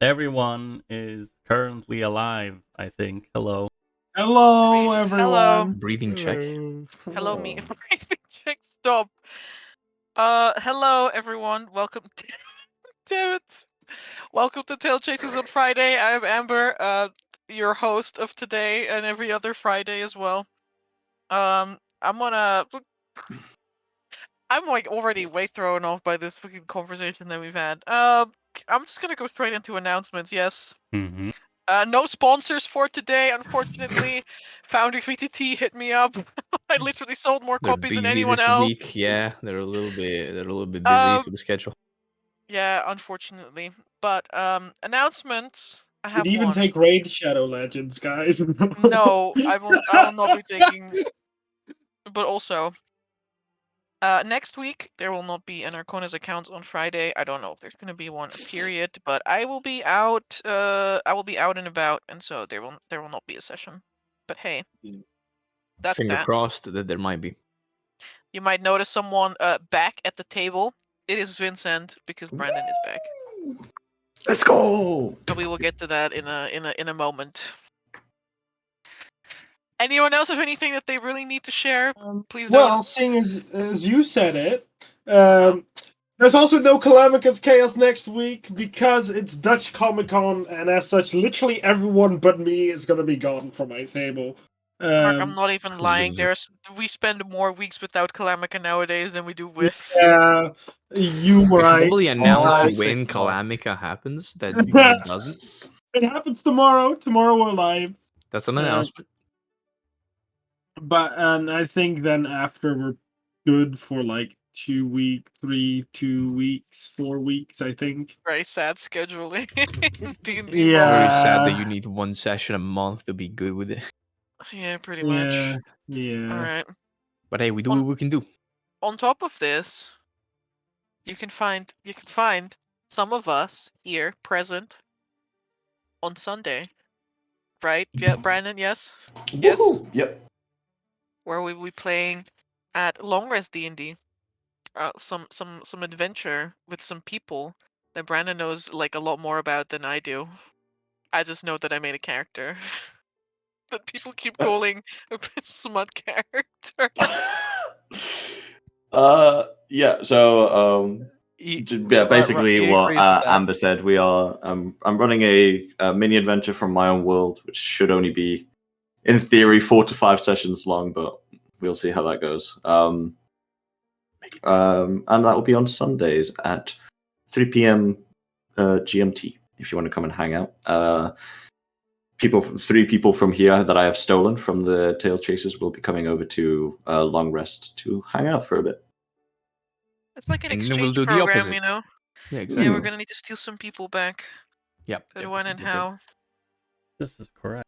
Everyone is currently alive, I think. Hello. Hello, Hello. everyone. Breathing check. Hello, me. Check. Stop. Hello, everyone. Welcome. Damn it. Welcome to TaleChasers on Friday. I'm Amber, your host of today and every other Friday as well. I'm like already way thrown off by this fucking conversation that we've had. I'm just gonna go straight into announcements. Yes. Mm-hmm. No sponsors for today, unfortunately. Foundry VTT hit me up. I literally sold more They're copies than busy anyone this else. week. Yeah, they're a little bit busy for the schedule. Yeah, unfortunately. But announcements. I Did have even one. take Raid Shadow Legends, guys. No, I will not be taking. But also, next week there will not be an Arkona's account on Friday. I don't know if there's gonna be one, period. But I will be out. I will be out and about, and so there will not be a session. But hey, that's Finger that. crossed that there might be. You might notice someone back at the table. It is Vincent because Brandon is back. Let's go. But we will get to that in a moment. Anyone else have anything that they really need to share? Please don't. Well, seeing as you said it, there's also no Calamica's Chaos next week because it's Dutch Comic Con, and as such, literally everyone but me is going to be gone from my table. Mark, I'm not even lying. loser. We spend more weeks without Calamica nowadays than we do with. Yeah, you were right. Probably announce Classic when Mark. Calamica happens. That doesn't. It happens tomorrow. Tomorrow we're live. That's an announcement. But I think then after we're good for like 2 weeks, 2 weeks, 4 weeks, I think. Very sad scheduling in D&D Yeah. Very sad that you need one session a month to be good with it. Yeah, pretty much. Yeah. All right. But hey, we do what we can do. On top of this, you can find some of us here present on Sunday, right? Yeah, Brandon. Yes. Yes. Woohoo! Yep. Where we will be playing at Long Rest D&D. Some adventure with some people that Brandon knows like a lot more about than I do. I just know that I made a character that people keep calling a smut character. Yeah. So yeah, basically what Amber said. We are. I'm running a mini adventure from my own world, which should only be, in theory, 4 to 5 sessions long, but we'll see how that goes. And that will be on Sundays at 3 p.m. GMT. If you want to come and hang out, 3 people from here that I have stolen from the TaleChasers will be coming over to Long Rest to hang out for a bit. It's like an And then exchange we'll do the program, opposite. you know. Yeah, Yeah, exactly. we're gonna need to steal some people back. Yep. But when and how? This is correct.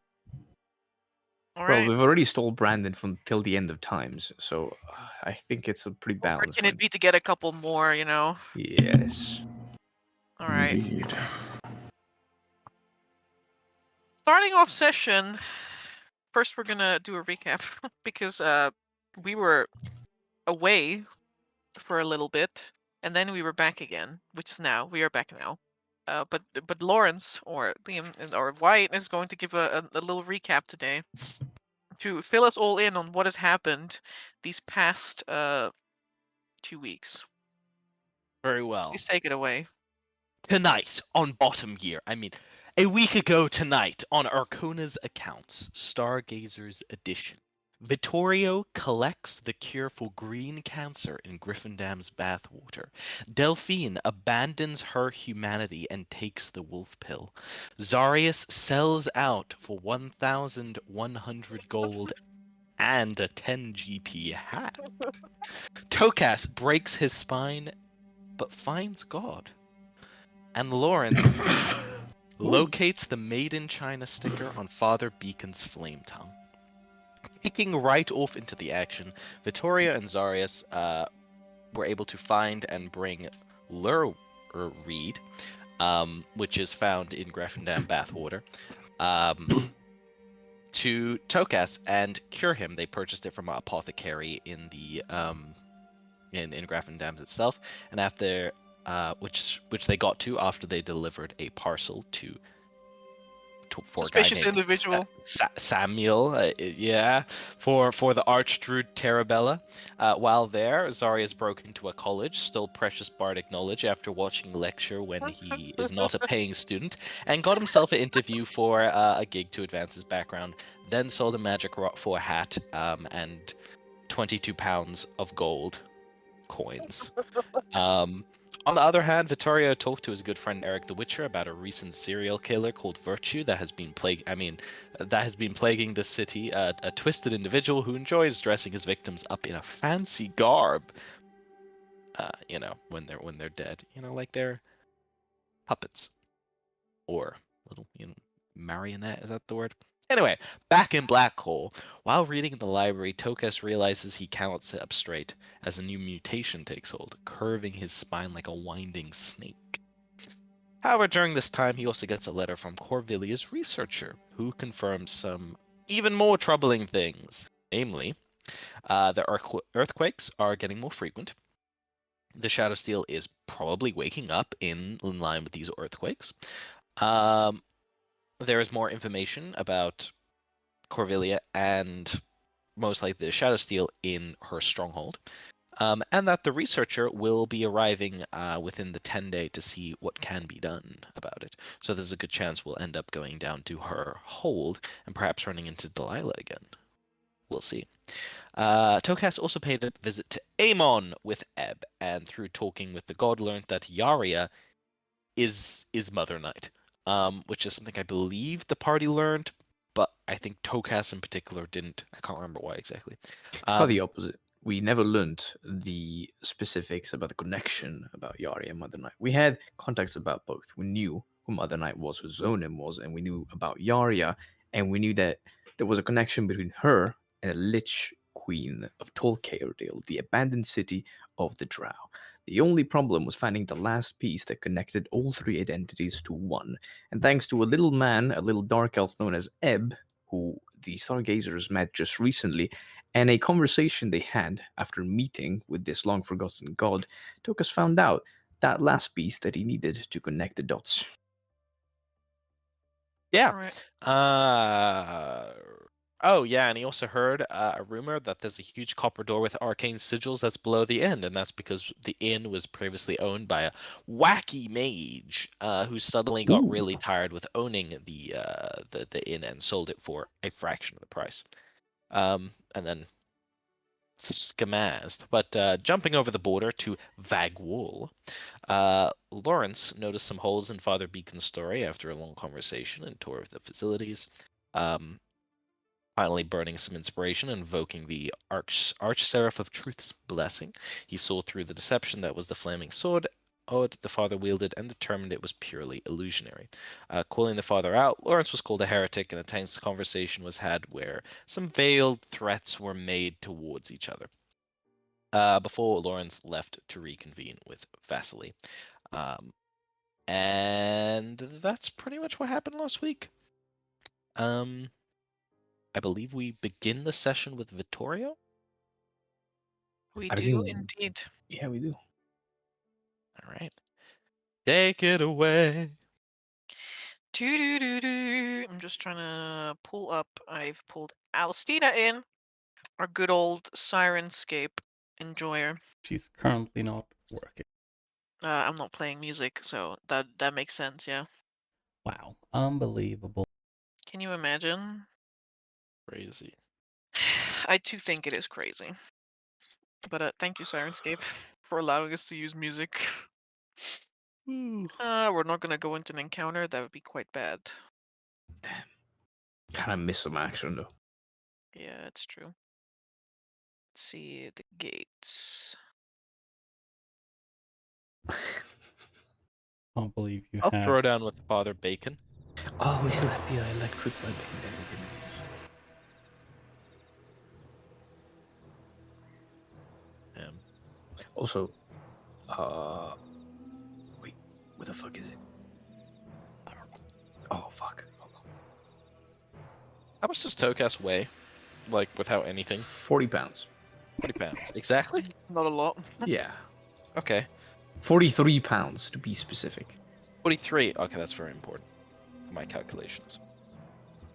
All Well, right. we've already stole Brandon from till the end of times, so I think it's a pretty Or balanced can it one. be to get a couple more? You know. Yes. All right. Indeed. Starting off session. First, we're gonna do a recap because we were away for a little bit, and then we were back again, which now we are back now. But Lawrence or Liam or White is going to give a little recap today to fill us all in on what has happened these past 2 weeks. Very well. Please take it away. Tonight on Bottom Gear, a week ago tonight on Arkona's accounts, Stargazers edition. Vittorio collects the cure for green cancer in Griffindam's bathwater. Delphine abandons her humanity and takes the wolf pill. Zarius sells out for 1,100 gold and a 10 GP hat. Tokas breaks his spine but finds God. And Lawrence locates the Made in China sticker on Father Beacon's flame tongue. Kicking right off into the action, Vittoria and Zarius were able to find and bring Lur Reed, which is found in Greffendam bathwater, to Tokas and cure him. They purchased it from an apothecary in the in Greffendam itself, and after which they got to after they delivered a parcel for a guy Suspicious named individual. Samuel, for the Archdruid Terabella. While there, Zarius broke into a college, stole precious bardic knowledge after watching a lecture when he is not a paying student, and got himself an interview for a gig to advance his background, then sold a magic rod for a hat and 22 pounds of gold coins. On the other hand, Vittorio talked to his good friend Eric the Witcher about a recent serial killer called Virtue that has been plaguing the city. A twisted individual who enjoys dressing his victims up in a fancy garb. When they're dead, like they're puppets or little, marionette. Is that the word? Anyway, back in Blackhole, while reading in the library, Tokas realizes he cannot sit up straight as a new mutation takes hold, curving his spine like a winding snake. However, during this time, he also gets a letter from Corvilia's researcher, who confirms some even more troubling things. Namely, the earthquakes are getting more frequent. The Shadow Steel is probably waking up in line with these earthquakes. There is more information about Corvilia and most likely the Shadow Steel in her stronghold, and that the researcher will be arriving within the 10-day to see what can be done about it. So there's a good chance we'll end up going down to her hold and perhaps running into Delilah again. We'll see. Tokas also paid a visit to Amon with Ebb, and through talking with the god learned that Yaria is Mother Knight. Which is something I believe the party learned, but I think Tokas in particular didn't. I can't remember why exactly. Quite the opposite. We never learned the specifics about the connection about Yari and Mother Knight. We had contacts about both. We knew who Mother Knight was, who Zonin was, and we knew about Yaria, and we knew that there was a connection between her and the Lich Queen of TaleChasers, the abandoned city of the Drow. The only problem was finding the last piece that connected all three identities to one. And thanks to a little man, a little dark elf known as Ebb, who the Stargazers met just recently, and a conversation they had after meeting with this long-forgotten god, Tokas found out that last piece that he needed to connect the dots. Yeah. Right. Oh, yeah, and he also heard a rumor that there's a huge copper door with arcane sigils that's below the inn, and that's because the inn was previously owned by a wacky mage who suddenly got really tired with owning the inn and sold it for a fraction of the price. And then skamazed. But jumping over the border to Vagwool, Lawrence noticed some holes in Father Beacon's story after a long conversation and tour of the facilities. Finally burning some inspiration, invoking the Archseraph of Truth's blessing. He saw through the deception that was the flaming sword the father wielded and determined it was purely illusionary. Calling the father out, Lawrence was called a heretic, and a tense conversation was had where some veiled threats were made towards each other. Before Lawrence left to reconvene with Vasily. And that's pretty much what happened last week. I believe we begin the session with Vittorio. We I do begin- indeed. Yeah, we do. All right. Take it away. I'm just trying to pull up. I've pulled Alistina in, our good old Sirenscape enjoyer. She's currently not working. I'm not playing music, so that makes sense, yeah. Wow, unbelievable. Can you imagine? Crazy. I too think it is crazy. But thank you, Sirenscape, for allowing us to use music. We're not gonna go into an encounter. That would be quite bad. Damn. Kind of miss some action though. Yeah, it's true. Let's see the gates. Can't believe you I'll have. throw down with Father Bacon. Oh, we still have the electric weapon that we didn't use. Also, wait, what the fuck is it? I don't know. Oh, fuck. Hold on. How much does Tokas weigh? Like, without anything? 40 pounds. 40 pounds. Exactly? Not a lot. Yeah. Okay. 43 pounds to be specific. 43. Okay, that's very important for my calculations.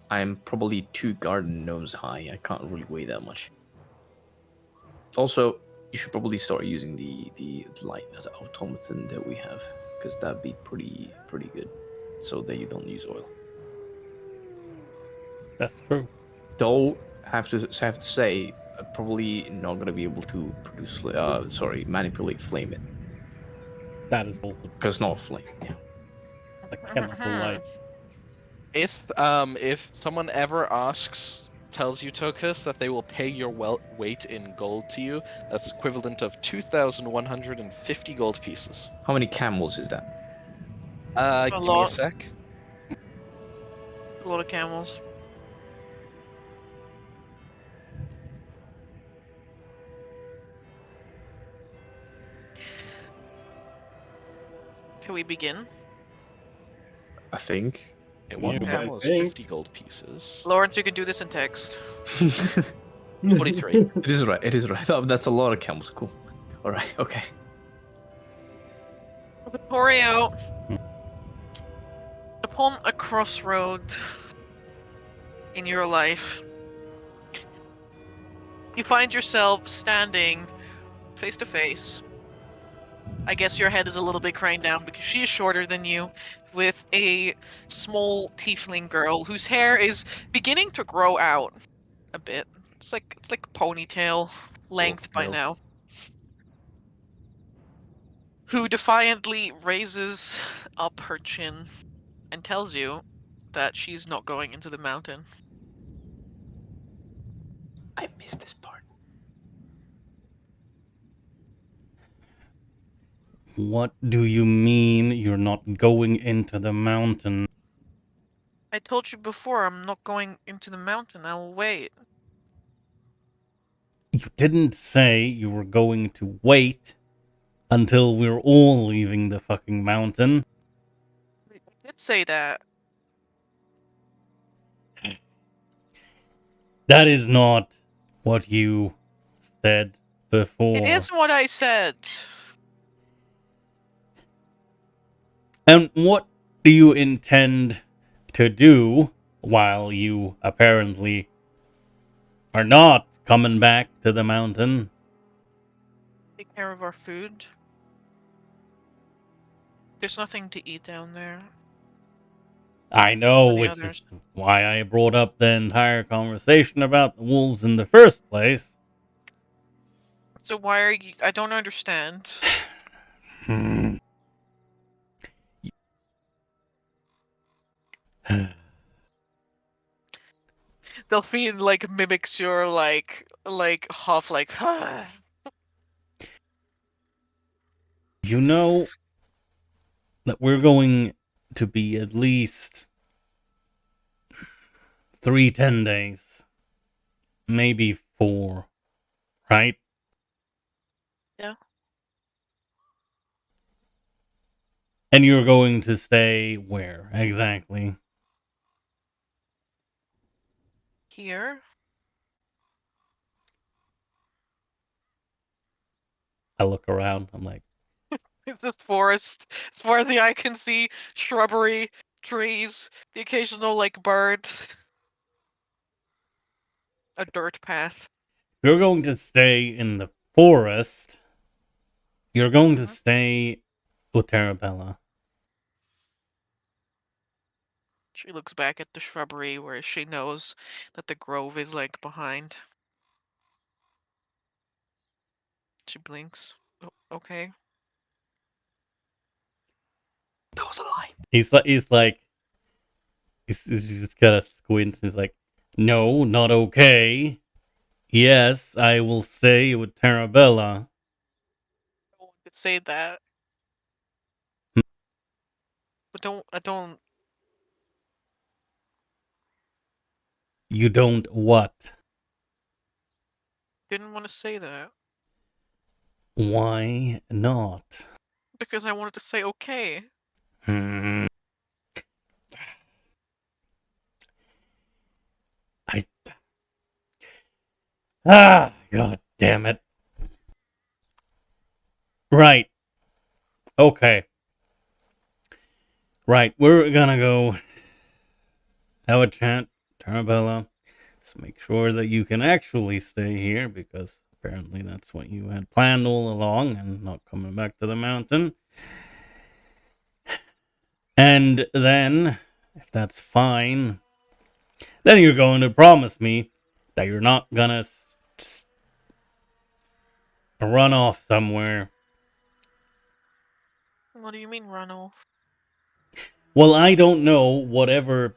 I'm probably 2 garden gnomes high. I can't really weigh that much. Also, you should probably start using the light automaton that we have, because that'd be pretty good, so that you don't use oil. That's true. Though have to say, probably not gonna be able to produce. Manipulate flame it, That is also because it's not a flame. Yeah. a chemical light. If someone ever tells you, Tokus, that they will pay your weight in gold to you, that's equivalent of 2,150 gold pieces. How many camels is that? Give me a lot. sec. A lot of camels. Can we begin? I think. One Yeah, camel I is think. 50 gold pieces. Lawrence, you can do this in text. 43. It is right. It is right. Oh, that's a lot of camels. Cool. All right. Okay. Vittorio, upon a crossroad in your life, you find yourself standing face to face. I guess your head is a little bit craned down because she is shorter than you, with a small tiefling girl whose hair is beginning to grow out a bit. It's like ponytail length by Ponytail. now. Who defiantly raises up her chin and tells you that she's not going into the mountain. I missed this part. What do you mean you're not going into the mountain? I told you before, I'm not going into the mountain. I'll wait. You didn't say you were going to wait until we're all leaving the fucking mountain. I did say that. That is not what you said before. It is what I said. And what do you intend to do while you apparently are not coming back to the mountain? Take care of our food. There's nothing to eat down there. I know, Any which others? is why I brought up the entire conversation about the wolves in the first place. So why are you... I don't understand. Hmm. Delphine, like, mimics your, like huff, like, You know that we're going to be at least 10 days, maybe 4, right? Yeah. And you're going to stay where exactly? Here? I look around. I'm like, It's just forest. As far as the eye can see, shrubbery, trees, the occasional, like, birds. A dirt path. you're going to stay in the forest. You're going to Mhm. stay with Terabella. She looks back at the shrubbery where she knows that the grove is, like, behind. She blinks. Oh, okay. That was a lie. He's just kind of squints. He's like, no, not okay. Yes, I will stay with Terabella. No one could say that. But I don't... You don't what? Didn't want to say that. Why not? Because I wanted to say okay. Hmm. God damn it. Right. Okay. Right, we're gonna go have a chat, Tarabella. So make sure that you can actually stay here, because apparently that's what you had planned all along, and not coming back to the mountain. And then, if that's fine, then you're going to promise me that you're not gonna run off somewhere. What do you mean run off? Well, I don't know whatever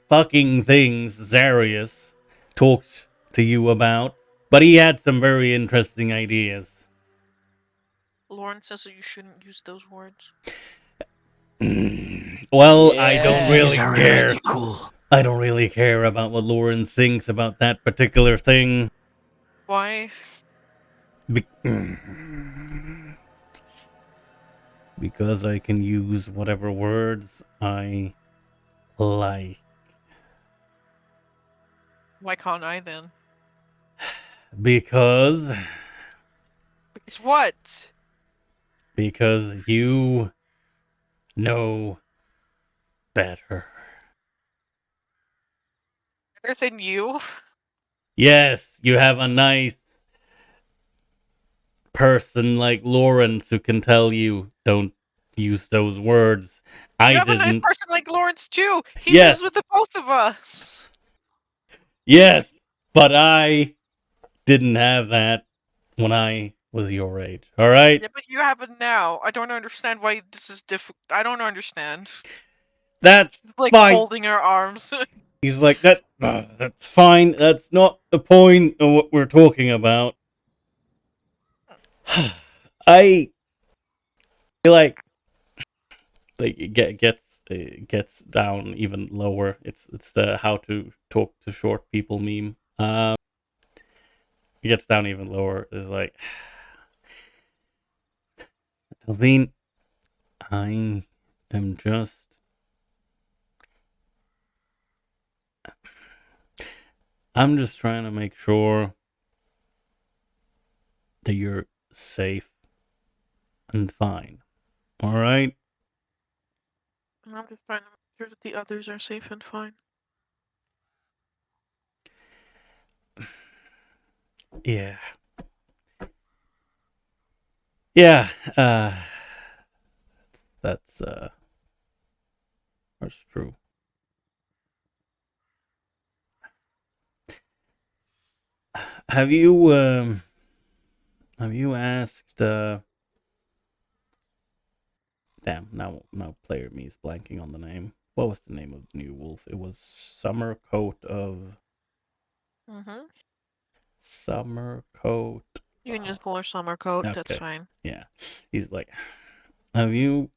fucking things Zarius talked to you about, but he had some very interesting ideas. Lauren says that you shouldn't use those words. Well, I don't really These are care. pretty cool. I don't really care about what Lauren thinks about that particular thing. Why? Because I can use whatever words I like. Why can't I then? Because It's what? you know better. Better than you? Yes, you have a nice person like Lawrence who can tell you don't use those words. You I have a nice didn't. person like Lawrence too. He Yes. lives with the both of us. Yes, but I didn't have that when I was your age. All right? Yeah, but you have it now. I don't understand why this is difficult. I don't understand. That's Like fine. holding her arms. He's like, that's fine. That's not the point of what we're talking about. I feel like it gets down even lower. It's the how to talk to short people meme. It gets down even lower. It's like, Delvine, I am just. I'm just trying to make sure that you're safe and fine. All right? I'm just trying to make sure that the others are safe and fine. Yeah. Yeah. That's true. Have you asked damn, now player me is blanking on the name. What was the name of the new wolf? It was Summer Coat of Mm-hmm. Summer Coat. You can just pull her summer coat. That's Okay. fine. Yeah. He's like, have you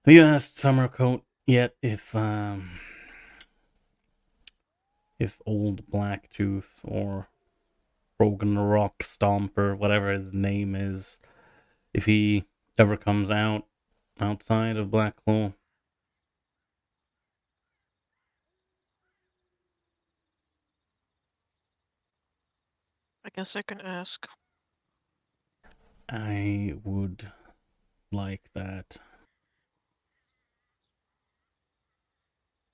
asked Summer Coat yet if old Blacktooth or Brogan the Rock Stomper, whatever his name is, if he ever comes outside of Blacklaw? I guess I can ask. I would like that.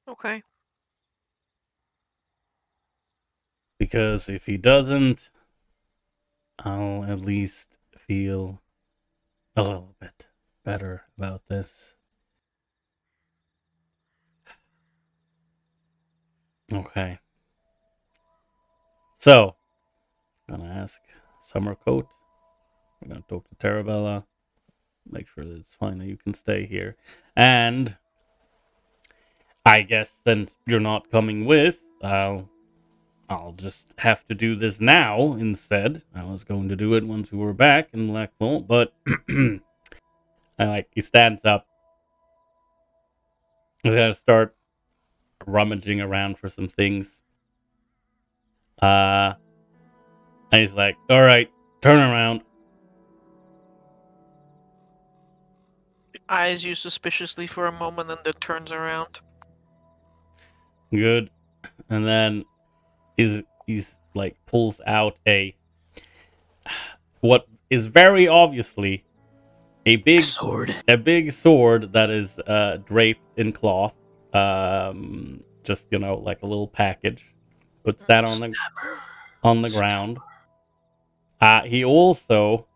Okay. Because if he doesn't, I'll at least feel a little bit better about this. Okay. So, I'm gonna ask Summercoat. We're gonna talk to Tarabella. Make sure that it's fine that you can stay here. And I guess since you're not coming with, I'll just have to do this now instead. I was going to do it once we were back in Blacklaw, but he stands up. He's gonna start rummaging around for some things. And he's like, all right, turn around. Eyes you suspiciously for a moment, and then turns around. Good. And then he's like pulls out what is very obviously sword. a big sword that is draped in cloth. Just like a little package. Puts that on the ground. He also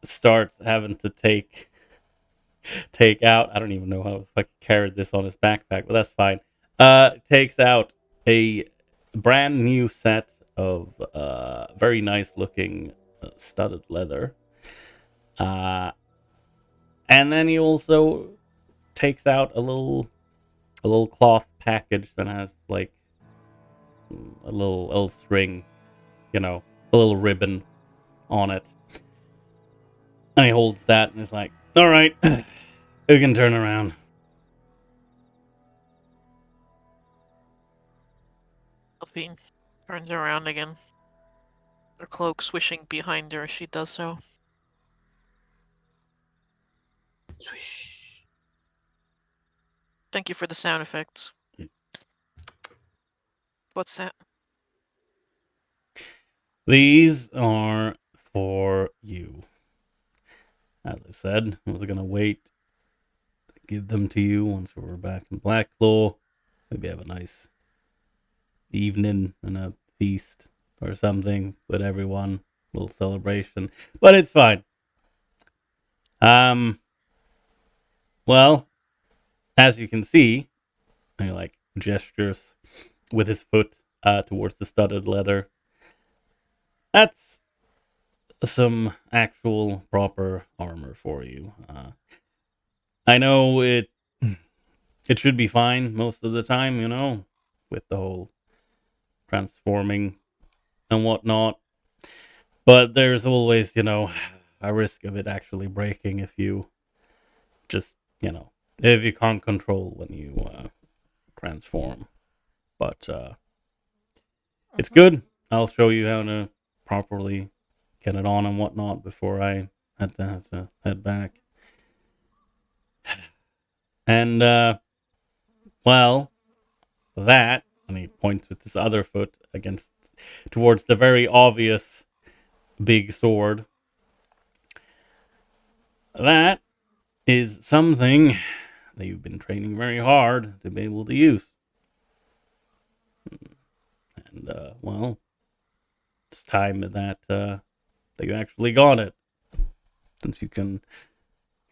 starts having to take out. I don't even know how if I carried this on his backpack, but that's fine. Takes out a brand new set of very nice looking studded leather. And then he also takes out a little cloth package that has like a little string, a little ribbon on it. And he holds that and is like, "All right, we can turn around." Delphine turns around again. Her cloak swishing behind her as she does so. Swish. Thank you for the sound effects. What's that? These are for you. As I said, I was gonna wait to give them to you once we were back in Blacklaw. Maybe have a nice evening and a feast or something with everyone. A little celebration. But it's fine. Well, as you can see, he like gestures with his foot towards the studded leather. That's some actual proper armor for you. I know it should be fine most of the time, with the whole transforming and whatnot. But there's always, a risk of it actually breaking if you just, if you can't control when you transform. But it's good. I'll show you how to properly get it on and whatnot before I have to head back. And, well, that, and he points with his other foot towards the very obvious big sword. That is something that you've been training very hard to be able to use. And, well, it's time that you actually got it. Since you can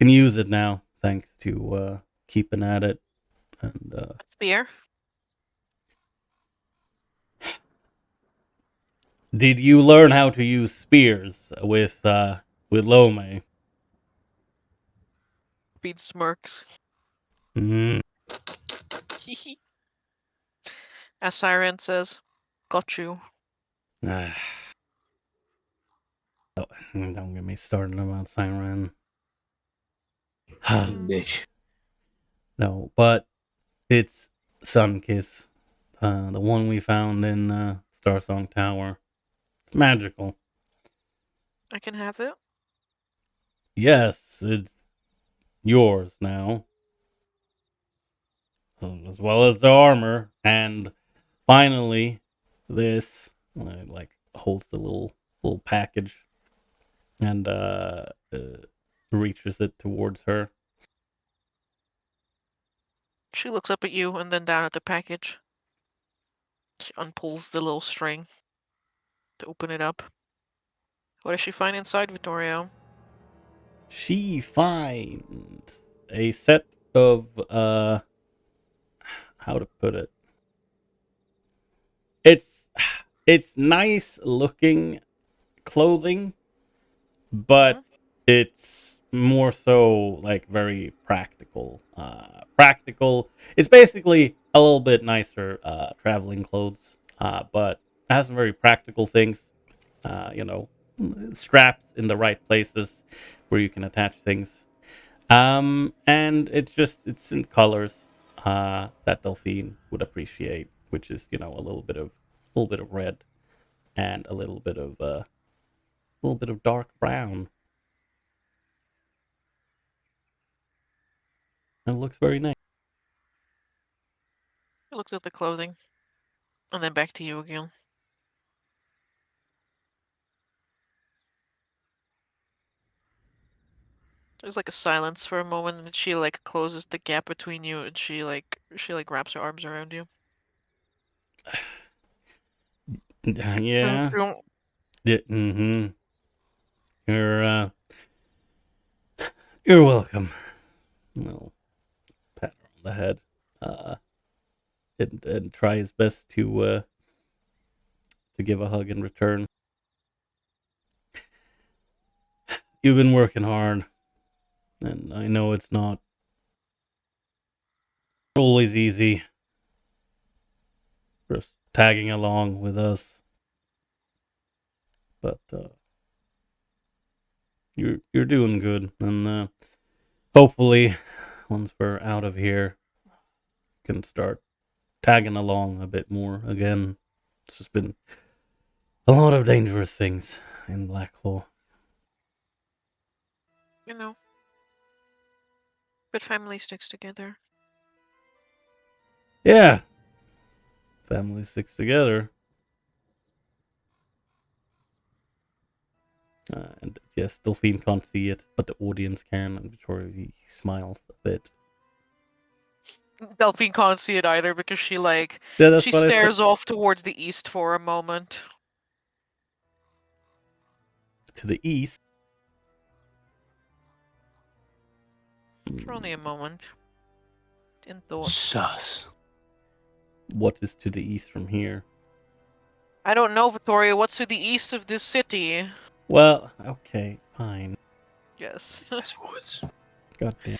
use it now, thanks to keeping at it. And Spear? did you learn how to use spears with Lome? Speed smirks. Mm. As Siren says, got you. Oh, don't get me started about Siren. Bitch. No, but it's Sunkiss, the one we found in Starsong Tower. It's magical. I can have it. Yes, it's yours now, as well as the armor. And finally, this like holds the little package and reaches it towards her. She looks up at you and then down at the package. She unpulls the little string to open it up. What does she find inside, Vittorio? She finds a set of how to put it. It's nice looking clothing, but it's more so like very practical. Practical. It's basically a little bit nicer traveling clothes, but it has some very practical things. You know, straps in the right places where you can attach things. And it's in colors that Delphine would appreciate, which is a little bit of red and a little bit of dark brown. And it looks very nice. She looks at the clothing. And then back to you again. There's like a silence for a moment, and she like closes the gap between you, and she wraps her arms around you. Yeah. Don't- Yeah. You're welcome. I'll pat her on the head. And try his best to give a hug in return. You've been working hard, and I know it's not always easy. Just tagging along with us, but you're doing good, and hopefully, once we're out of here, can start tagging along a bit more again. It's just been a lot of dangerous things in Blacklaw. You know. But family sticks together. Yeah, family sticks together. And yes, Delphine can't see it, but the audience can. And Victoria, he smiles a bit. Delphine can't see it either because she Yeah, that's she what I said. stares off towards the east for a moment. To the east. For only a moment. In thought. Sus. What is to the east from here? I don't know, Victoria. What's to the east of this city? Well, okay, fine. Yes. That's woods. God damn.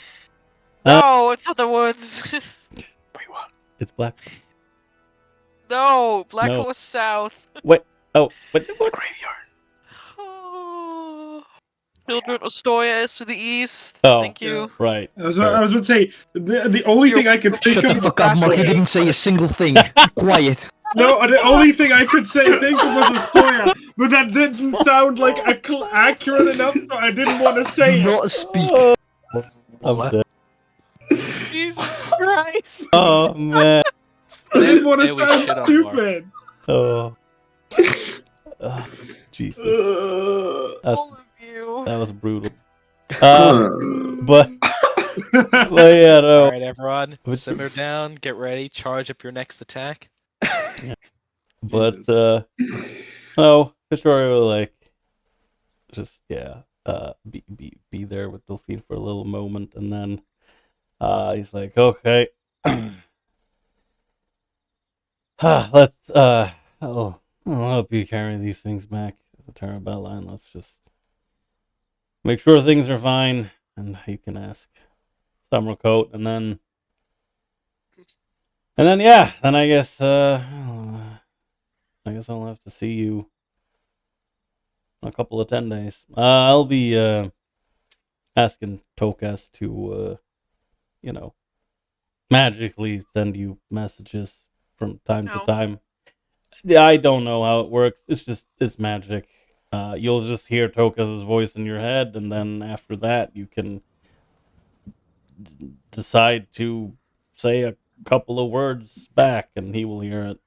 No, it's not the woods. Wait, what? It's black. No, Black No. Horse South. Wait. Oh, what? The graveyard. Children Ostoya is to the east. Oh, Thank you. right. I was going to say, the only thing I could think Shut the of... fuck up, Mark. You didn't say a single thing. Quiet. No, the only thing I could think of was Astoria, but that didn't sound like accurate enough, so I didn't want to say Do it. not speak. I'm dead. Jesus Christ. Oh, man. I didn't want to There we shit sound on stupid. Oh. Oh, Jesus. That's, All of you. that was brutal. But yeah, no. All right, everyone, Which- simmer down, get ready, charge up your next attack. But oh, Victoria will like just be there with Delphine for a little moment, and then he's like, okay, let's I'll help you carry these things back to the Tarabella, and let's just make sure things are fine, and you can ask Summercoat, and then yeah, then I guess I'll have to see you in a couple of 10 days. I'll be asking Tokas to magically send you messages from time to No. time. Yeah, I don't know how it works. It's magic. You'll just hear Tokas' voice in your head, and then after that, you can decide to say a couple of words back, and he will hear it.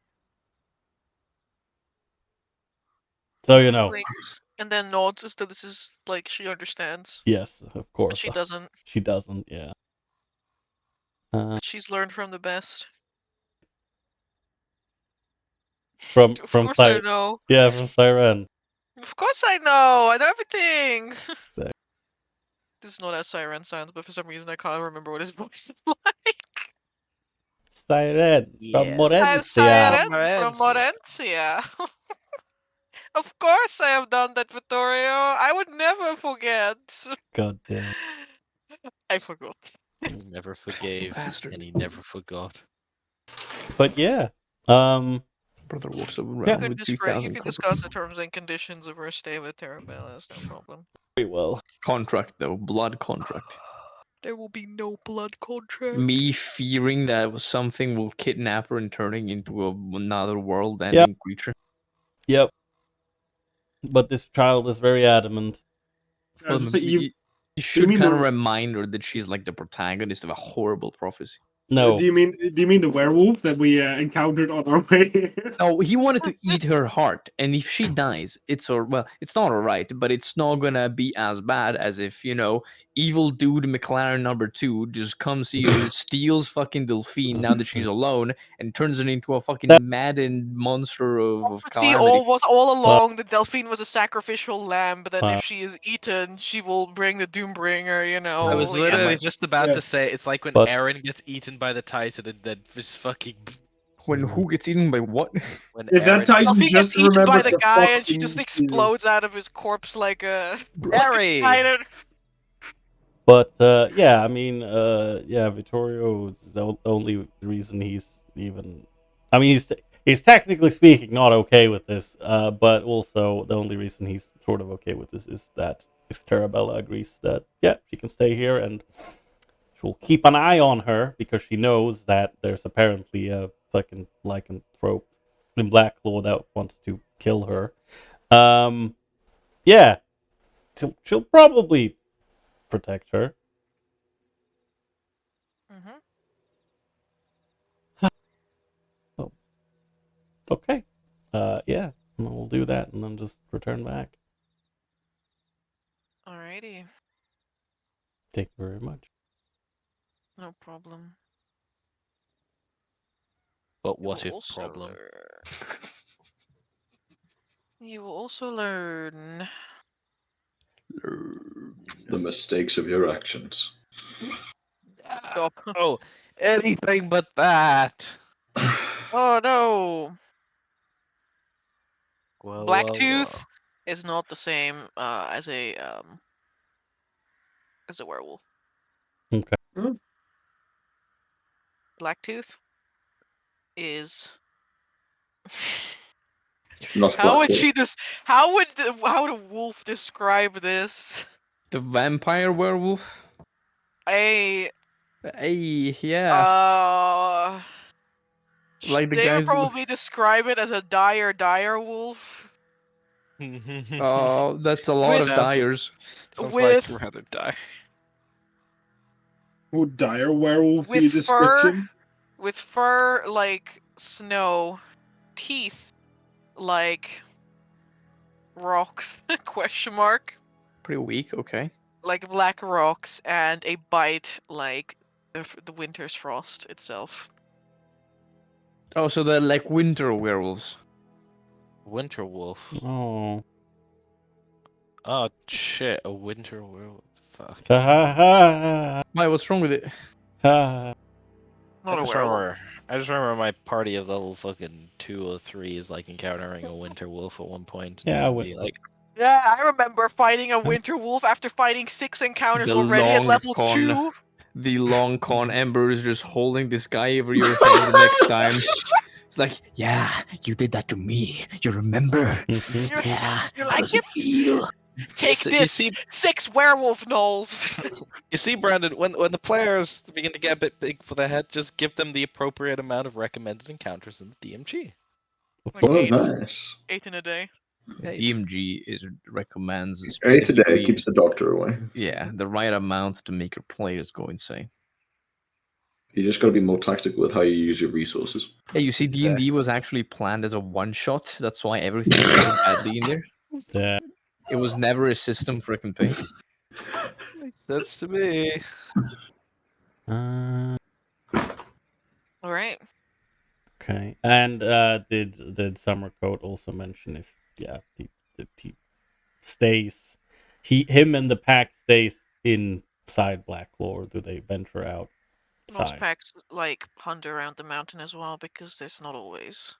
So Blinks, and then nods as though this is like she understands. Yes, of course. But she doesn't. She doesn't. Yeah. But she's learned from the best. From Of course I know. Yeah, from Siren. Of course I know. I know everything. Exactly. This is not how Siren sounds, but for some reason I can't remember what his voice is like. Siren from Yes. I'm Morencia. Siren from Morencia. Morencia. Of course I have done that, Vittorio. I would never forget. God damn. I forgot. He never forgave, Bastard. and he never forgot. But yeah. Brother walks over Yeah. around You with could, you 2,000 could discuss the terms and conditions of her stay with Terabella, it's no problem. Very well. contract though, blood contract. There will be no blood contract. Me fearing that something will kidnap her and turning into another world-ending creature. Yep. But this child is very adamant. I was Well, gonna say, you should mean kind of the- remind her that she's like the protagonist of a horrible prophecy. No. Do you mean the werewolf that we encountered on our way here? No, he wanted to eat her heart, and if she dies, it's not alright, but it's not gonna be as bad as if evil dude McLaren number 2 just comes here, steals fucking Delphine now that she's alone, and turns it into a fucking maddened monster of See, calamity. all along the Delphine was a sacrificial lamb, but then if she is eaten, she will bring the Doombringer, you know. I was like, literally it's- just about Yeah. to say it's like when But- Aaron gets eaten by the Titan and then just fucking When who gets eaten by what? when If that Aaron Titan Delphine just gets eaten by remembered the guy and she fucking- just explodes out of his corpse like a Harry. Titan. But yeah, I mean, yeah, Vittorio is the only reason he's even. I mean, he's technically speaking not okay with this, but also the only reason he's sort of okay with this is that if Terabella agrees that yeah, she can stay here and she'll keep an eye on her because she knows that there's apparently a fucking lycanthrope in Blacklaw that wants to kill her. Yeah, she'll probably protect her. Mhm. Okay. Yeah, we'll do that and then just return back. Alrighty, Thank you very much. no problem. But You what will if also problem? learn- You will also learn. The mistakes of your actions. Stop. Oh, anything but that. Oh no! Well, Blacktooth is not the same as a werewolf. Okay. Blacktooth is. Not How would Blackwood. she How would a wolf describe this? The vampire werewolf? A Hey, yeah. Like the they would guys. probably describe it as a dire wolf Oh, that's a lot of Sounds- dyers. Sounds with- like rather die. Would dire werewolf be a with description? fur like snow, teeth like rocks question mark, Pretty weak, okay. like black rocks, and a bite like the winter's frost itself. Oh, so they're like winter werewolves. Winter wolf. Oh. Oh shit, a winter werewolf. Fuck. Ha ha ha Why, what's wrong with it? ha. Not a I just werewolf. remember. I just remember my party of level fucking 2 or 3 is like encountering a winter wolf at one point. and Yeah, it I would be would- like Yeah, I remember fighting a winter wolf after fighting 6 encounters The already at long level con. 2. The long con Ember is just holding this guy over your head the next time. It's like, yeah, you did that to me. You remember? Mhm. Yeah, You're how like, does it feel? Take So, this, you see- 6 werewolf gnolls. you see, Brandon, when the players begin to get a bit big for their head, just give them the appropriate amount of recommended encounters in the DMG. Like Oh, 8, nice. 8 in a day. DMG recommends 8 today specifically, keeps the doctor away. yeah, the right amount to make your players go insane. You just got to be more tactical with how you use your resources. Yeah, you see, D&D was actually planned as a one-shot. That's why everything is so badly in there. Yeah. It was never a system for a campaign. Makes sense to me. All right. Okay. And did Summercoat also mention if he stays him and the pack stays inside Blacklaw, or do they venture out? Most packs like hunt around the mountain as well because it's not always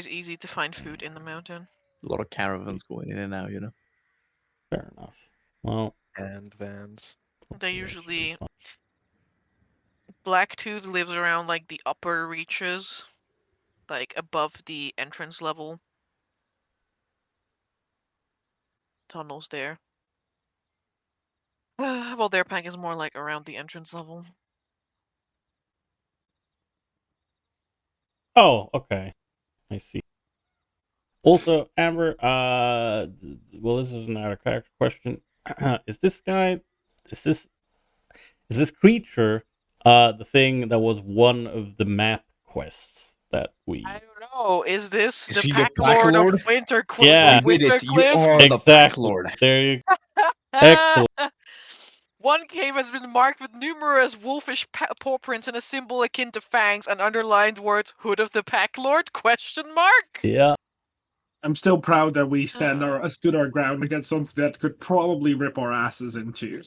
easy to find food in the mountain. A lot of caravans going in and out, you know. Fair enough. Well, And vans. They yes, usually it's fine. Blacktooth lives around like the upper reaches, like above the entrance level. Tunnels there. Well, their pack is more like around the entrance level. Oh, okay. I see. Also, Amber, well, this is another character question. Is this creature, the thing that was one of the map quests that we... I don't know. Is this Is the he the Pack Pack Lord Lord? of Yeah. You did it. You Wintercliff? are the Pack Exactly. Lord. There you Excellent. One cave has been marked with numerous wolfish paw prints and a symbol akin to fangs and underlined words "Hood of the Pack Lord?" ? Yeah. I'm still proud that we stood our ground against something that could probably rip our asses into.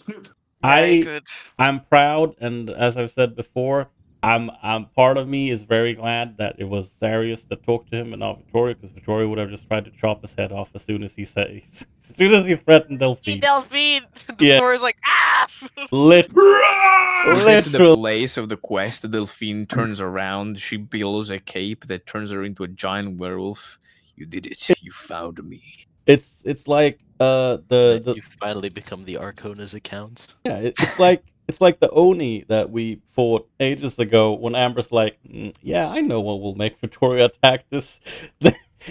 I'm proud, and as I've said before, I'm part of me is very glad that it was Zarius that talked to him and not Victoria, because Victoria would have just tried to chop his head off as soon as he threatened Delphine. Delphine! Victoria's like, ah! We get to the Literal. place of the quest, the Delphine turns around, she billows a cape that turns her into a giant werewolf. You did it. You found me. It's like You finally become the Arkona's accounts. Yeah, it's like the Oni that we fought ages ago when Amber's like, yeah, I know what will make Victoria attack this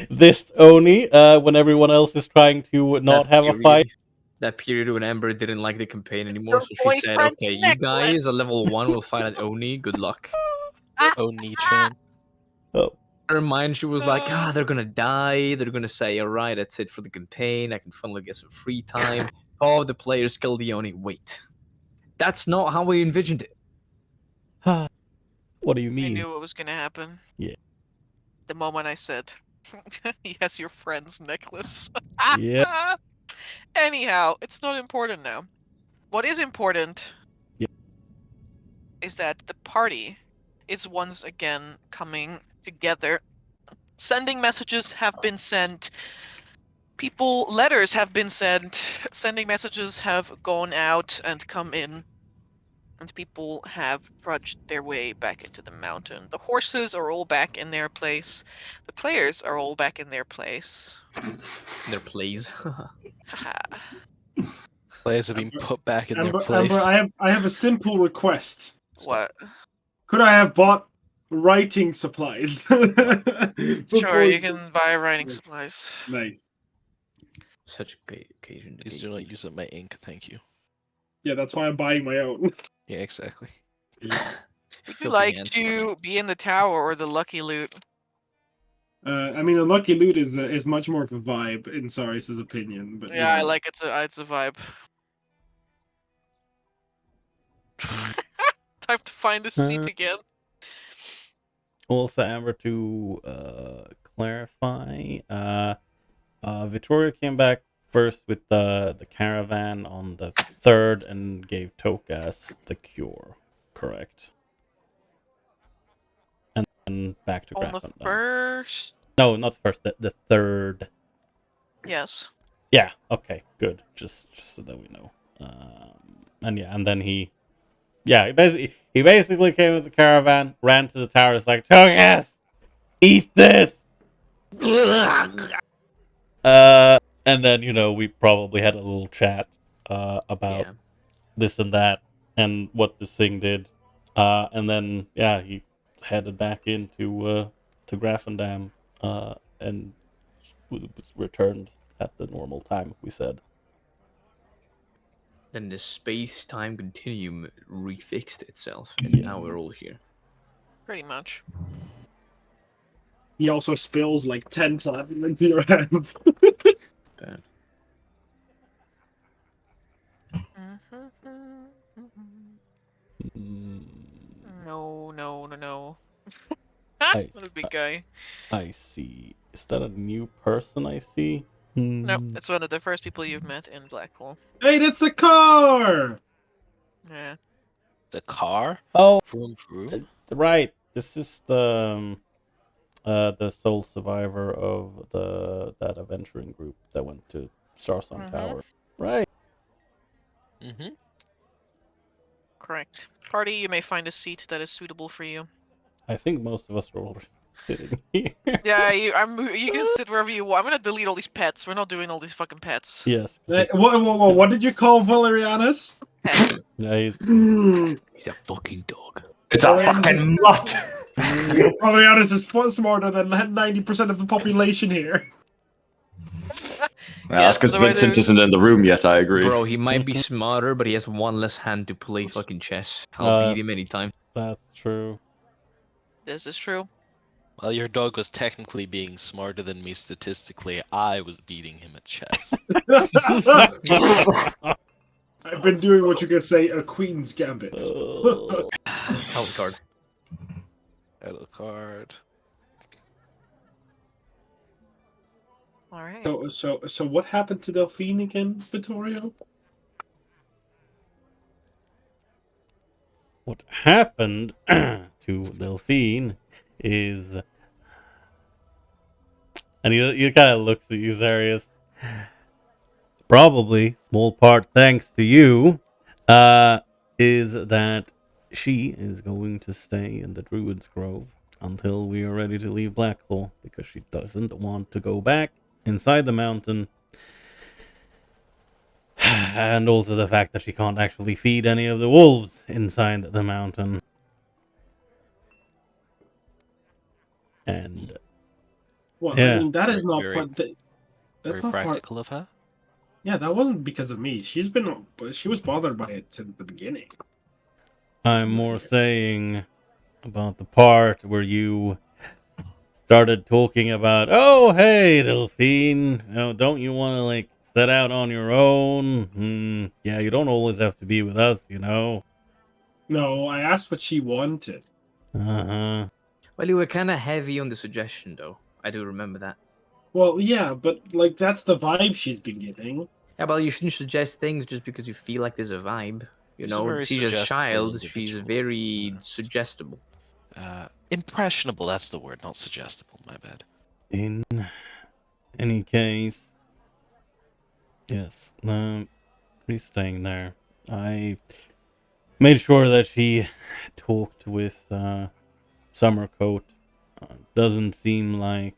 this Oni when everyone else is trying to not have a fight. That period when Amber didn't like the campaign anymore, so she said, okay, you guys are level 1, will fight at Oni, good luck. Oni-chan. Oh. In her mind, she was like, they're gonna die, they're gonna say, alright, that's it for the campaign, I can finally get some free time. Oh, the players killed the Oni. Wait. That's not how we envisioned it. What do you mean? I knew it was gonna happen. Yeah. The moment I said, he has your friend's necklace. Yeah. Anyhow, it's not important now. What is important is that the party is once again coming together. Sending messages have been sent. Letters have been sent. Sending messages have gone out and come in. And people have trudged their way back into the mountain. The horses are all back in their place. The players are all back in their place. Their plays. Players have been put back in their place. Amber, I have a simple request. What? Could I have bought writing supplies? Sure, you can buy writing supplies. Nice. Such a occasion. Please do not use up my ink, thank you. Yeah, that's why I'm buying my own. Yeah, exactly. Would you like to be in the tower or the lucky loot? I mean, the lucky loot is much more of a vibe in Saris's opinion, but yeah, I like it's a vibe. Time to find a seat again. Also, Amber, to clarify, Victoria came back first with the caravan on the 3rd and gave Tokas the cure, correct? And then back to Grafton. On the 1st? No, not the 1st, the 3rd. Yes. Yeah, okay, good. Just so that we know. And then he basically came with the caravan, ran to the towers like, Tokas, eat this! And then, we probably had a little chat about this and that and what this thing did. And then, he headed back into to Grafendam and was returned at the normal time, we said. Then the space-time continuum refixed itself, and now we're all here. Pretty much. He also spills like 10 platinum into your hands. Damn. No. What a big guy. I see. Is that a new person I see? Nope, it's one of the first people you've met in Blackpool. Hey, that's a car! Yeah. It's a car? Oh, Vroom. Right. This is the sole survivor of that adventuring group that went to Starsong Tower. Right. Mm-hmm. Correct. Party, you may find a seat that is suitable for you. I think most of us are already sitting here. Yeah, you can sit wherever you want. I'm gonna delete all these pets. We're not doing all these fucking pets. Yes. What did you call Valerianus? Pets. Yeah, he's a fucking dog. It's a fucking mutt! Valerianus is smarter than 90% of the population here. That's because Vincent isn't in the room yet, I agree. Bro, he might be smarter, but he has one less hand to play fucking chess. I'll beat him anytime. That's true. This is true. Well, your dog was technically being smarter than me statistically. I was beating him at chess. I've been doing what you can say a queen's gambit. Oh. Help card. Title card. All right. So what happened to Delphine again, Vittorio? What happened to Delphine is, and he kind of looks at you, Zarius. Probably small part thanks to you. Is that she is going to stay in the Druid's Grove until we are ready to leave Blacklaw, because she doesn't want to go back inside the mountain. And also the fact that she can't actually feed any of the wolves inside the mountain. And Well, yeah. I mean that is not Very- part. That's Very not part. practical of her. Yeah, that wasn't because of me. She was bothered by it since the beginning. I'm more saying about the part where you started talking about, oh, hey, Delphine, don't you want to, like, set out on your own? Yeah, you don't always have to be with us, you know? No, I asked what she wanted. Uh-huh. Well, you were kind of heavy on the suggestion, though. I do remember that. Well, yeah, but like that's the vibe she's been getting. Yeah, well, you shouldn't suggest things just because you feel like there's a vibe. You She's a know, very she's a suggestible child. She's individual. very suggestible. Impressionable, that's the word, not suggestible, my bad. In any case, yes, he's staying there. I made sure that she talked with Summercoat. Doesn't seem like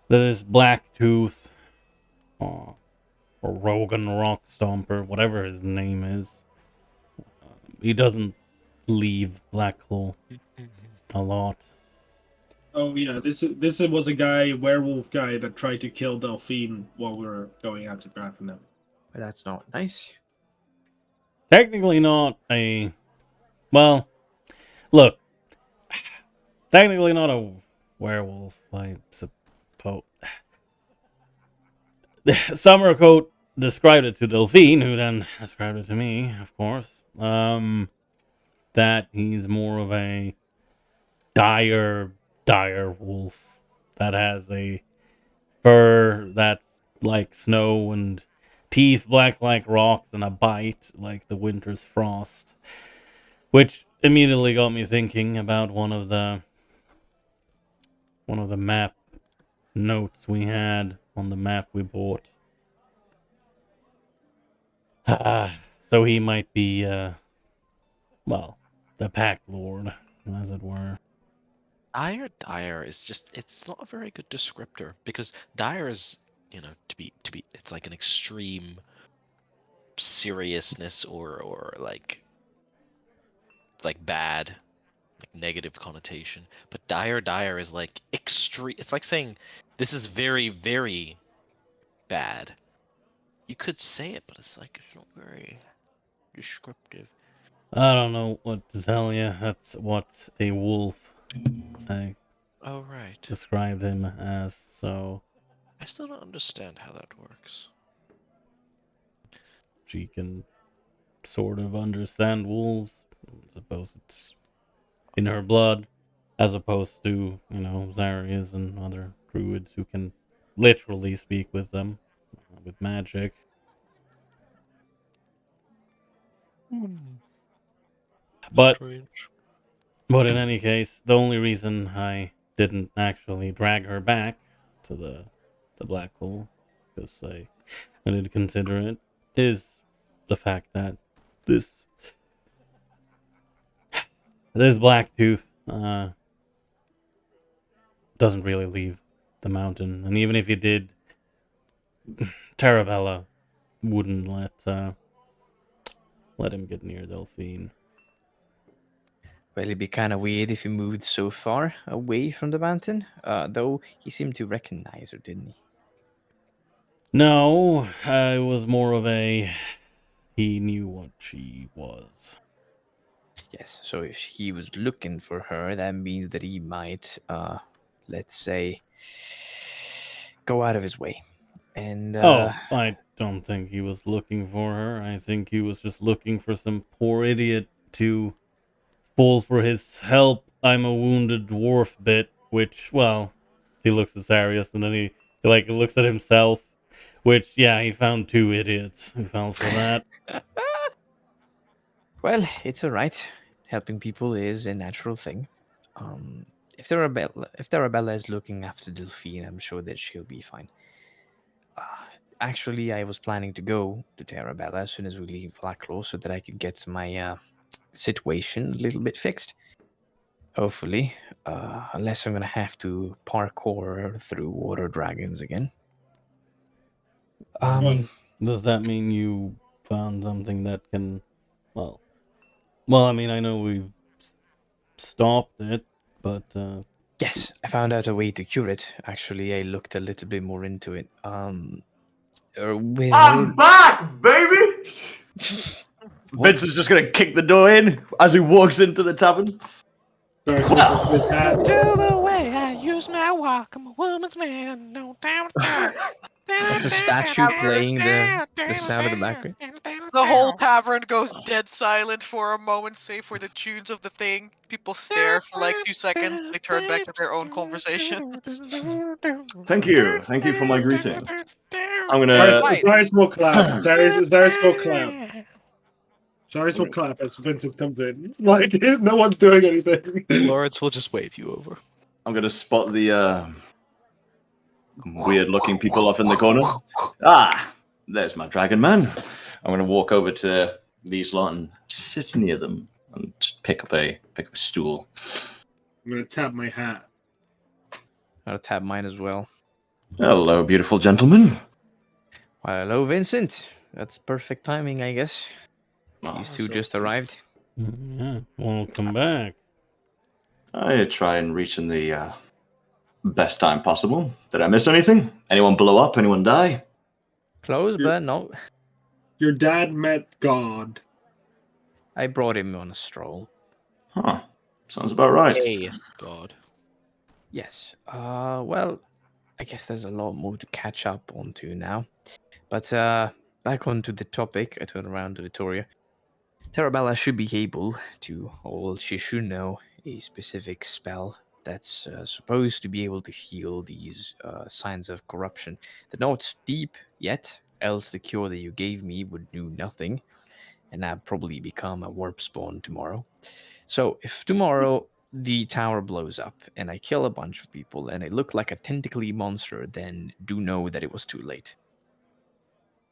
this Blacktooth or Rogan Rock Stomper, whatever his name is, he doesn't leave Blacklaw a lot. Oh yeah, this was a werewolf guy that tried to kill Delphine while we were going out to Grafenham. But that's not nice. Technically not a... Well, look. Technically not a werewolf, I suppose. Summercoat described it to Delphine, who then described it to me, of course. That he's more of a dire wolf that has a fur that's like snow and teeth black like rocks and a bite like the winter's frost, which immediately got me thinking about one of the map notes we had on the map we bought. So he might be well, the pack lord, as it were. Dire is just, it's not a very good descriptor, because dire is, to be it's like an extreme seriousness or like bad, like negative connotation. But dire is like extreme. It's like saying this is very, very bad. You could say it, but it's like it's not very descriptive. I don't know what to tell you. That's what a wolf I Oh, right. described him as, so I still don't understand how that works. she can sort of understand wolves. I suppose it's in her blood, as opposed to, Zarias and other druids who can literally speak with them with magic. But Strange. But in any case, the only reason I didn't actually drag her back to the Black Hole, because I did consider it, is the fact that this Blacktooth doesn't really leave the mountain, and even if he did, Tarabella wouldn't let him get near Delphine. Well, it'd be kind of weird if he moved so far away from the mountain. Though he seemed to recognize her, didn't he? No, it was more of a... He knew what she was. Yes, so if he was looking for her, that means that he might, let's say, go out of his way. And I don't think he was looking for her. I think he was just looking for some poor idiot to fall for his help. I'm a wounded dwarf bit, which, well, he looks at Sarius and then he like looks at himself, which, yeah, he found 2 idiots who fell for that. well, it's all right. Helping people is a natural thing. If Arabella is looking after Delphine, I'm sure that she'll be fine. Actually, I was planning to go to Terabella as soon as we leave Blacklaw so that I could get my situation a little bit fixed. Hopefully, unless I'm gonna have to parkour through water dragons again. Does that mean you found something that can, well, I mean, I know we've stopped it, but Yes, I found out a way to cure it. Actually, I looked a little bit more into it. I'm back, baby! Vincent's just gonna kick the door in as he walks into the tavern. Sorry, with that. To the way I use my walk, I'm a woman's man. No doubt. That's a statue playing the sound of the background. The whole tavern goes dead silent for a moment, save for the tunes of the thing. People stare for like 2 seconds. They turn back to their own conversations. Thank you for my greeting. I'm gonna. Zarius will clap. Zarius will clap. Zarius will clap as Vincent comes in. Like, no one's doing anything. Lawrence will just wave you over. I'm gonna spot the weird-looking people off in the corner. Ah, there's my dragon man. I'm gonna walk over to these lot and sit near them and pick up a stool. I'm gonna tap my hat. I'll tap mine as well. Hello, beautiful gentlemen. Well, hello, Vincent. That's perfect timing, I guess. These two just arrived. yeah, welcome back. I try and reach in the best time possible. Did I miss anything? Anyone blow up? Anyone die? Close, but no. Your dad met God. I brought him on a stroll. Huh. Sounds about right. Hey, God. Yes. Well, I guess there's a lot more to catch up onto now. But back onto the topic, I turn around to Vittoria. Terabella should be able to, or she should know, a specific spell that's supposed to be able to heal these signs of corruption. They're not deep yet, else the cure that you gave me would do nothing, and I'd probably become a warp spawn tomorrow. So if tomorrow the tower blows up and I kill a bunch of people and it looked like a tentacly monster, then do know that it was too late.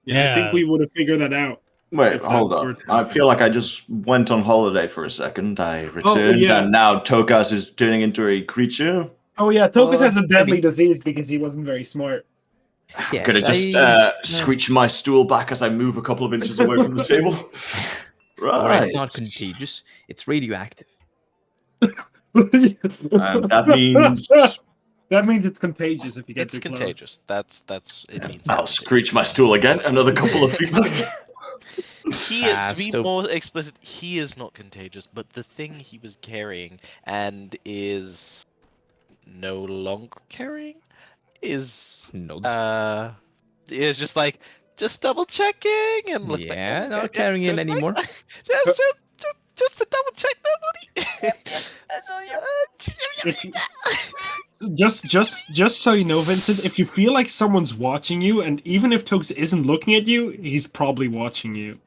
Yeah, I think Yeah. we would have figured that out. Wait, If that hold were up. to I happen. feel like I just went on holiday for a second. I returned, yeah. and now Tokas is turning into a creature. Oh yeah, Tokus has a deadly maybe. disease because he wasn't very smart. Yes, Could have just screech my stool back as I move a couple of inches away from the table. Or Right. it's not contagious, it's radioactive. That means That means it's contagious if you get It's too close. contagious. That's it means. I'll it's screech my stool again. Another couple of feet. He, to be Faster. more explicit, he is not contagious, but the thing he was carrying and is no longer carrying is Nods. is just double checking and look Yeah, not carrying it anymore. just to double check that, buddy. That's all Just so you know, Vincent, if you feel like someone's watching you, and even if Tokus isn't looking at you, he's probably watching you.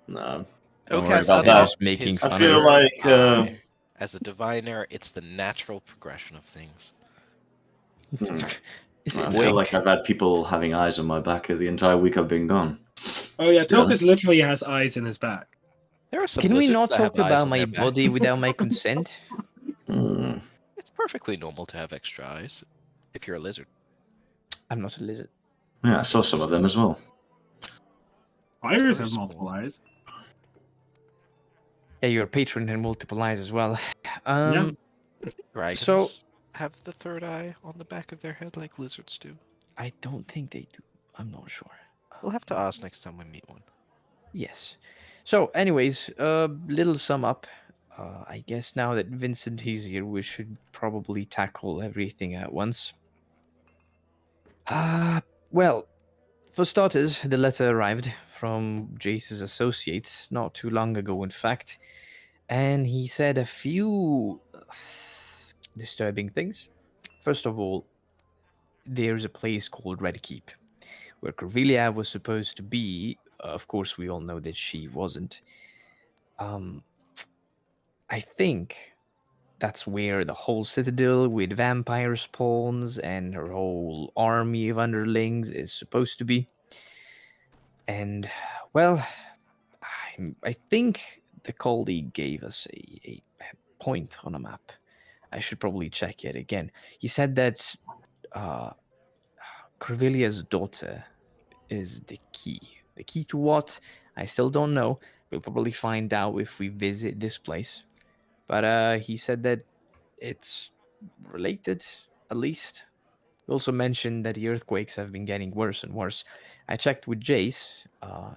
No, don't worry Tokas about They're that. just making I fun feel of it. like as a diviner, it's the natural progression of things. Is I it feel wink? like I've had people having eyes on my back the entire week I've been gone. Oh yeah, To be Tokus honest. literally has eyes in his back. There are some Can we lizards not that have talk eyes about on my their back. body without my consent? Hmm. It's perfectly normal to have extra eyes if you're a lizard. I'm not a lizard. Yeah, I saw some of them as well. Fires very have small. multiple eyes. Yeah, you're a patron and multiple eyes as well. Dragons So- have the third eye on the back of their head like lizards do. I don't think they do. I'm not sure. We'll have to ask next time we meet one. Yes. So, anyways, little sum up. I guess now that Vincent is here, we should probably tackle everything at once. Well, for starters, the letter arrived from Jace's associate not too long ago, in fact, and he said a few disturbing things. First of all, there's a place called Red Keep, where Corvelia was supposed to be. Of course, we all know that she wasn't. I think that's where the whole citadel with vampire spawns and her whole army of underlings is supposed to be. And, well, I think the colleague gave us a point on a map. I should probably check it again. He said that Corvelia's daughter is the key. The key to what? I still don't know. We'll probably find out if we visit this place. But he said that it's related, at least. He also mentioned that the earthquakes have been getting worse and worse. I checked with Jace,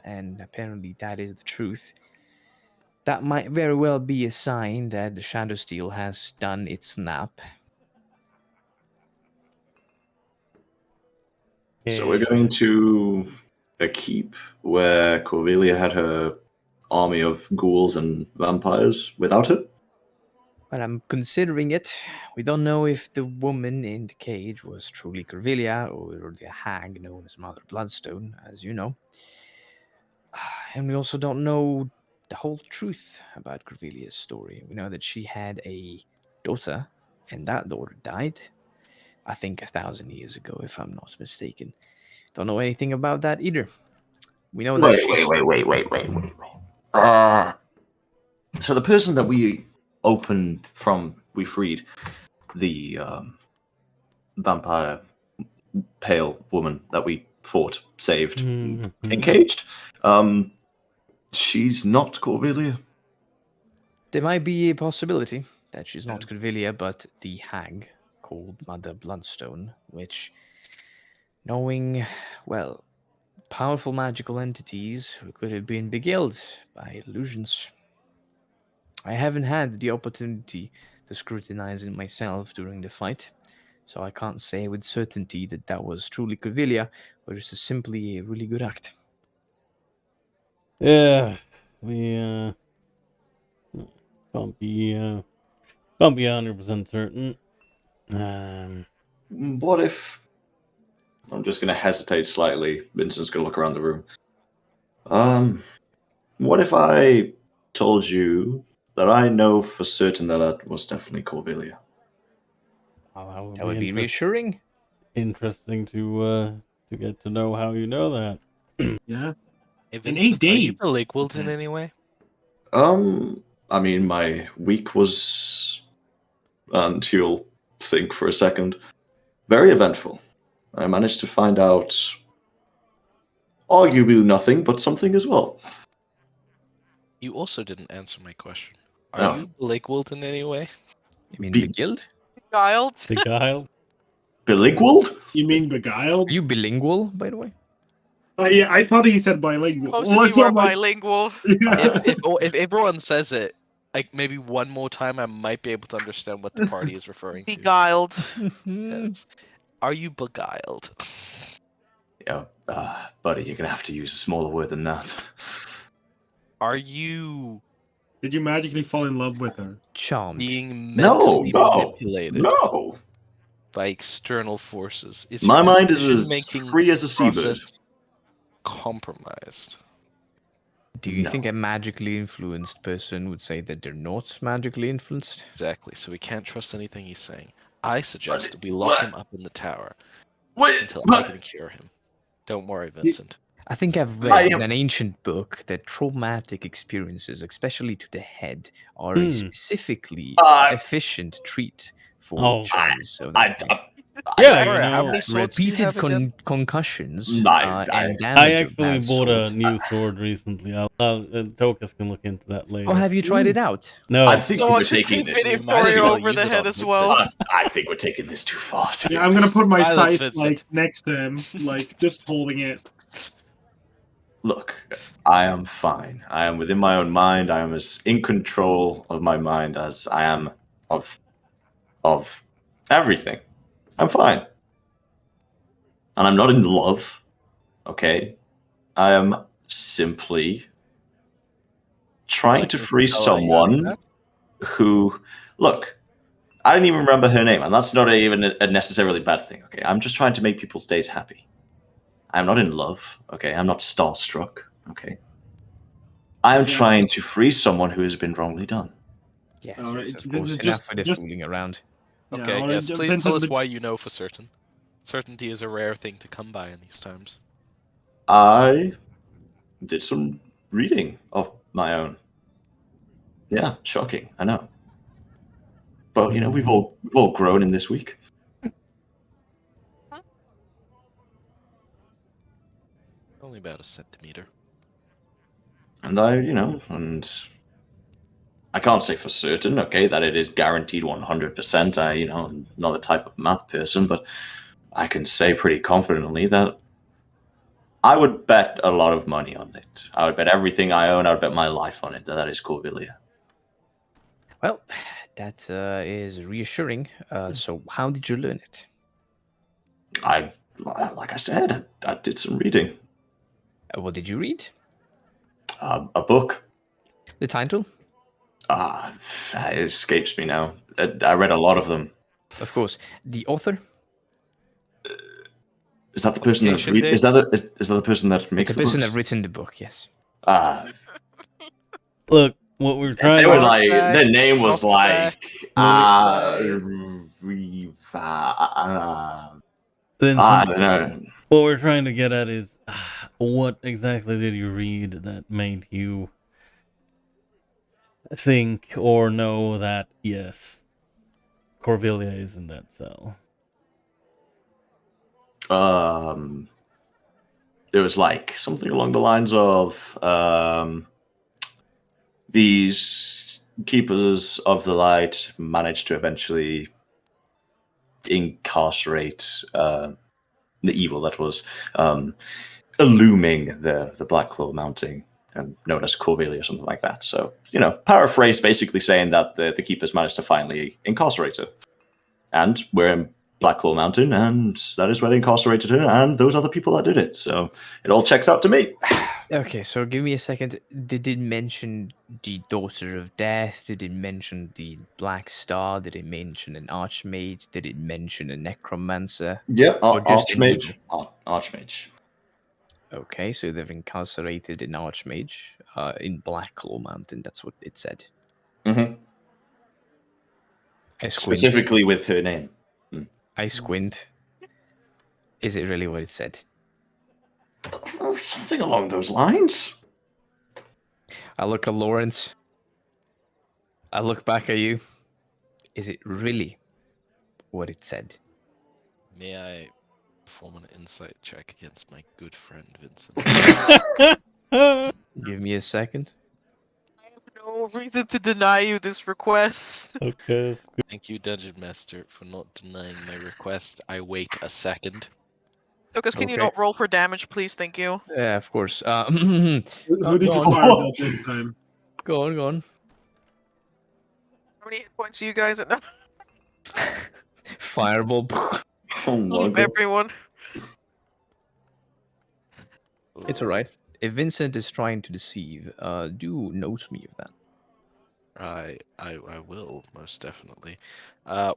and apparently that is the truth. That might very well be a sign that the Shadow Steel has done its nap. So we're going to a keep where Corvelia had her army of ghouls and vampires without her? But I'm considering it. We don't know if the woman in the cage was truly Corvelia or the hag known as Mother Bloodstone, as you know. And we also don't know the whole truth about Corvelia's story. We know that she had a daughter, and that daughter died, I think 1,000 years ago, if I'm not mistaken. Don't know anything about that either. We know that wait. So the person that we freed, the vampire pale woman that we fought, saved, encaged, she's not Corvelia? There might be a possibility that she's not Corvelia, but the hag called Mother Bloodstone, which, knowing, well, powerful magical entities who could have been beguiled by illusions. I haven't had the opportunity to scrutinize it myself during the fight, so I can't say with certainty that that was truly Corvelia, or it's simply a really good act. Yeah, we can't be 100% certain. What if... I'm just going to hesitate slightly. Vincent's going to look around the room. What if I told you that I know for certain that that was definitely Corvelia? Oh, That would be reassuring. Interesting to get to know how you know that. Yeah. Hey, In Vincent, 8 are you days. Blake in any way? I mean, my week was, and you'll think for a second, very eventful. I managed to find out arguably nothing, but something as well. You also didn't answer my question. Are Oh. you Blake in any way? You mean Be- beguiled? Beguiled. Beguiled? Bilingual? You mean beguiled? Are you bilingual, by the way? Yeah, I thought he said bilingual. Most of What's you are up, Mike? bilingual. Yeah. If everyone says it, like maybe one more time, I might be able to understand what the party is referring to. Beguiled. Yes. Are you beguiled? Yeah, buddy, you're gonna have to use a smaller word than that. Are you Did you magically fall in love with her? Charmed. being No, mentally no, manipulated no. by external forces? Is My your mind is as decision-making free as a seabird. process compromised? Do you No. think a magically influenced person would say that they're not magically influenced? Exactly. So we can't trust anything he's saying. I suggest we lock him up in the tower Wait, until I can cure him. Don't worry, Vincent. I think I've I read am- in an ancient book that traumatic experiences, especially to the head, are a specifically efficient treat for charms of that type. Yeah, Sorry, you how know, many swords do you Repeated have again? concussions I and damage I of actually that bought a sort. new sword recently. Tokus can look into that later. Oh, have you tried it out? No. I think So we're watch it taking this. video We might as Victoria well over use the it head on as well. Vincent. I think we're taking this too far. To be Yeah, I'm gonna honest. put my Silence, sight Vincent. like next to him, like just holding it. Look, I am fine. I am within my own mind. I am as in control of my mind as I am of everything. I'm fine. and I'm not in love. Okay, I am simply trying to free someone who, look, I don't even remember her name, and that's not even a necessarily bad thing. Okay, I'm just trying to make people's days happy. I'm not in love. Okay, I'm not starstruck. Okay, I'm trying to free someone who has been wrongly done. Yes, All yes, right, of course. Enough with the fooling around. Okay, all yes, right, please Vincent, tell us but- why you know for certain. Certainty is a rare thing to come by in these times. I did some reading of my own. Yeah, shocking. I know, but you know, we've all grown in this week. Only about a centimeter. And and I can't say for certain, okay, that it is guaranteed 100%. I'm not the type of math person, but I can say pretty confidently that I would bet a lot of money on it. I would bet everything I own. I would bet my life on it. That is Corvillia. Well, that is reassuring. So, how did you learn it? Like I said, I did some reading. What did you read? A book. The title? It escapes me now. I read a lot of them. Of course. The author? Is that the person that Publication is that the person that makes The the person books? that written the book, yes. Look, what we're trying They to were like their name was like Vincent, I don't know. what we're trying to get at is what exactly did you read that made you think or know that yes, Corvillia is in that cell? It was like something along the lines of these keepers of the light managed to eventually incarcerate the evil that was illuming the Black Claw Mountain, known as Corvillia or something like that. So, paraphrase basically saying that the keepers managed to finally incarcerate her. And we're in Black Claw Mountain, and that is where they incarcerated her, and those are the people that did it. So it all checks out to me. Okay, so give me a second. Did it mention the Daughter of Death? Did it mention the Black Star? Did it mention an Archmage? Did it mention a Necromancer? Yep, Or just an Archmage. evil? Archmage. Okay, so they've incarcerated an Archmage in Black Claw Mountain. That's what it said. Mm-hmm. I squint. Specifically with her name. I squint. Is it really what it said? Something along those lines. I look at Lawrence. I look back at you. Is it really what it said? May I perform an insight check against my good friend Vincent? Give me a second. I have no reason to deny you this request. Okay. Thank you, Dungeon Master, for not denying my request. I wait a second. Lucas, can you Okay. not roll for damage, please? Thank you. Yeah, of course. Who did you go on. fire that this time? Go on. How many hit points do you guys at now? Fireball. Oh my Leave god. everyone. It's alright. If Vincent is trying to deceive, do note me of that. I will, most definitely.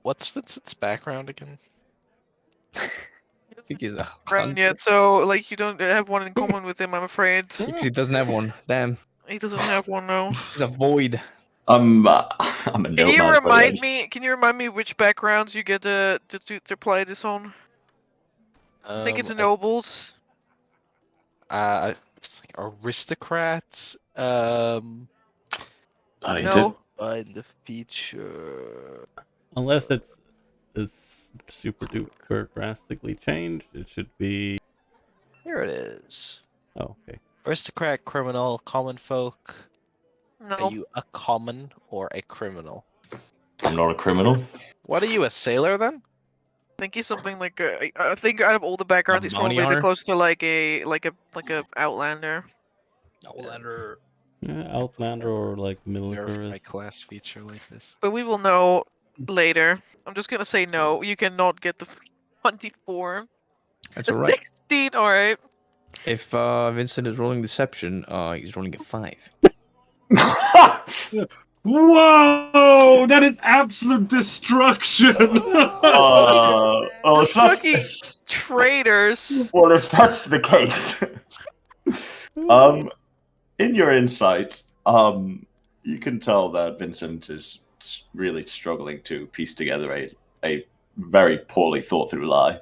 What's Vincent's background again? I think he's a Friend hunter. yet, so like you don't have one in common with him, I'm afraid. Because he doesn't have one. Damn. He doesn't have one now. He's a void. I'm a Can nomad. you but remind I'm- me? Can you remind me which backgrounds you get to apply this on? I think it's nobles. It's like aristocrats. I mean, No. Find the feature. Unless it's super duper drastically changed, it should be. Here it is. Oh, okay. Aristocrat, criminal, common folk. No. Are you a common or a criminal? I'm not a criminal. What are you, a sailor then? I think he's something like I think out of all the backgrounds, he's bounty probably the hunter? closest to like a outlander. Outlander. Yeah, Outlander or like Verify my militarist. class feature like this. But we will know later. I'm just gonna say no. You cannot get the 24. That's all right. 16, all right. If Vincent is rolling deception, he's rolling a 5. Whoa! That is absolute destruction. Well, it's not. Fucking traitors. Well, if that's the case, in your insight, you can tell that Vincent is really struggling to piece together a very poorly thought through lie.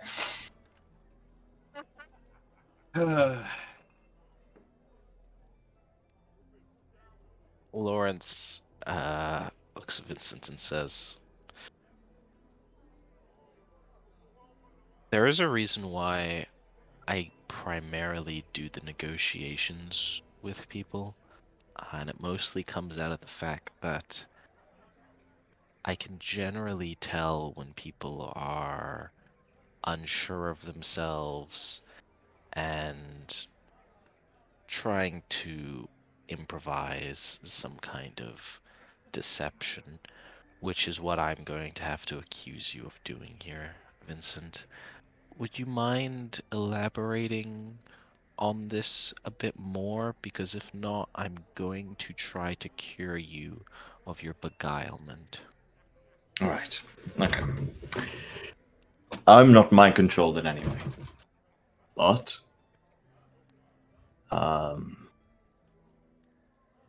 Lawrence looks at Vincent and says, "There is a reason why I primarily do the negotiations with people, and it mostly comes out of the fact that I can generally tell when people are unsure of themselves and trying to improvise some kind of deception, which is what I'm going to have to accuse you of doing here, Vincent. Would you mind elaborating on this a bit more? Because if not, I'm going to try to cure you of your beguilement." All right. Okay. I'm not mind controlled in any way, but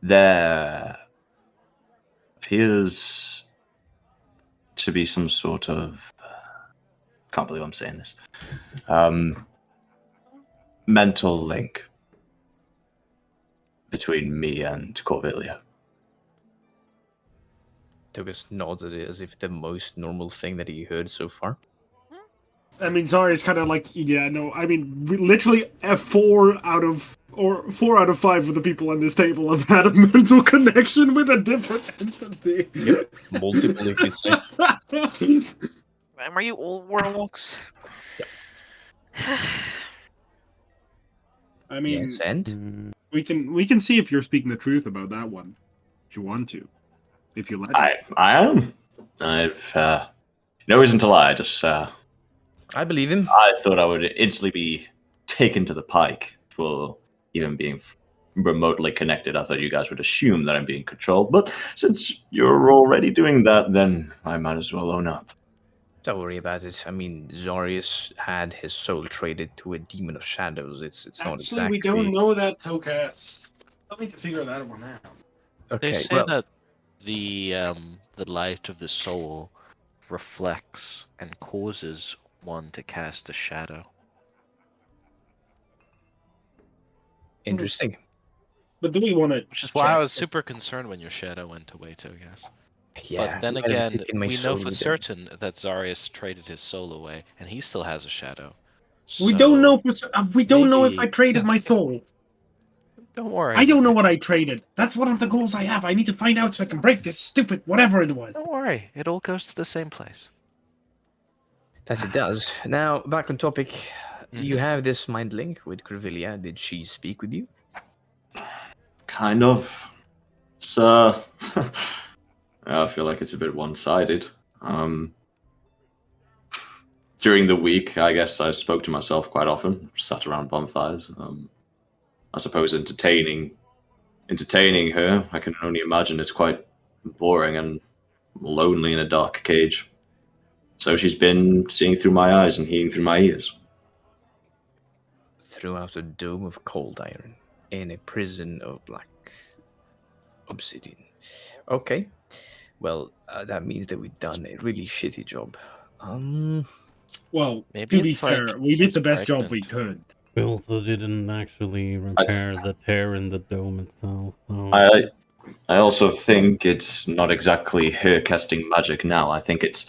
there appears to be some sort of can't believe I'm saying this mental link between me and Corvillia. Togus nods at it as if the most normal thing that he heard so far. I mean, Zari's kind of like, yeah, no. I mean, literally, 4 out of 5 of the people on this table have had a mental connection with a different entity. Yep, multiple, you could say. Are you old warlocks? I mean, Yes, and we can see if you're speaking the truth about that one, if you want to, if you let. I am. I've no reason to lie. Just I believe him. I thought I would instantly be taken to the pike for even being remotely connected. I thought you guys would assume that I'm being controlled, but since you're already doing that, then I might as well own up. Don't worry about it. I mean, Zarius had his soul traded to a demon of shadows. It's not Actually, exactly. we don't know that, Tokas. I'll need to figure that one out. Okay, They say well, that the light of the soul reflects and causes one to cast a shadow. interesting. But do we want to? Which is why I was super concerned when your shadow went away too, yes. Yeah, But then might have again, taken my we know soul for with them. certain that Zarius traded his soul away, and he still has a shadow. We don't know. So, We don't know if I maybe- traded my soul. Don't worry. I don't know what I Lawrence. traded. That's one of the goals I have. I need to find out so I can break this stupid whatever it was. Don't worry. It all goes to the same place. That it does. Now, back on topic. You Mhm. have this mind link with Corvillia. Did she speak with you? Kind of. It's I feel like it's a bit one-sided. During the week, I guess I spoke to myself quite often, sat around bonfires. I suppose entertaining her, I can only imagine it's quite boring and lonely in a dark cage. So she's been seeing through my eyes and hearing through my ears. Throughout a dome of cold iron, in a prison of black obsidian. Okay. Well, that means that we've done a really shitty job. Well, Maybe to be it's like fair, we did he's the best job we pregnant. could. We also didn't actually repair the tear in the dome itself. So. I also think it's not exactly her casting magic now. I think it's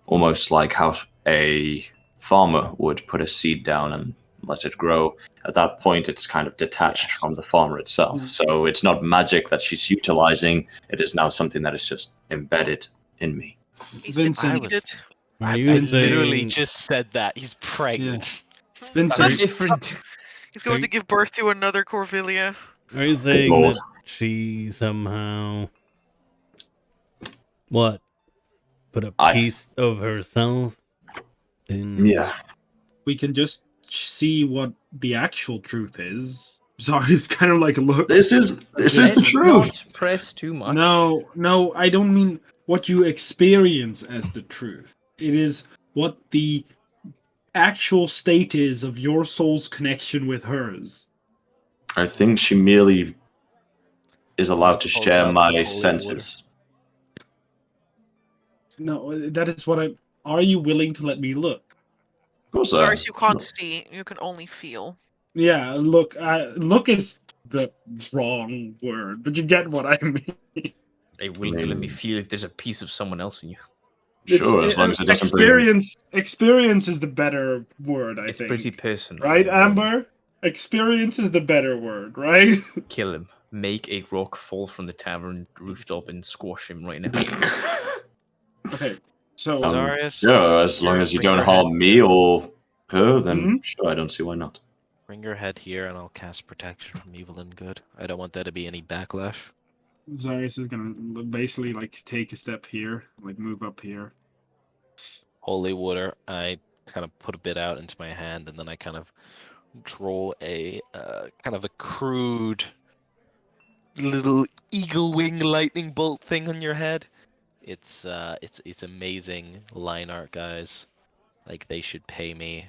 almost like how a farmer would put a seed down and let it grow. At that point, it's kind of detached from the farmer itself. So it's not magic that she's utilizing. It is now something that is just embedded in me. He's been Vincent. seeded. Are I you literally saying- just said that. He's pregnant. Vincent, That's different. He's going to give birth to another Corvillia. Are you saying Lord. that she somehow put a I piece of herself in? Yeah, we can just see what the actual truth is. Sorry, it's kind of like, look. This is the Let's truth. not press too much. No, I don't mean what you experience as the truth. It is what the actual state is of your soul's connection with hers. I think she merely is allowed to Pulls share out my holy senses. No, that is what I. Are you willing to let me look? Of course, Sorry, you can't see. You can only feel. Yeah, look. Look is the wrong word, but you get what I mean. Are you willing to let me feel if there's a piece of someone else in you? Sure, as long as it doesn't bring. Experience is the better word, I It's think. pretty personal. Right, Amber? Experience is the better word, right? Kill him. Make a rock fall from the tavern rooftop and squash him right now. Okay, so Zarius, Yeah, as long as you bring don't your harm head me here. or her, then Mhm. sure, I don't see why not. Bring your head here, and I'll cast protection from evil and good. I don't want there to be any backlash. Zarius is gonna basically like take a step here, like move up here. Holy water. I kind of put a bit out into my hand, and then I kind of draw a kind of a crude little eagle wing lightning bolt thing on your head. It's amazing line art, guys. Like, they should pay me.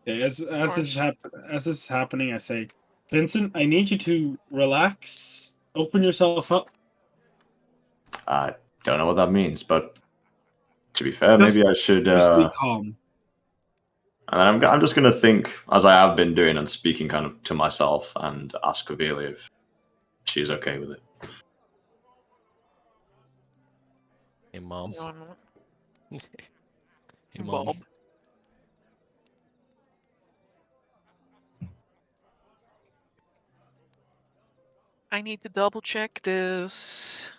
Okay, as this is happening, I say, Vincent, I need you to relax, open yourself up. I don't know what that means, but to be fair, Just- maybe I should. Just be calm. And I'm just going to think, as I have been doing, and speaking kind of to myself, and ask Cordelia if she's okay with it. Hey, Mom. No, I'm not. Hey, Mom. Bob. I need to double check this.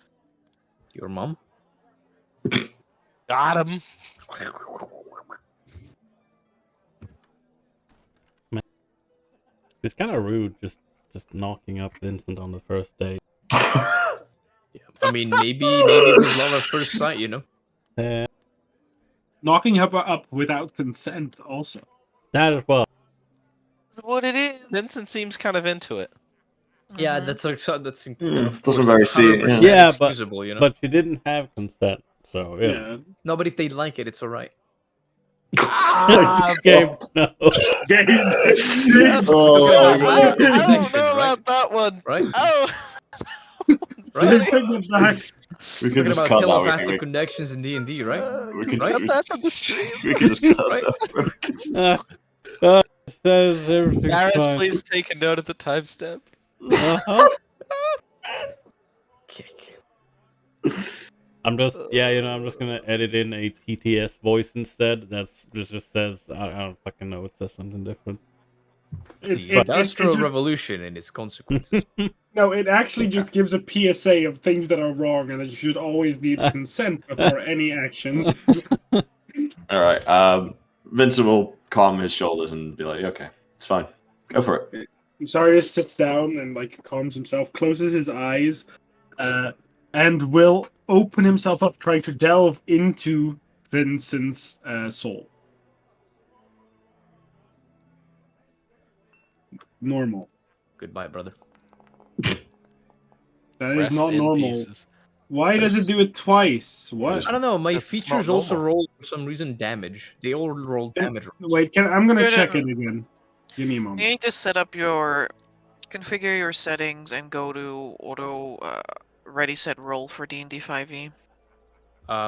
Your mom? Got him. It's kind of rude just knocking up Vincent on the first day. Yeah. I mean, maybe it was love at first sight, you know? Knocking her up without consent, also. That as well. That's what it is. Vincent seems kind of into it. Yeah, Mhm. that's of doesn't course, very that's see- 100% Yeah, but- excusable, you know? But she didn't have consent, so yeah. No, but if they like it, it's alright. Game, no. Game. Oh, I my don't Connection, know right? about that one. Right? Oh, Right? Take it back. We Talking can just about cut that. telepathic connections in D&D, right? We can Right? cut that from the stream. We can just cut Right? that. We can just- Says everything's Garrus, fine. please take a note of the timestamp. Uh-huh. Kick. I'm just I'm just gonna edit in a TTS voice instead. That's just says I don't fucking know. It says something different. The Industrial Revolution and its consequences. No, it actually just gives a PSA of things that are wrong and that you should always need consent before any action. All right. Vincent will calm his shoulders and be like, "Okay, it's fine. Go for it." Sarius sits down and like calms himself, closes his eyes, and will open himself up, trying to delve into Vincent's soul. Normal. Goodbye, brother. That is Rest not in normal. pieces. Why does it do it twice? What? I don't know, my That's features not also normal. roll for some reason damage. They all roll damage rolls. Wait, I'm gonna Good, check it again. Give me a You moment. need to set up configure your settings and go to auto ready set roll for D&D 5e.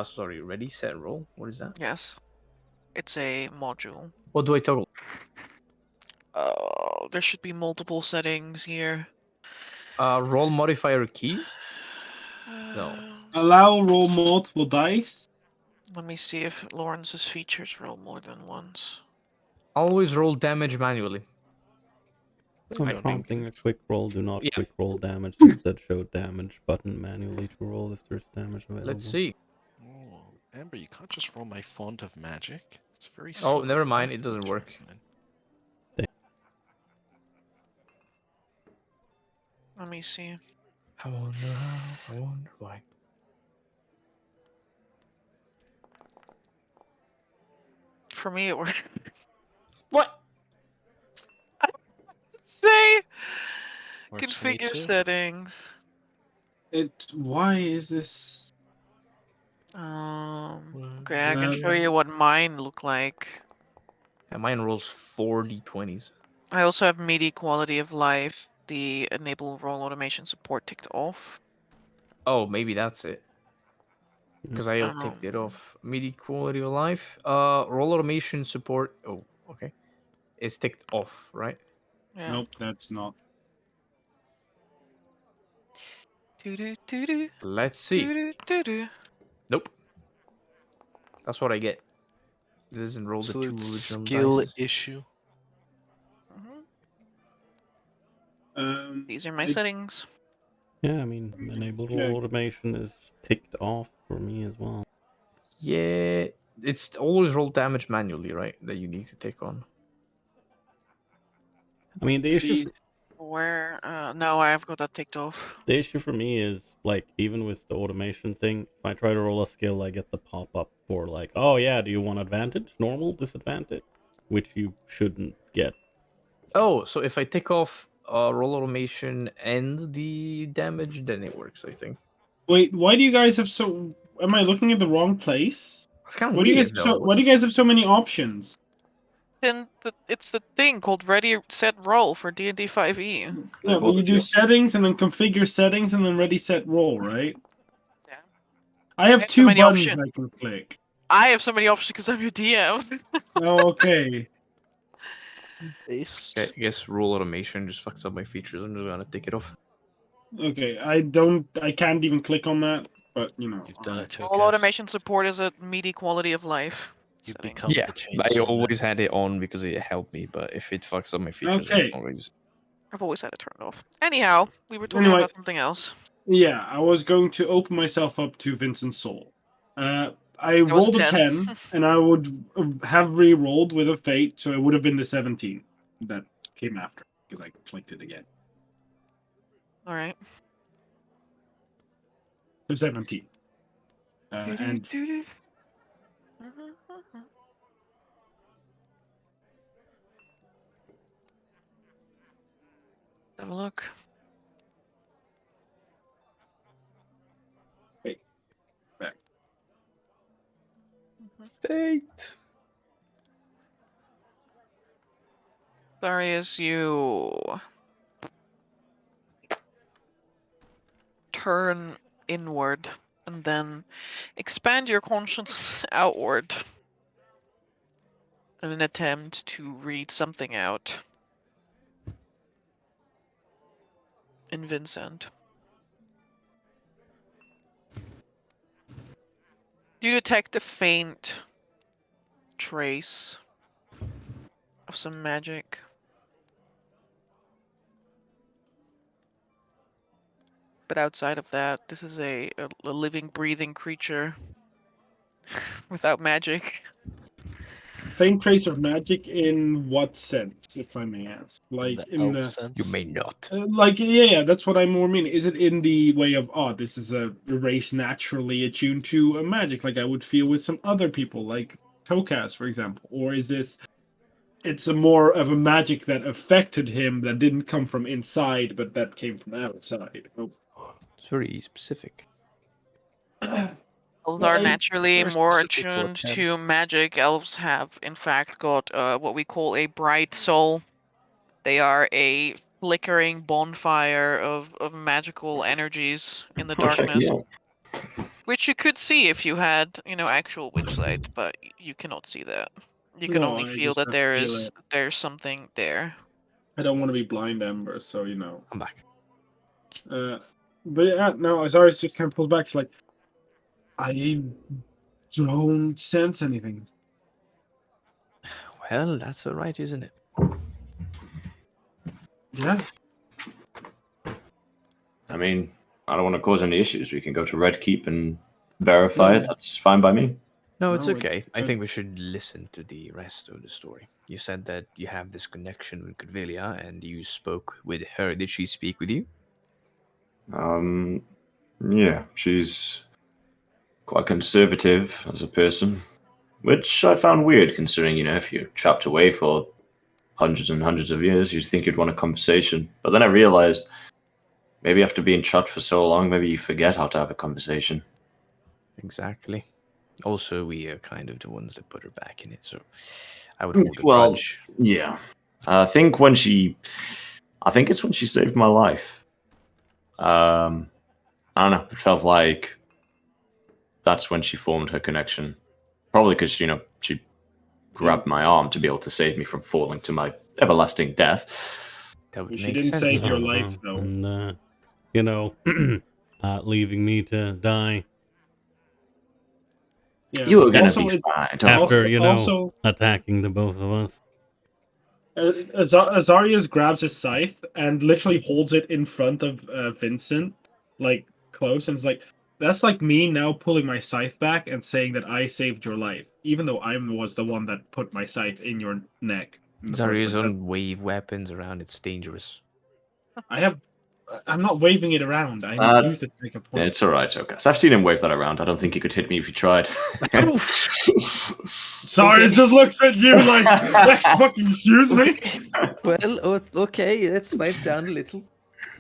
Sorry, ready, set, roll? What is that? Yes, it's a module. What do I toggle? There should be multiple settings here. Roll modifier keys? No. Allow roll multiple dice. Let me see if Lawrence's features roll more than once. Always roll damage manually. When don't prompting a quick roll, do not Yeah. quick roll damage. Instead, show damage button manually to roll if there's damage available. Let's see. Oh, Amber, you can't just roll my font of magic. It's very Oh, subtle. never mind, That's it doesn't what work. you meant. Let me see. I wonder how, I wonder why. For me, it worked. What? Say Works for me configure too. settings. Why is this? Okay, I can show you what mine look like. Yeah, mine rolls 4d20s. I also have MIDI quality of life. The enable roll automation support ticked off. Oh, maybe that's it. Because I ticked it off. MIDI quality of life. Roll automation support. Oh, okay. It's ticked off, right? Yeah. Nope, that's not. Doo-doo-doo-doo, Let's see. doo-doo-doo-doo. Nope. That's what I get. It doesn't roll the two Absolute original skill dice. issue. These are my I- settings. Yeah, I mean, enable roll automation is ticked off for me as well. Yeah, it's always roll damage manually, right? That you need to take on. I mean, the issue Where? No, I've got that ticked off. the issue for me is like even with the automation thing, if I try to roll a skill, I get the pop up for like, oh yeah, do you want advantage, normal, disadvantage, which you shouldn't get. Oh, so if I take off roll automation and the damage, then it works, I think. Wait, why do you guys have so? Am I looking at the wrong place? It's kind of Why do you weird, guys though. why do you guys have so many options? Then it's the thing called ready set roll for D&D 5e. No, but you do settings and then configure settings and then ready set roll, right? Yeah. I have There's so two many buttons options. I can click. I have so many options because I'm your DM. Oh, okay. Based. I guess roll automation just fucks up my features. I'm just gonna take it off. Okay, I can't even click on that, but you know. You've done it, All Tokes. automation support is a MIDI quality of life. You've setting. become Yeah, the I chainsaw always man. had it on because it helped me. But if it fucks up my features, I'm Okay. just not gonna use it. I've always had it turned off. Anyhow, we were talking Anyway. about something else. Yeah, I was going to open myself up to Vincent's soul. I was a rolled a 10. 10, and I would have re-rolled with a fate, so it would have been the 17 that came after because I clicked it again. All right. So 17. And Have a look. wait, back. Fate. Darius, you turn inward and then expand your consciousness outward in an attempt to read something out in Vincent. You detect a faint trace of some magic. But outside of that, this is a living, breathing creature without magic. Faint trace of magic in what sense, if I may ask? Like the in elf the sense. You may not. like yeah, that's what I more mean. Is it in the way of this is a race naturally attuned to a magic, like I would feel with some other people, like TaleChasers, for example, or is this? It's a more of a magic that affected him that didn't come from inside, but that came from outside. Oh. It's very specific. Elves Well, are I- naturally very more specific for a attuned pen. to magic. Elves have, in fact, got what we call a bright soul. They are a flickering bonfire of magical energies in the darkness, which you could see if you had, actual witch sight, but you cannot see that. You can No, only I feel just that have to feel it. there's something there. I don't want to be blind Ember, so you know. I'm back. But yeah, no, Azari's just kind of pulled back. She's like, I don't sense anything. Well, that's all right, isn't it? Yeah. I mean, I don't want to cause any issues. We can go to Red Keep and verify it. That's fine by me. No, it's No, okay. I good. think we should listen to the rest of the story. You said that you have this connection with Cordelia, and you spoke with her. Did she speak with you? Yeah, she's quite conservative as a person. which I found weird considering, if you're trapped away for hundreds and hundreds of years, you'd think you'd want a conversation. But then I realized maybe after being trapped for so long, maybe you forget how to have a conversation. Exactly. Also, we are kind of the ones that put her back in it, so I would hold a grudge. Yeah. I think it's when she saved my life. I don't know. It felt like that's when she formed her connection. Probably because, she grabbed my arm to be able to save me from falling to my everlasting death. That would She make didn't sense. save your life, though. And, leaving me to die. Yeah. You were going Also, to be it- fine. After, attacking the both of us. Azarius grabs his scythe and literally holds it in front of Vincent, like close, and is like, "That's like me now pulling my scythe back and saying that I saved your life, even though I was the one that put my scythe in your neck." Zarya's on wave weapons around. It's dangerous. I'm not waving it around. I used it to make a point. It's all right, okay. So I've seen him wave that around. I don't think he could hit me if he tried. Zarius just looks at you like, "Next fucking excuse me." Well, okay, let's wipe down a little.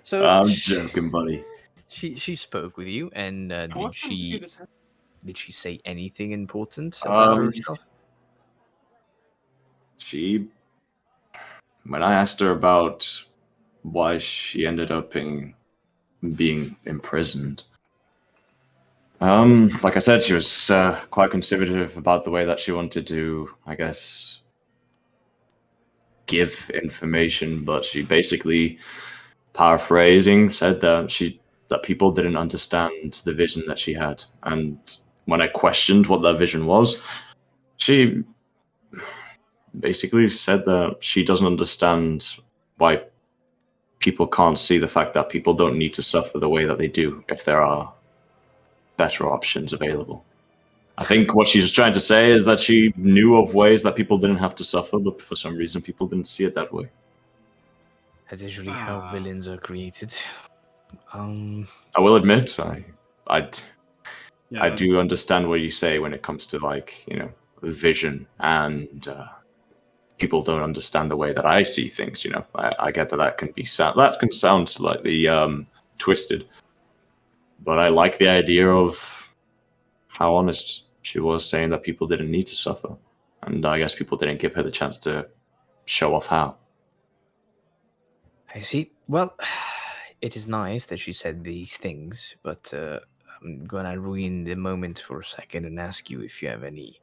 So I'm joking, buddy. She spoke with you, and did she say anything important Um, about herself? When I asked her about why she ended up being imprisoned, like I said, she was quite conservative about the way that she wanted to, I guess, give information, but she basically, paraphrasing, said that people didn't understand the vision that she had. And when I questioned what that vision was, she basically said that she doesn't understand why people can't see the fact that people don't need to suffer the way that they do if there are better options available. I think what she's trying to say is that she knew of ways that people didn't have to suffer, but for some reason people didn't see it that way. That's usually how villains are created. I will admit, I do understand what you say when it comes to vision and people don't understand the way that I see things. I get that can sound slightly twisted, but I like the idea of how honest she was, saying that people didn't need to suffer, and I guess people didn't give her the chance to show off how. I see. Well, it is nice that she said these things, but I'm gonna ruin the moment for a second and ask you if you have any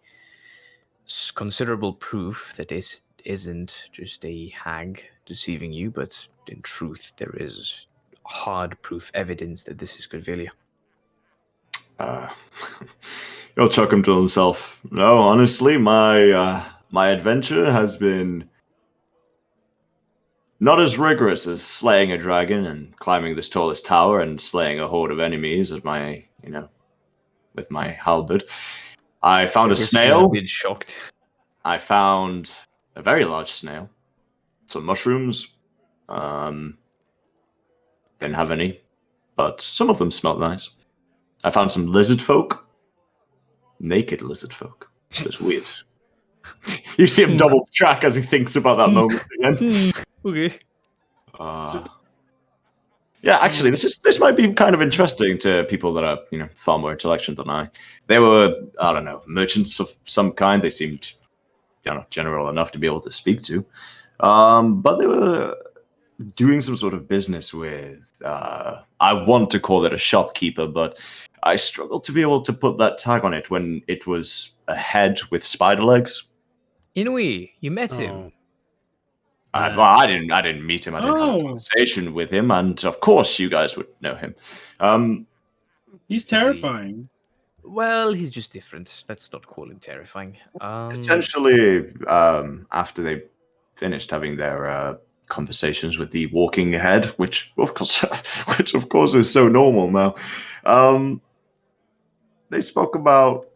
considerable proof that this isn't just a hag deceiving you, but in truth there is hard proof evidence that this is Corvillia. He'll chuck him to himself. No, honestly, my adventure has been not as rigorous as slaying a dragon and climbing this tallest tower and slaying a horde of enemies with my halberd. I found a snail. A bit shocked. I found a very large snail, some mushrooms. Didn't have any, but some of them smelled nice. I found some lizard folk. Naked lizard folk. It's weird. You see him double track as he thinks about that moment again. Okay. Yeah, actually, this might be kind of interesting to people that are, far more intelligent than I. They were, I don't know, merchants of some kind. They seemed, general enough to be able to speak to. But they were doing some sort of business with, I want to call it a shopkeeper, but I struggled to be able to put that tag on it when it was a head with spider legs. Inui, you met him. Well, I didn't meet him. I didn't have a conversation with him, and of course, you guys would know him. He's terrifying. Well, he's just different. Let's not call him terrifying. Essentially, after they finished having their conversations with the walking head, which of course is so normal now, they spoke about.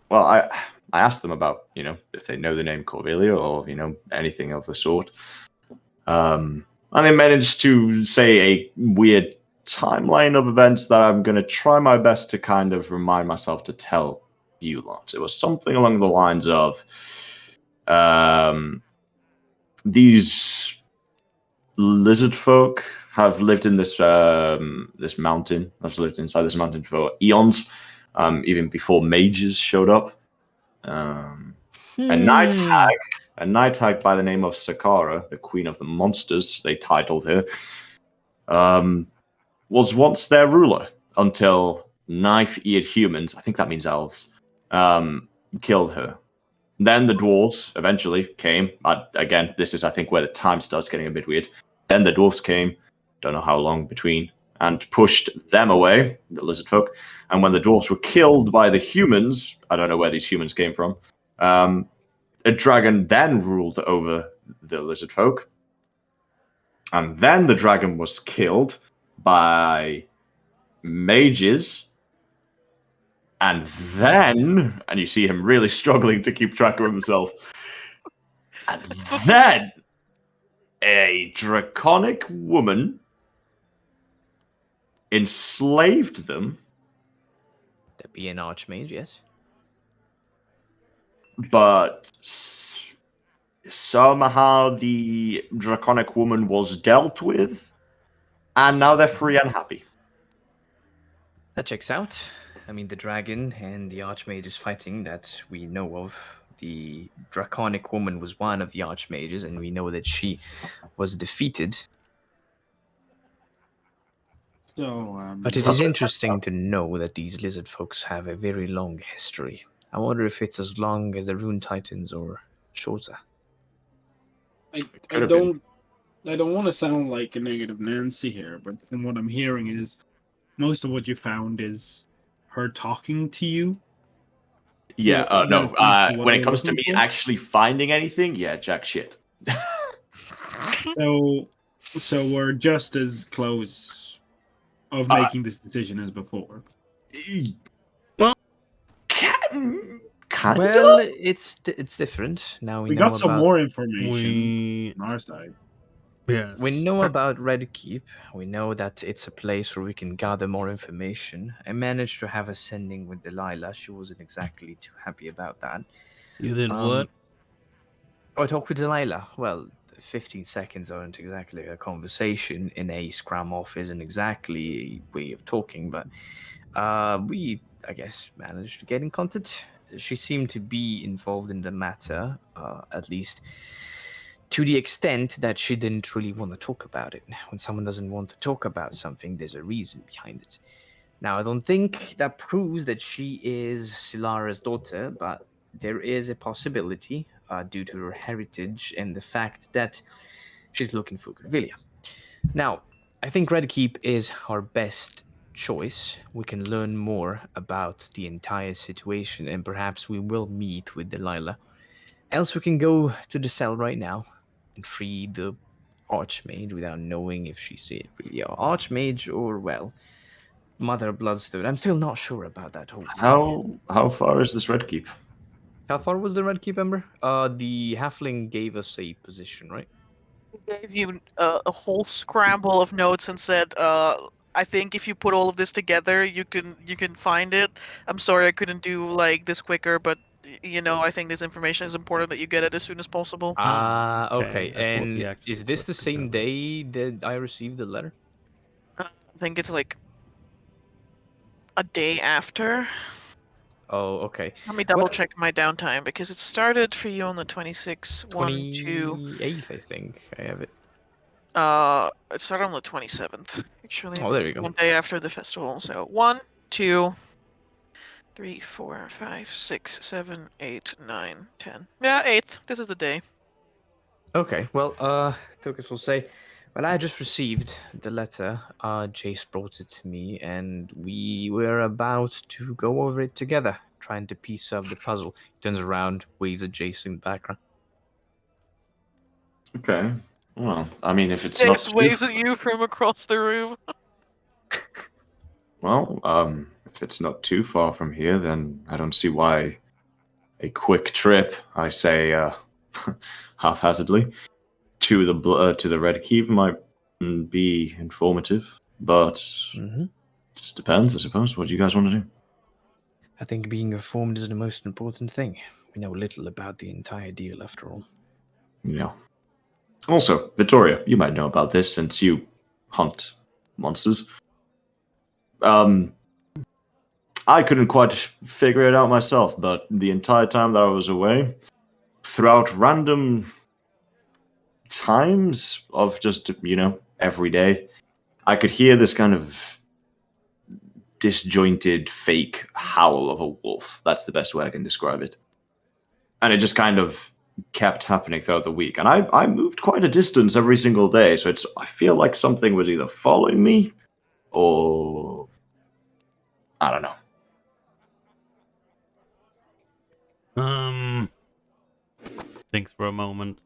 Well, I asked them about, if they know the name Corvillia or, anything of the sort. And they managed to say a weird timeline of events that I'm going to try my best to kind of remind myself to tell you lot. It was something along the lines of these lizard folk have lived in this this mountain. Have lived inside this mountain for eons, even before mages showed up. A night hag by the name of Sakara, the Queen of the Monsters, they titled her, was once their ruler until knife-eared humans, I think that means elves, killed her. Then the dwarves eventually came. Again, this is, I think, where the time starts getting a bit weird. Then the dwarves came, don't know how long between, and pushed them away, the lizard folk. And when the dwarves were killed by the humans, I don't know where these humans came from, a dragon then ruled over the lizard folk. And then the dragon was killed by mages. And then, and you see him really struggling to keep track of himself. And then a draconic woman enslaved them. That'd be an archmage, yes. But somehow the draconic woman was dealt with, and now they're free and happy. That checks out. I mean, the dragon and the archmages fighting that we know of. The draconic woman was one of the archmages, and we know that she was defeated. So, But it is interesting to know that these lizard folks have a very long history. I wonder if it's as long as the Rune Titans or shorter. I don't want to sound like a negative Nancy here, but from what I'm hearing is most of what you found is her talking to you. Yeah, no. When it comes to me for? actually finding anything, yeah, jack shit. So we're just as close of making this decision as before. Well, kind Well, of. it's different. Now We know got some about, more information on our side. Yes. We know about Red Keep. We know that it's a place where we can gather more information. I managed to have a sending with Delilah. She wasn't exactly too happy about that. You did what? I talked with Delilah. Well, 15 seconds aren't exactly a conversation in a scrum off isn't exactly a way of talking, but we, I guess, managed to get in contact. She seemed to be involved in the matter, at least to the extent that she didn't really want to talk about it. When someone doesn't want to talk about something, there's a reason behind it. Now, I don't think that proves that she is Silara's daughter, but there is a possibility due to her heritage and the fact that she's looking for Gurvilia. Now, I think Red Keep is our best choice. We can learn more about the entire situation, and perhaps we will meet with Delilah. Else we can go to the cell right now and free the Archmage without knowing if she's really our Archmage or, well, Mother Bloodstone. I'm still not sure about that whole thing. How far is this Red Keep? How far was the Red Keep, Ember? The Halfling gave us a position, right? He gave you a whole scramble of notes and said, I think if you put all of this together, you can find it. I'm sorry I couldn't do like this quicker, but I think this information is important that you get it as soon as possible. Okay. That's what we And actually is this the put same together. day that I received the letter? I think it's like a day after. Oh, okay. Let me double check my downtime because it started for you on the 26th. 28th, I think. I have it. It started on the 27th, actually. Oh, there you go. One day after the festival. So 1, 2, 3, 4, 5, 6, 7, 8, 9, 10. Yeah, 8th. This is the day. Okay, well, Tokus will say, well, I just received the letter. Jace brought it to me, and we were about to go over it together, trying to piece up the puzzle. He turns around, waves at Jace in the background. Okay. Well, I mean, if it's Jace not waves at you from across the room. well, if it's not too far from here, then I don't see why a quick trip, I say, haphazardly, to the Red Keep might be informative, but just depends, I suppose. What do you guys want to do? I think being informed is the most important thing. We know little about the entire deal, after all. Yeah. Also, Vittoria, you might know about this since you hunt monsters. I couldn't quite figure it out myself, but the entire time that I was away, throughout random times of just, every day, I could hear this kind of disjointed, fake howl of a wolf. That's the best way I can describe it. And it just kind of kept happening throughout the week. And I moved quite a distance every single day, so I feel like something was either following me or I don't know. Thanks for a moment.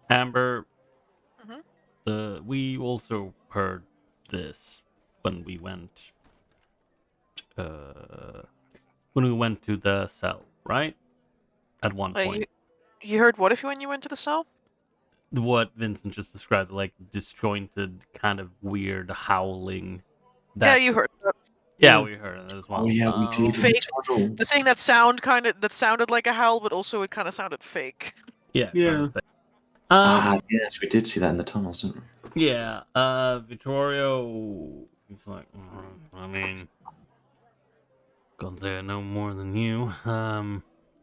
Amber, we also heard this when we went to the cell, right? At one point. You heard what if when you went to the cell? What Vincent just described, like disjointed, kind of weird howling. Yeah, you heard that. Yeah, we heard it as well. Oh yeah, we did. Fake. The thing that sounded like a howl, but also it kind of sounded fake. Yeah. Yeah. Yes, we did see that in the tunnels, didn't we? Yeah. Vittorio, he's like, I mean, gonna say I know more than you.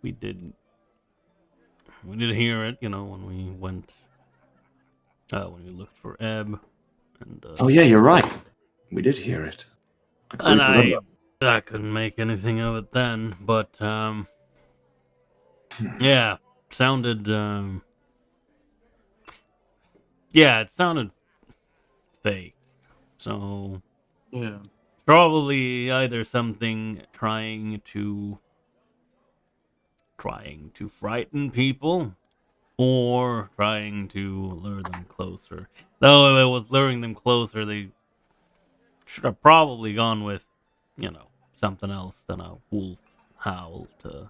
We did hear it, when we went, when we looked for Ebb, and oh yeah, you're right. We did hear it. I couldn't make anything of it then, but yeah, sounded it sounded fake. So Yeah. probably either something trying to frighten people or trying to lure them closer. Though if it was luring them closer, they should have probably gone with, something else than a wolf howl to...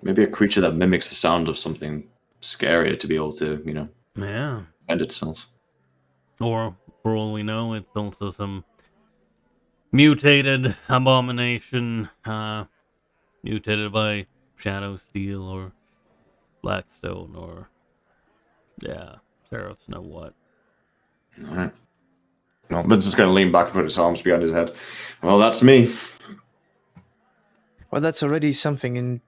Maybe a creature that mimics the sound of something scarier to be able to, Yeah. defend itself. Or, for all we know, it's also some mutated abomination, mutated by Shadow Steel or Blackstone or, Seraphs know what. Alright. No, Vincent's going to lean back and put his arms behind his head. Well, that's me. Well, that's already something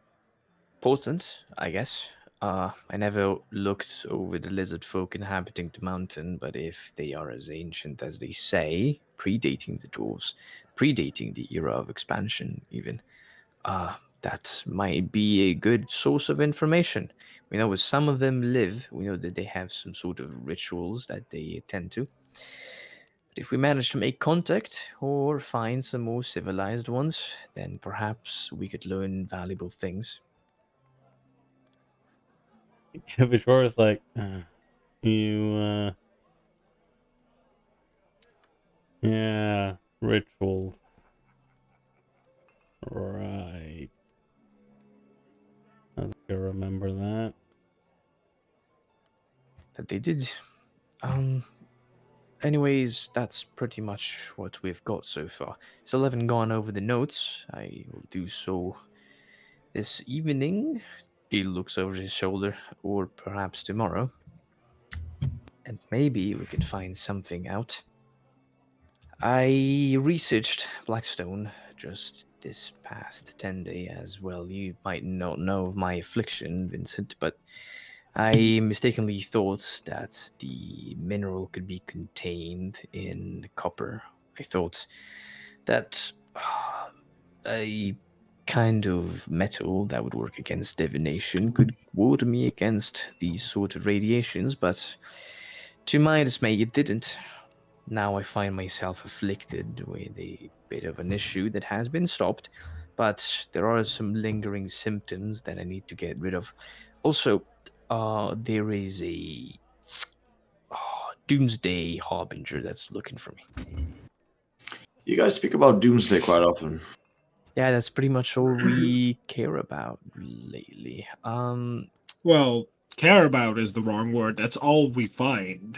important, I guess. I never looked over the lizard folk inhabiting the mountain, but if they are as ancient as they say, predating the dwarves, predating the era of expansion even, that might be a good source of information. We know where some of them live. We know that they have some sort of rituals that they attend to. But if we manage to make contact or find some more civilized ones, then perhaps we could learn valuable things. Victoria's like, yeah, rituals. Right. I think I remember that. That they did. Anyways, that's pretty much what we've got so far. Still haven't gone over the notes. I will do so this evening. He looks over his shoulder, or perhaps tomorrow. And maybe we could find something out. I researched Blackstone just this past 10 day as well. You might not know of my affliction, Vincent, but I mistakenly thought that the mineral could be contained in copper. I thought that a kind of metal that would work against divination could ward me against these sort of radiations, but to my dismay, it didn't. Now I find myself afflicted with a bit of an issue that has been stopped, but there are some lingering symptoms that I need to get rid of. Also, there is a Doomsday Harbinger that's looking for me. You guys speak about Doomsday quite often. Yeah, that's pretty much all we care about lately. Well, care about is the wrong word. That's all we find.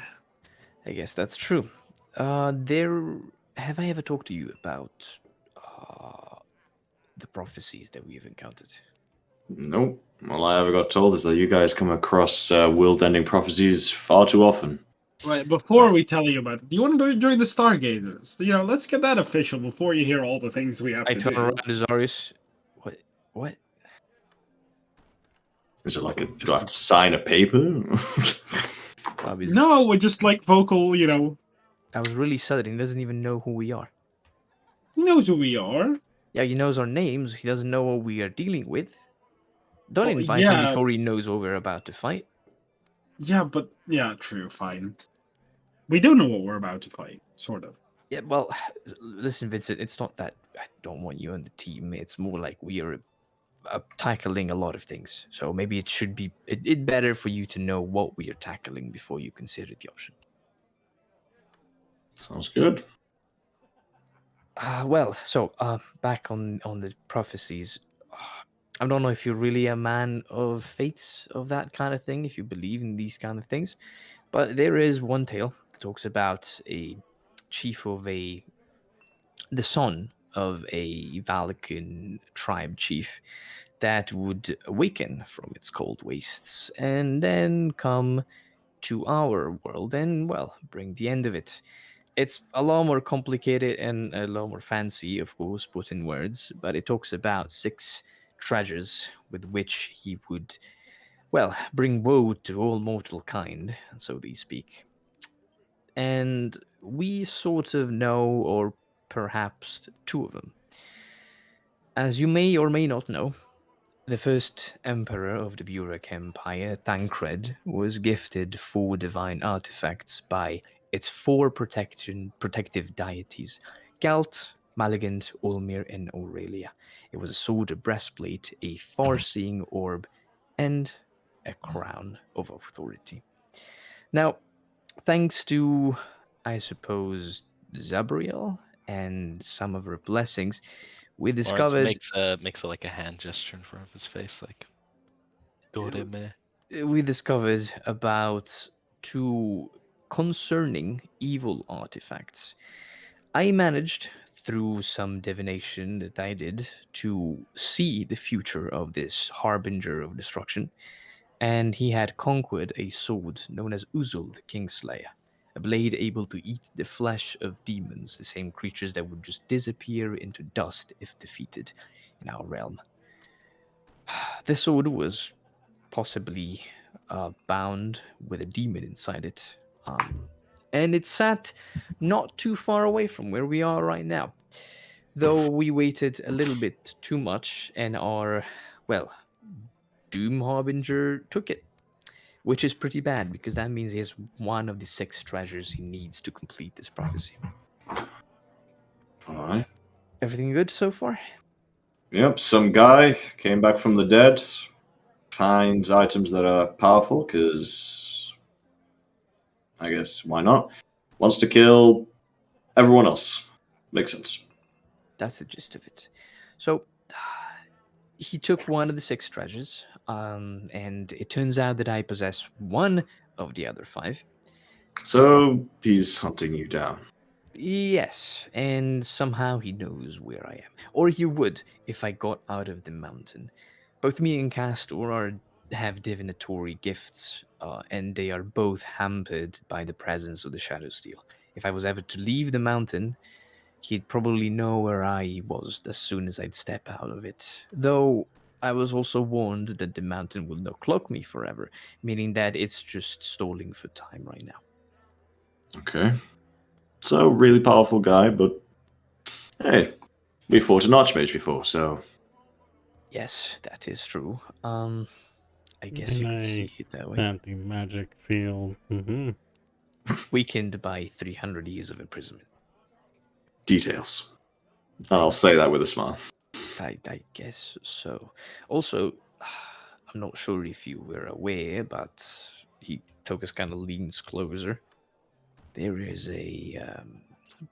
I guess that's true. Have I ever talked to you about the prophecies that we've encountered. Nope. All I ever got told is that you guys come across world-ending prophecies far too often. Right, before we tell you about it, do you want to join the Stargazers? Let's get that official before you hear all the things we have I to turn do. around to Zarius. What? Is it like do I have to sign a paper? No, we're just like vocal, I was really sudden. He doesn't even know who we are. He knows who we are. Yeah, he knows our names. He doesn't know what we are dealing with. Don't Well, invite him yeah. before he knows what we're about to fight. Yeah, but yeah, true, fine. We do know what we're about to fight, sort of. Yeah, well, listen, Vincent, it's not that I don't want you on the team. It's more like we are tackling a lot of things. So maybe it should be it better for you to know what we are tackling before you consider the option. Sounds good. Back on the prophecies. I don't know if you're really a man of fates of that kind of thing, if you believe in these kind of things, but there is one tale that talks about a chief of the son of a Valakan tribe chief that would awaken from its cold wastes and then come to our world and, well, bring the end of it. It's a lot more complicated and a lot more fancy, of course, put in words, but it talks about 6 treasures with which he would, well, bring woe to all mortal kind, so they speak. And we sort of know, or perhaps 2 of them. As you may or may not know, the first emperor of the Burek Empire, Thancred, was gifted 4 divine artifacts by its 4 protective deities, Galt, Maligand, Ulmir, and Aurelia. It was a sword, a breastplate, a far-seeing orb, and a crown of authority. Now, thanks to, I suppose, Zabriel and some of her blessings, we discovered... makes like a hand gesture in front of his face, like Doreme. We discovered about 2 concerning evil artifacts. I managed, through some divination that I did, to see the future of this harbinger of destruction, and he had conquered a sword known as Uzul, the Kingslayer, a blade able to eat the flesh of demons, the same creatures that would just disappear into dust if defeated in our realm. The sword was possibly bound with a demon inside it. And it sat not too far away from where we are right now. Though we waited a little bit too much and our, well, Doom Harbinger took it. Which is pretty bad because that means he has one of the 6 treasures he needs to complete this prophecy. Alright. Everything good so far? Yep, some guy came back from the dead, finds items that are powerful, because I guess why not? Wants to kill everyone else. Makes sense. That's the gist of it. So, he took one of the 6 treasures, and it turns out that I possess one of the other 5. So, he's hunting you down. Yes, and somehow he knows where I am. Or he would if I got out of the mountain. Both me and Castor have divinatory gifts, and they are both hampered by the presence of the Shadow Steel. If I was ever to leave the mountain, he'd probably know where I was as soon as I'd step out of it. Though I was also warned that the mountain will not cloak me forever, meaning that it's just stalling for time right now. Okay. So, really powerful guy, but hey, we fought an Archmage before, so... Yes, that is true. I guess you could see it that way. Anti-magic field. Mm-hmm. Weakened by 300 years of imprisonment. Details. And I'll say that with a smile. I guess so. Also, I'm not sure if you were aware, but Tokus kind of leans closer. There is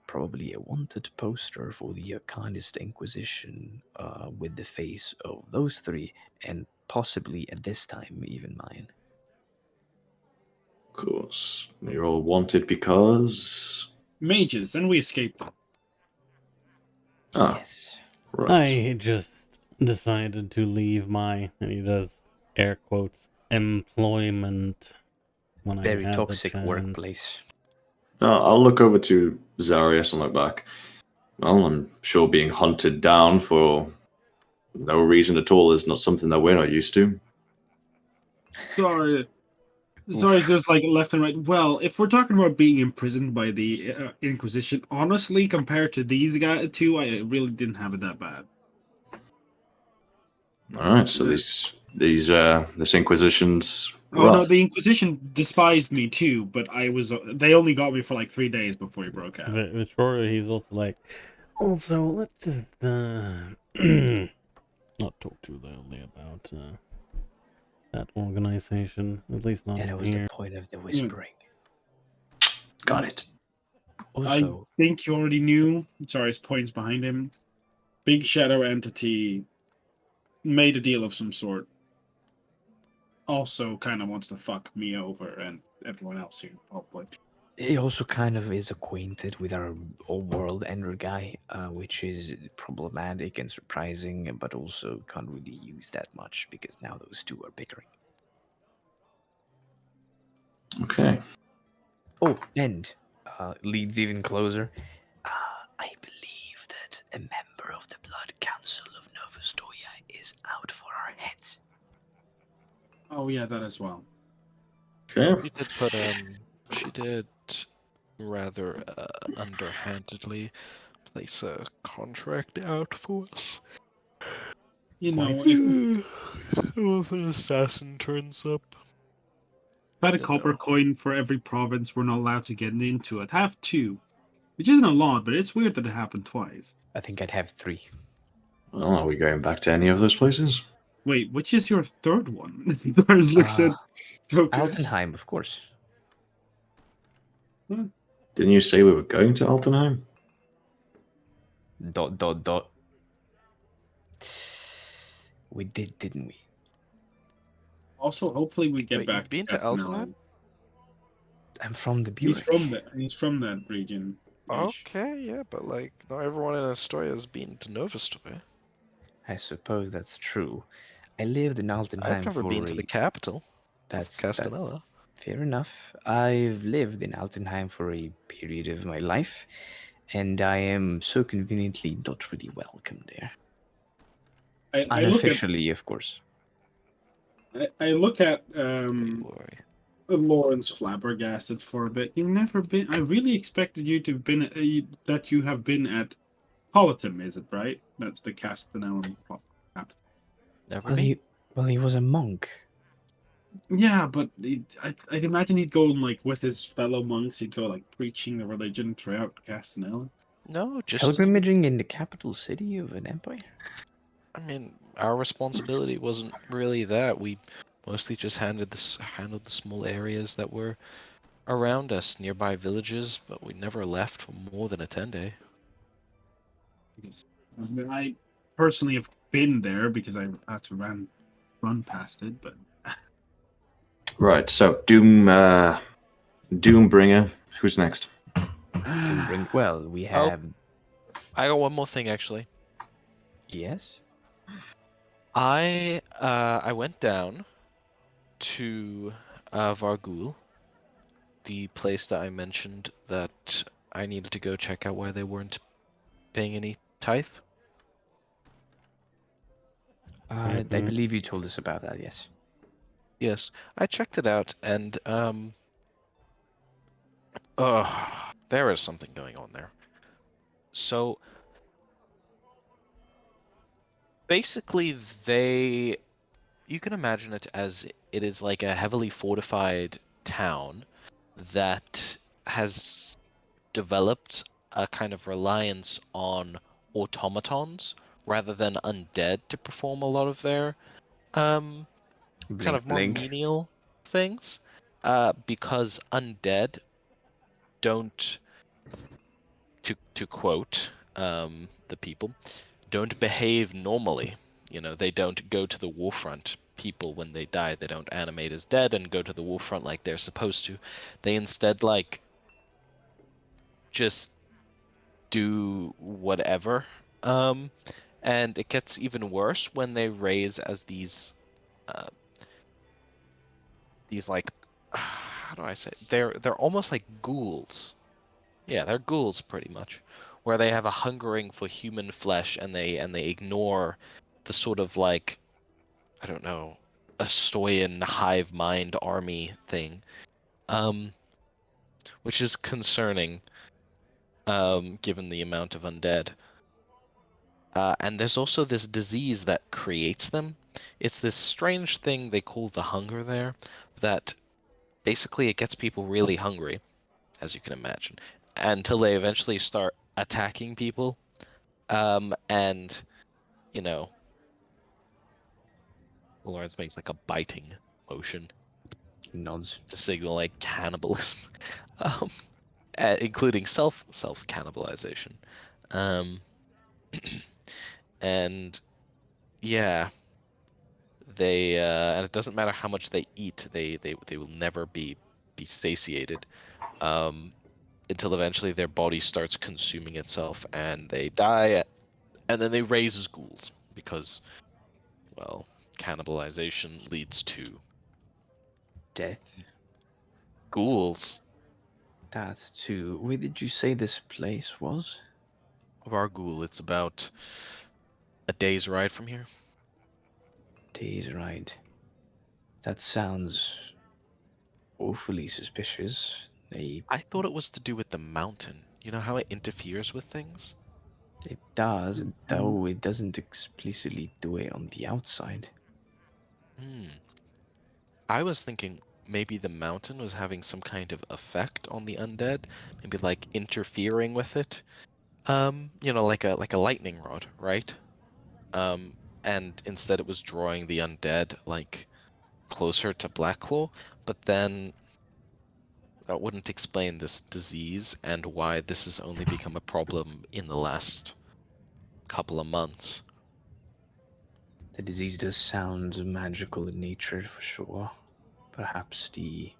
probably a wanted poster for the Arcanist Inquisition with the face of those 3, and possibly at this time even mine. Of course. You're all wanted because... Mages, and we escaped them. Ah. Yes. Right. I just decided to leave my, and he does air quotes, employment when I Very had the toxic chance. workplace. I'll look over to Zarius and look back. Well, I'm sure being hunted down for no reason at all is not something that we're not used to. Sorry. Sorry, Oof. it's just like left and right. Well, if we're talking about being imprisoned by the Inquisition, honestly, compared to these guys two, I really didn't have it that bad. All right, so this Inquisition's Oh no, rough. the Inquisition despised me too, but they only got me for like 3 days before he broke out. Victoria, he's also like, also, let's just, not talk too loudly about, that organization, at least not Yeah, that in was here. the point of the whispering. Got it. Also, I think you already knew. Sorry, his points behind him. Big shadow entity made a deal of some sort. Also, kind of wants to fuck me over and everyone else here, probably. he also kind of is acquainted with our old world ender guy, which is problematic and surprising, but also can't really use that much because now those two are bickering. Okay. Oh, and leads even closer. I believe that a member of the Blood Council of Nova Stoya is out for our heads. Oh yeah, that as well. Okay. She did put she did rather underhandedly place a contract out for us. You know, Quite. if If an assassin turns up. had a You copper know. coin for every province we're not allowed to get into it. Have 2. Which isn't a lot, but it's weird that it happened twice. I think I'd have 3. Well, are we going back to any of those places? Wait, which is your third one? Doris looks at Focus. Altenheim, of course. Didn't you say we were going to Altenheim? ... We did, didn't we? Also, hopefully we get Wait, back you've been to Castanel. Altenheim? I'm from the He's Buick. from that region. Okay, yeah, but like not everyone in Astoria has been to Nova Stoya. I suppose that's true. I lived in Altenheim I've never for been to the capital. That's Castanella. fair enough. I've lived in Altenheim for a period of my life, and I am so conveniently not really welcome there. I look at Unofficially, of course. I look at Don't worry. Lawrence flabbergasted for a bit. You've never been. I really expected you to have been that you have been at Politum, is it right? That's the Castanellan capital. Never been. He was a monk. Yeah, but I'd imagine he'd go and, like, with his fellow monks, he'd go like preaching the religion throughout Castanel. No, just Pilgrimaging in the capital city of an empire? I mean, our responsibility wasn't really that. We mostly just handled the small areas that were around us, nearby villages, but we never left for more than a 10-day. I mean, I personally have been there because I had to run past it, but Right. So Doombringer. Who's next? Well, we have... I got one more thing actually. Yes? I went down to Vargul, the place that I mentioned that I needed to go check out why they weren't paying any tithe. I believe you told us about that, yes. Yes, I checked it out, and there is something going on there. So basically, you can imagine it as it is like a heavily fortified town that has developed a kind of reliance on automatons rather than undead to perform a lot of their kind of more menial things, because undead don't, to quote the people, don't behave normally. You know, they don't go to the warfront. People, when they die, they don't animate as dead and go to the warfront like they're supposed to. They instead, like, just do whatever. And it gets even worse when they raise as these like, how do I say? They're almost like ghouls. Yeah, they're ghouls pretty much, where they have a hungering for human flesh, and they ignore the sort of like, I don't know, a Stoyan hive mind army thing, which is concerning, given the amount of undead. And there's also this disease that creates them. It's this strange thing they call the hunger there, that basically it gets people really hungry, as you can imagine, until they eventually start attacking people. And, you know, Lawrence makes like a biting motion Nods. to signal like cannibalism, um, including self cannibalization. Um, and yeah, they and it doesn't matter how much they eat, they will never be satiated, until eventually their body starts consuming itself and they die, and then they raise as ghouls because, well, cannibalization leads to Death. ghouls. That too. Where did you say this place was? Of our ghoul, it's about a day's ride from here. Days ride. That sounds awfully suspicious. I thought it was to do with the mountain. You know how it interferes with things? It does, though it doesn't explicitly do it on the outside. I was thinking maybe the mountain was having some kind of effect on the undead, maybe like interfering with it. You know, like a lightning rod, right? And instead it was drawing the undead like closer to Blacklaw, but then that wouldn't explain this disease and why this has only become a problem in the last couple of months. The disease does sound magical in nature for sure. Perhaps the...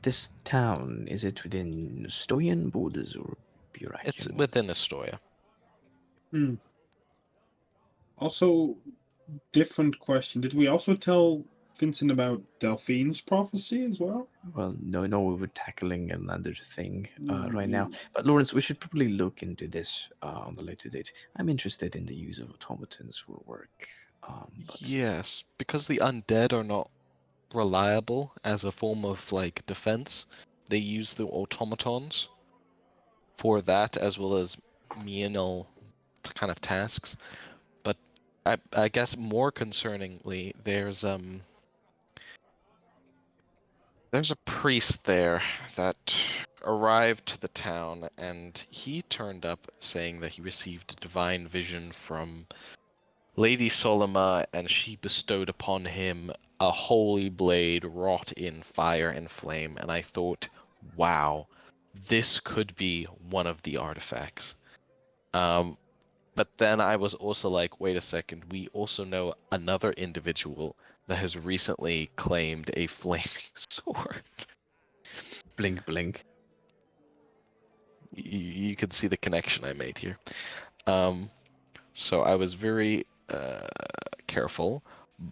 This town, is it within Stoyan borders or Burakian? It's within Astoria. Also, different question. Did we also tell Vincent about Delphine's prophecy as well? Well, no, we were tackling another thing right now. But Lawrence, we should probably look into this on the later date. I'm interested in the use of automatons for work. But... Yes, because the undead are not reliable as a form of like defense. They use the automatons for that as well as menial kind of tasks. But I guess more concerningly, there's a priest there that arrived to the town, and he turned up saying that he received a divine vision from Lady Solima, and she bestowed upon him a holy blade wrought in fire and flame. And I thought, wow, this could be one of the artifacts. But then I was also like, wait a second, we also know another individual that has recently claimed a flaming sword. Blink, blink. You can see the connection I made here. So I was very careful,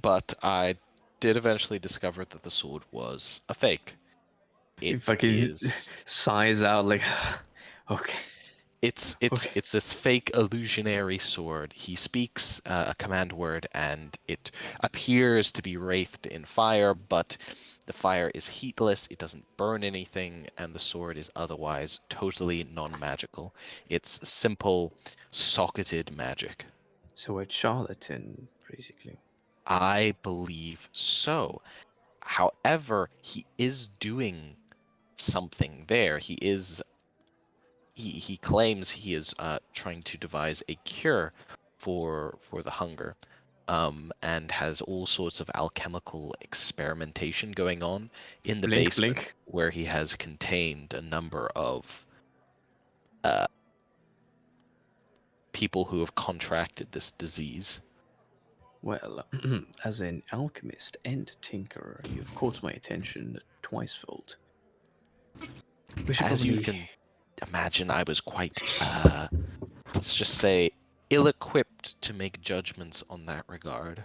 but I did eventually discover that the sword was a fake. It is sighs out like, okay. It's this fake illusionary sword. He speaks a command word, and it appears to be wraithed in fire, but the fire is heatless, it doesn't burn anything, and the sword is otherwise totally non-magical. It's simple, socketed magic. So a charlatan, basically. I believe so. However, he is doing something there. He claims he is trying to devise a cure for the hunger, and has all sorts of alchemical experimentation going on in the basement, where he has contained a number of people who have contracted this disease. Well, as an alchemist and tinkerer, you've caught my attention twicefold. imagine I was quite, let's just say, ill-equipped to make judgments on that regard.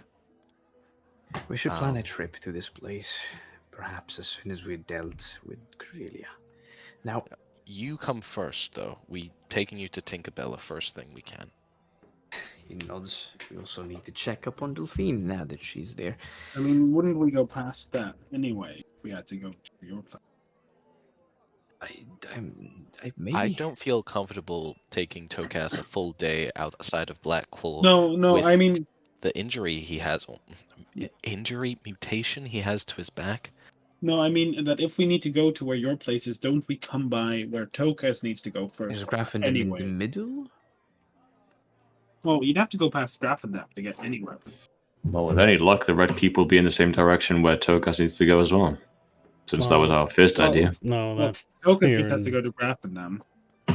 We should plan a trip to this place, perhaps as soon as we dealt with Cordelia. Now, you come first, though. We taking you to Tinkerbella first thing we can. he nods. We also need to check up on Delphine now that she's there. I mean, wouldn't we go past that anyway if we had to go to your place? Maybe. I don't feel comfortable taking Tokas a full day outside of Black Claw. No, I mean... The injury he has... mutation he has to his back? No, I mean that if we need to go to where your place is, don't we come by where Tokas needs to go first? Is Graffendam anyway? in the middle? Well, you'd have to go past Graffendam to get anywhere. Well, with any luck, the red keep will be in the same direction where Tokas needs to go as well. Since that was our first idea. No, that's Tokas has to go to Graffendam.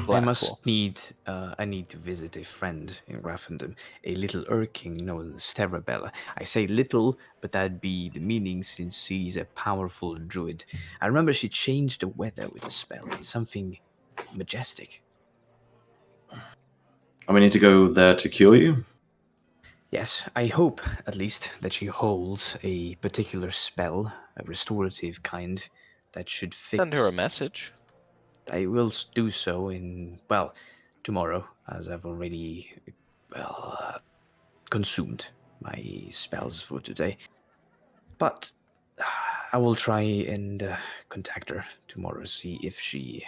I need to visit a friend in Graffendam, a little Urking known as Starabella. I say little, but that'd be the meaning since she's a powerful druid. I remember she changed the weather with a spell. It's something majestic. And we need to go there to cure you? Yes, I hope, at least, that she holds a particular spell, a restorative kind, that should fix... Send her a message. I will do so tomorrow, as I've already, consumed my spells for today. But I will try and contact her tomorrow, see if she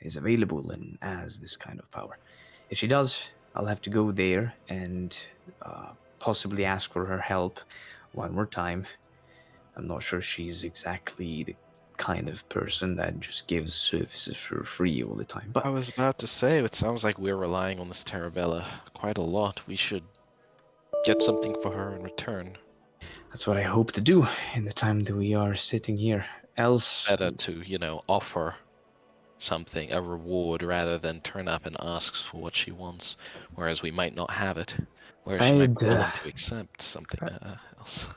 is available and has this kind of power. If she does, I'll have to go there and possibly ask for her help one more time. I'm not sure she's exactly the kind of person that just gives services for free all the time. But I was about to say, it sounds like we're relying on this Tarabella quite a lot. We should get something for her in return. That's what I hope to do in the time that we are sitting here. Else... Better to, offer something, a reward, rather than turn up and ask for what she wants, whereas we might not have it. Whereas she might be willing to accept something else.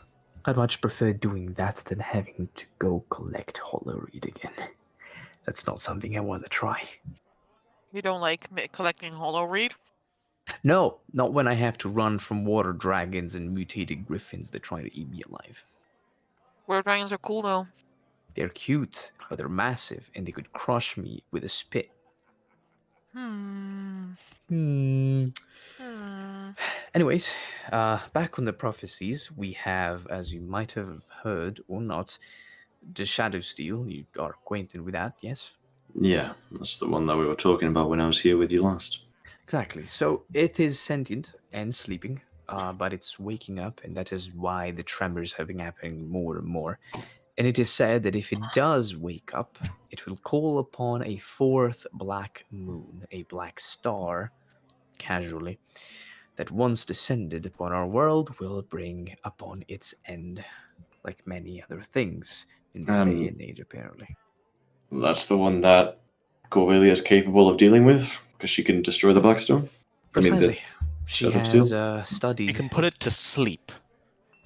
I'd much prefer doing that than having to go collect Hollow Reed again. That's not something I want to try. You don't like collecting Hollow Reed? No, not when I have to run from water dragons and mutated griffins that try to eat me alive. Water dragons are cool though. They're cute, but they're massive, and they could crush me with a spit. Anyways, back on the prophecies, we have, as you might have heard or not, the Shadow Steel. You are acquainted with that, yes? Yeah, that's the one that we were talking about when I was here with you last. Exactly. So it is sentient and sleeping, but it's waking up, and that is why the tremors have been happening more and more. And it is said that if it does wake up, it will call upon a fourth black moon, a black star, casually, that once descended upon our world will bring upon its end, like many other things in this day and age, apparently. That's the one that Corvelia is capable of dealing with, because she can destroy the Blackstone? Precisely. She has studied... You can put it to sleep.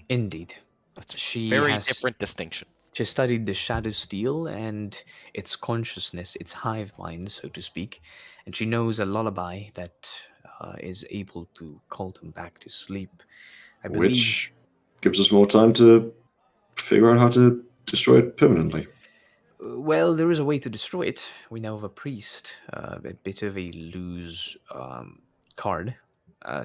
Indeed. That's a very has different distinction. She studied the Shadow Steel and its consciousness, its hive mind, so to speak, and she knows a lullaby that is able to call them back to sleep. I believe... Which gives us more time to figure out how to destroy it permanently. Well, there is a way to destroy it. We know of a priest, a bit of a loose card,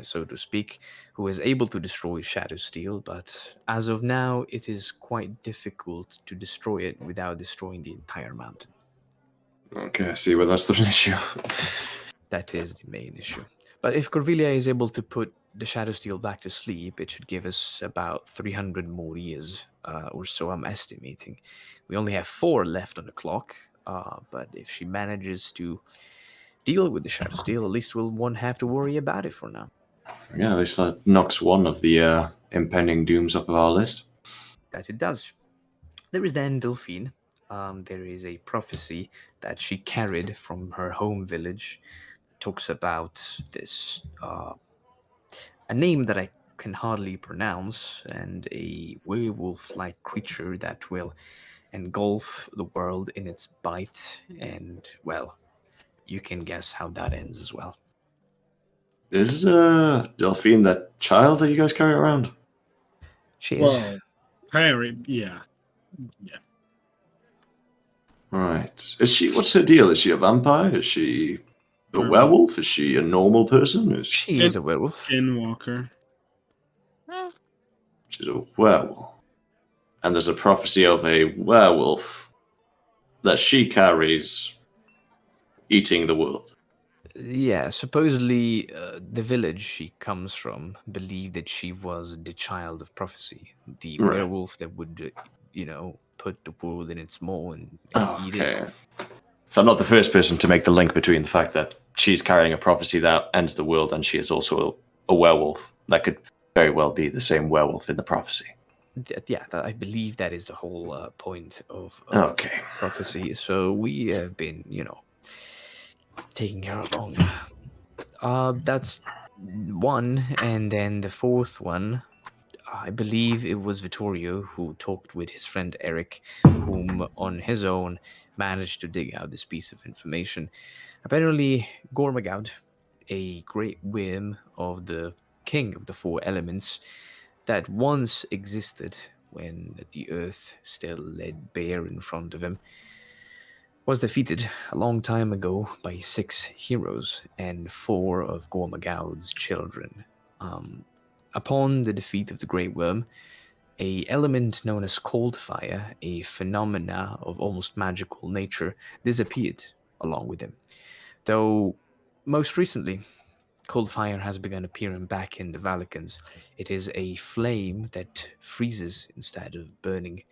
so to speak, who is able to destroy Shadow Steel, but as of now, it is quite difficult to destroy it without destroying the entire mountain. Okay, I see where that's the issue. That is the main issue. But if Corvelia is able to put the Shadow Steel back to sleep, it should give us about 300 more years, or so I'm estimating. We only have 4 left on the clock, but if she manages to deal with the Shadow Steel, at least we won't have to worry about it for now. Yeah, at least that knocks one of the impending dooms off of our list. That it does. There is then Delphine. There is a prophecy that she carried from her home village. It talks about this, a name that I can hardly pronounce, and a werewolf-like creature that will engulf the world in its bite and, well, you can guess how that ends as well. Is Delphine that child that you guys carry around? She is. Well, Harry, yeah. Right. Is she? What's her deal? Is she a vampire? Is she a werewolf? Is she a normal person? She is a werewolf. Skinwalker. She's a werewolf. And there's a prophecy of a werewolf that she carries eating the world. Yeah, supposedly the village she comes from believed that she was the child of prophecy, the Right. werewolf that would, put the world in its maw and eat it. Okay. So I'm not the first person to make the link between the fact that she's carrying a prophecy that ends the world and she is also a werewolf. That could very well be the same werewolf in the prophecy. I believe that is the whole point of Okay. prophecy. So we have been, taking care of long. That's one, and then the fourth one, I believe it was Vittorio who talked with his friend Eric, whom on his own managed to dig out this piece of information. Apparently, Gormagaud, a great worm of the king of the four elements, that once existed when the earth still lay bare in front of him, was defeated a long time ago by 6 heroes and 4 of Gormagaud's children. Upon the defeat of the Great Worm, a element known as cold fire, a phenomena of almost magical nature, disappeared along with him. Though most recently, cold fire has begun appearing back in the Valicans. It is a flame that freezes instead of burning,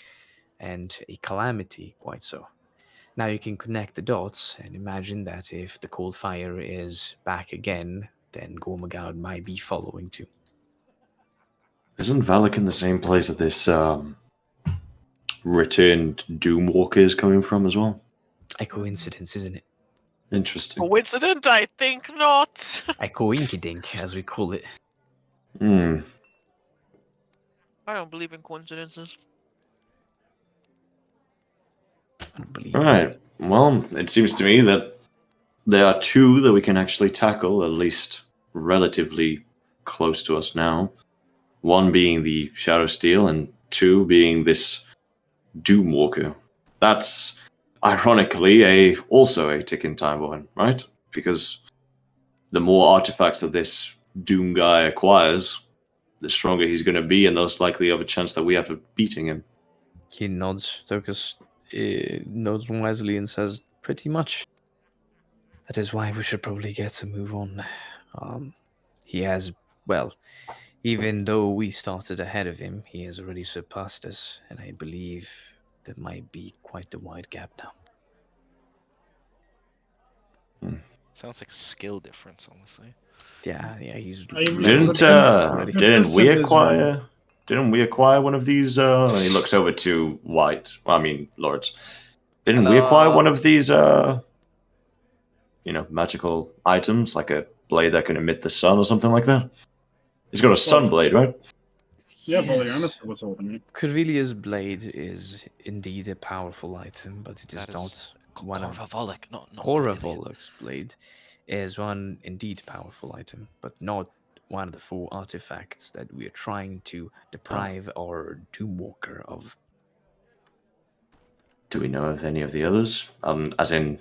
and a calamity quite so. Now you can connect the dots and imagine that if the cold fire is back again, then Gormagaud might be following too. Isn't Valican the same place that this returned Doomwalker is coming from as well? A coincidence, isn't it? Interesting. Coincident? I think not. A coinkydink, as we call it. Hmm. I don't believe in coincidences. I don't believe All right. Well, it seems to me that there are 2 that we can actually tackle, at least relatively close to us now. 1 being the Shadow Steel, and 2 being this Doomwalker. That's ironically also a ticking time bomb, right? Because the more artifacts that this Doom guy acquires, the stronger he's going to be, and most likely have a chance that we have of beating him. He nods, Tokus nods wisely and says, pretty much. That is why we should probably get to move on. He has, well, even though we started ahead of him, he has already surpassed us, and I believe there might be quite a wide gap now. Sounds like skill difference, honestly. Yeah, he's Didn't we acquire one of these? And he looks over to White. Lords. Didn't we acquire one of these? Magical items like a blade that can emit the sun or something like that. He's got a sun blade, right? Yeah, Valianus was holding it. Corvilia's blade is indeed a powerful item, but it is not one of Corvavolic, not Corvavoloc's blade is one indeed powerful item, but not one of the 4 artifacts that we are trying to deprive our Doomwalker of. Do we know of any of the others? As in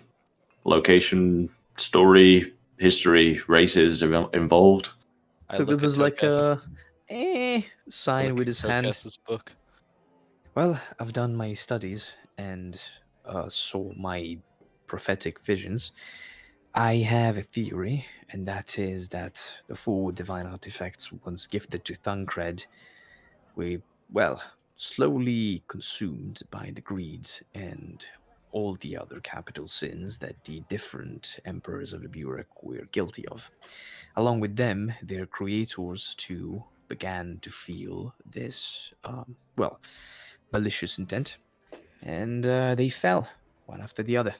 location, story, history, races involved? So this is like a sign with his hand. Book. Well, I've done my studies and saw my prophetic visions. I have a theory, and that is that the 4 divine artifacts once gifted to Thancred were, slowly consumed by the greed and all the other capital sins that the different emperors of the Burek were guilty of. Along with them, their creators too began to feel this, malicious intent, and they fell one after the other.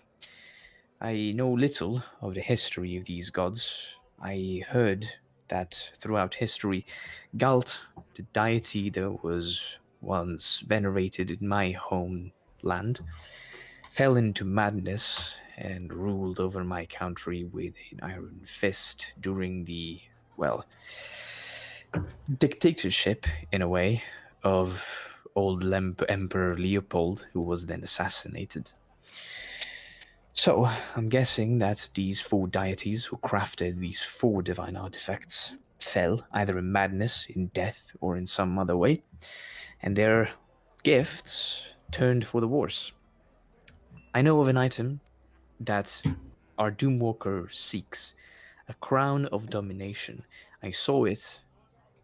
I know little of the history of these gods. I heard that throughout history, Galt, the deity that was once venerated in my homeland, fell into madness and ruled over my country with an iron fist during the, well, dictatorship, in a way, of old Emperor Leopold, who was then assassinated. So, I'm guessing that these 4 deities who crafted these 4 divine artifacts fell either in madness, in death, or in some other way, and their gifts turned for the wars. I know of an item that our Doomwalker seeks, a crown of domination. I saw it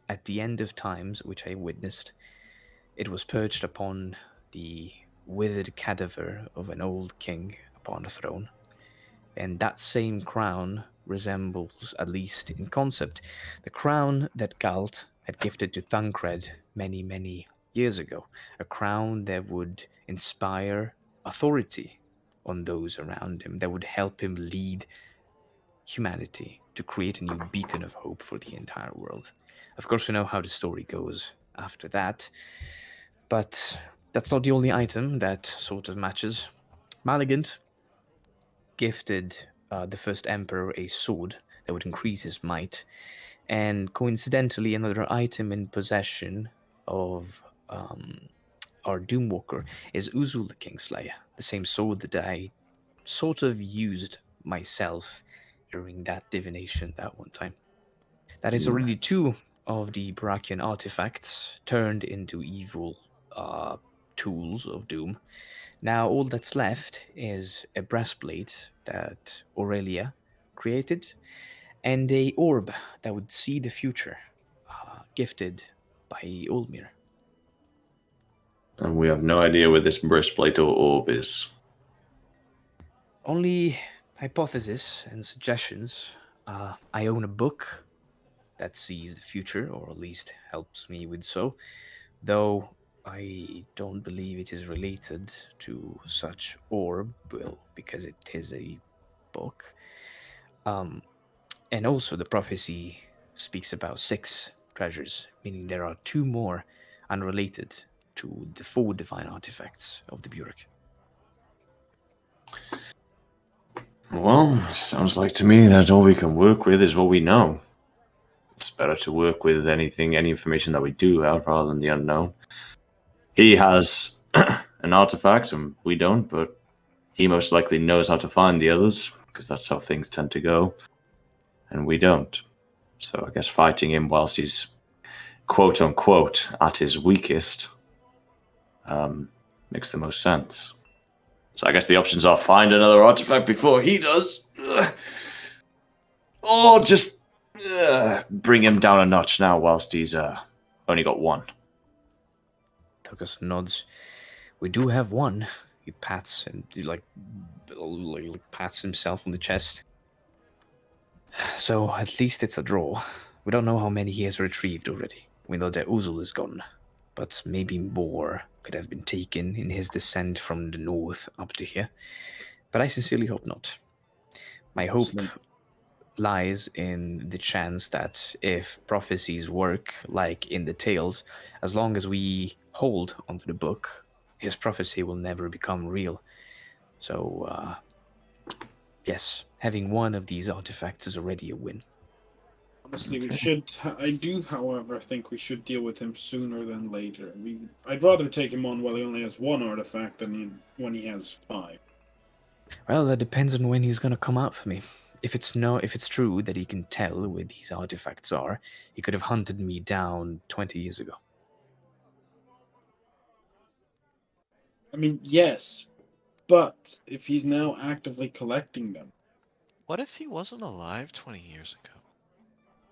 at the end of times, which I witnessed. It was perched upon the withered cadaver of an old king upon the throne. And that same crown resembles, at least in concept, the crown that Galt had gifted to Thancred many, many years ago. A crown that would inspire authority on those around him, that would help him lead humanity to create a new beacon of hope for the entire world. Of course, we know how the story goes after that, but that's not the only item that sort of matches. Maligant gifted the first emperor a sword that would increase his might, and coincidentally, another item in possession of our Doomwalker is Uzul the Kingslayer, the same sword that I sort of used myself during that divination that one time. That is already 2 of the Brachian artifacts turned into evil tools of doom. Now all that's left is a breastplate that Aurelia created and a orb that would see the future, gifted by Ulmir. And we have no idea where this breastplate or orb is. Only hypothesis and suggestions. I own a book that sees the future, or at least helps me with so, though I don't believe it is related to such orb, well, because it is a book. And also the prophecy speaks about 6 treasures, meaning there are 2 more unrelated to the 4 divine artifacts of the Burek. Well, sounds like to me that all we can work with is what we know. It's better to work with any information that we do have rather than the unknown. He has an artifact and we don't, but he most likely knows how to find the others, because that's how things tend to go, and we don't. So I guess fighting him whilst he's quote-unquote at his weakest makes the most sense. So I guess the options are find another artifact before he does, or just bring him down a notch now whilst he's only got 1. Tuckus nods. We do have 1. He pats and like pats himself on the chest. So at least it's a draw. We don't know how many he has retrieved already. We know that Uzul is gone, but maybe more could have been taken in his descent from the north up to here. But I sincerely hope not. My hope lies in the chance that if prophecies work like in the tales, as long as we hold onto the book, his prophecy will never become real. So, yes, having 1 of these artifacts is already a win. Honestly, we should. I do, however, think we should deal with him sooner than later. I'd rather take him on while he only has 1 artifact than when he has 5. Well, that depends on when he's going to come out for me. If it's true that he can tell where these artifacts are, he could have hunted me down 20 years ago. I mean, yes, but if he's now actively collecting them. What if he wasn't alive 20 years ago?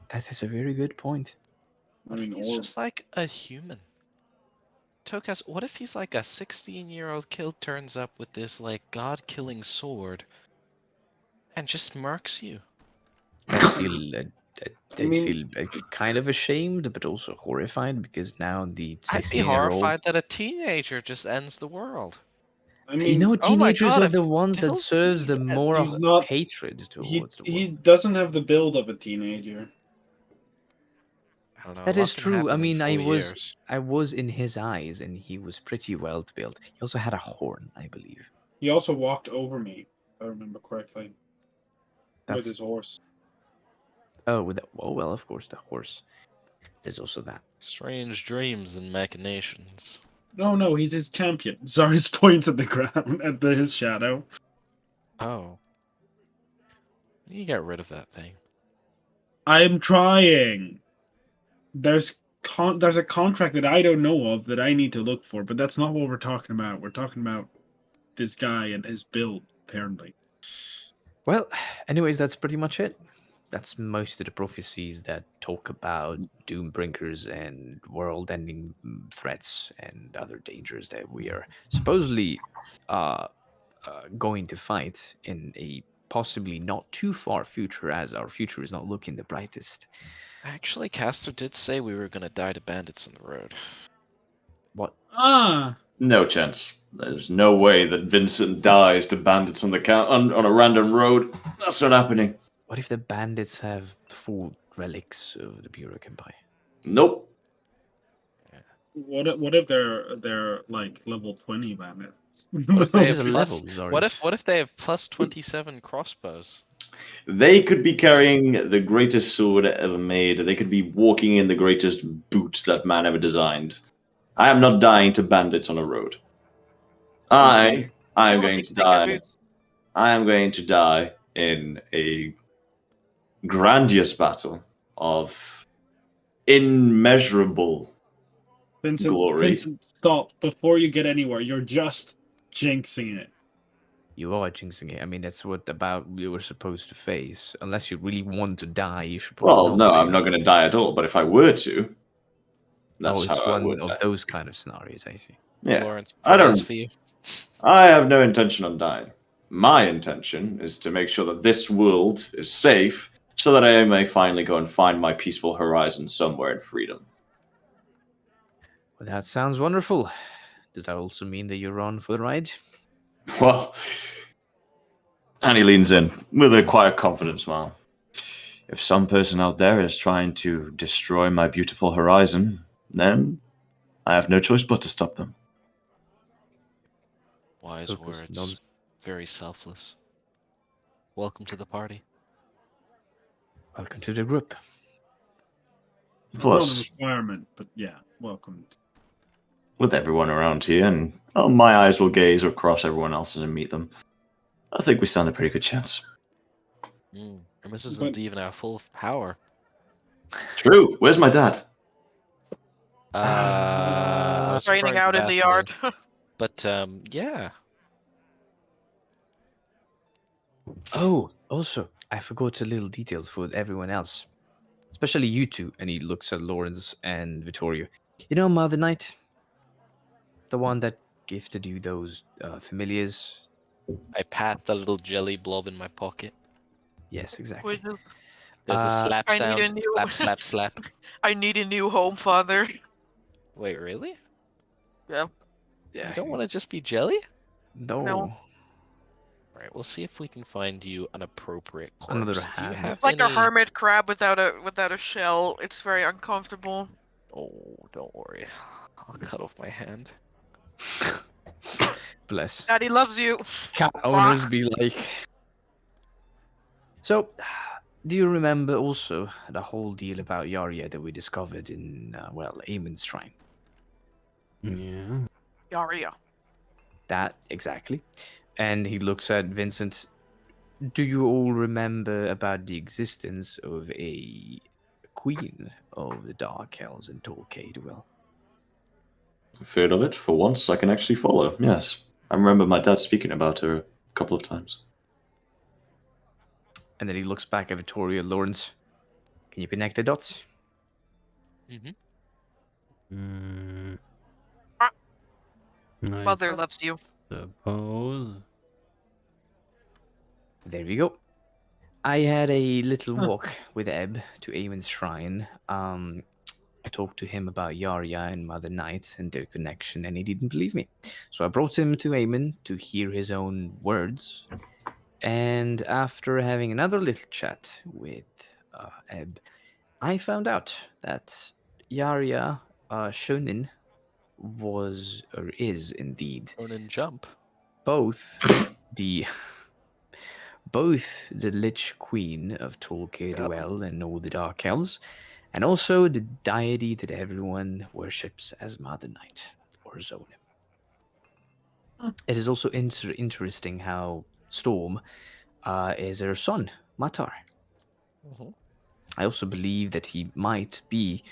That is a very good point. What if he's just like a human? Tokas, what if he's like a 16-year-old kid turns up with this like god-killing sword and just murks you? I feel kind of ashamed, but also horrified, because now the 16-year-old... I'd be horrified that a teenager just ends the world. I mean, teenagers are the ones that serves the more hatred towards the world. He doesn't have the build of a teenager. I don't know, That what is can true. I happen in mean, 4 years? I was in his eyes, and he was pretty well built. He also had a horn, I believe. He also walked over me. I remember correctly. That's With his horse. oh, with that. Oh well, of course, the horse. There's also that. Strange dreams and machinations. No, he's his champion. Zarys points at the ground, at his shadow. Oh. You got rid of that thing. I'm trying. There's a contract that I don't know of that I need to look for, but that's not what we're talking about. We're talking about this guy and his build, apparently. Well, anyways, that's pretty much it. That's most of the prophecies that talk about doombrinkers and world-ending threats and other dangers that we are supposedly going to fight in a possibly not too far future, as our future is not looking the brightest. Actually, Castor did say we were gonna die to bandits on the road. What? Ah, No chance. There's no way that Vincent dies to bandits on the on a random road. That's not happening. What if the bandits have full relics of the Burek Empire? Nope. what if they're like level 20 bandits? What if they This have is a plus, level, what Zorus. if they have plus 27 crossbows? They could be carrying the greatest sword ever made. They could be walking in the greatest boots that man ever designed. I am not dying to bandits on a road. I am going to die. I am going to die in a grandiose battle of immeasurable glory. Vincent, stop before you get anywhere. You're just jinxing it. You are jinxing it. I mean, that's what about you were supposed to face. Unless you really want to die, you should probably Well, no, do I'm it. not going to die at all. But if I were to, that's Oh, it's how I one would of die. those kind of scenarios, I see. Yeah, Lawrence, I don't. praise for you. I have no intention on dying. My intention is to make sure that this world is safe, so that I may finally go and find my peaceful horizon somewhere in freedom. Well, that sounds wonderful. Does that also mean that you're on for the ride? Well, and he leans in with a quiet, confident smile. If some person out there is trying to destroy my beautiful horizon, then I have no choice but to stop them. Wise Focus, words. nods. Very selfless. Welcome to the party. Welcome to the group. Not a Plus, requirement, but yeah, welcome. with everyone around here, and my eyes will gaze across everyone else's and meet them, I think we stand a pretty good chance. And this isn't But- even our full power. True. Where's my dad? I was Raining referring to out in the Vasily. yard. But yeah. Oh, also, I forgot a little detail for everyone else. Especially you two. And he looks at Lawrence and Vittorio. You know Mother Knight? The one that gifted you those familiars? I pat the little jelly blob in my pocket. Yes, exactly. There's a slap I need sound. a new- Slap, slap, slap. I need a new home, father. Wait, really? Yeah. Yeah. You don't want to just be jelly? No. No. Alright, we'll see if we can find you an appropriate corpse. Another Do you hand. have It's like a any- hermit crab without a shell. It's very uncomfortable. Oh, don't worry. I'll cut off my hand. Bless. Daddy loves you. Cat owners be like. So, do you remember also the whole deal about Yarya that we discovered in, Aemon's Shrine? Yeah. Yaria. That, exactly. And he looks at Vincent. Do you all remember about the existence of a queen of the Dark Hells in TaleChasers? I've heard of it. For once, I can actually follow. Yes. I remember my dad speaking about her a couple of times. And then he looks back at Vittoria Lawrence. Can you connect the dots? Mm, Ah. I Mother loves you. suppose. There we go. I had a little walk with Ebb to Aemon's Shrine. I talked to him about Yarya and Mother Knight and their connection, and he didn't believe me. So I brought him to Aemon to hear his own words. And after having another little chat with Ebb, I found out that Yarya Shonin was, or is indeed, Ronin jump. both the both the Lich Queen of Tolkien and all the Dark Elves, and also the deity that everyone worships as Mother Night, or Zonim. It is also interesting how Storm is her son, Matar. I also believe that he might be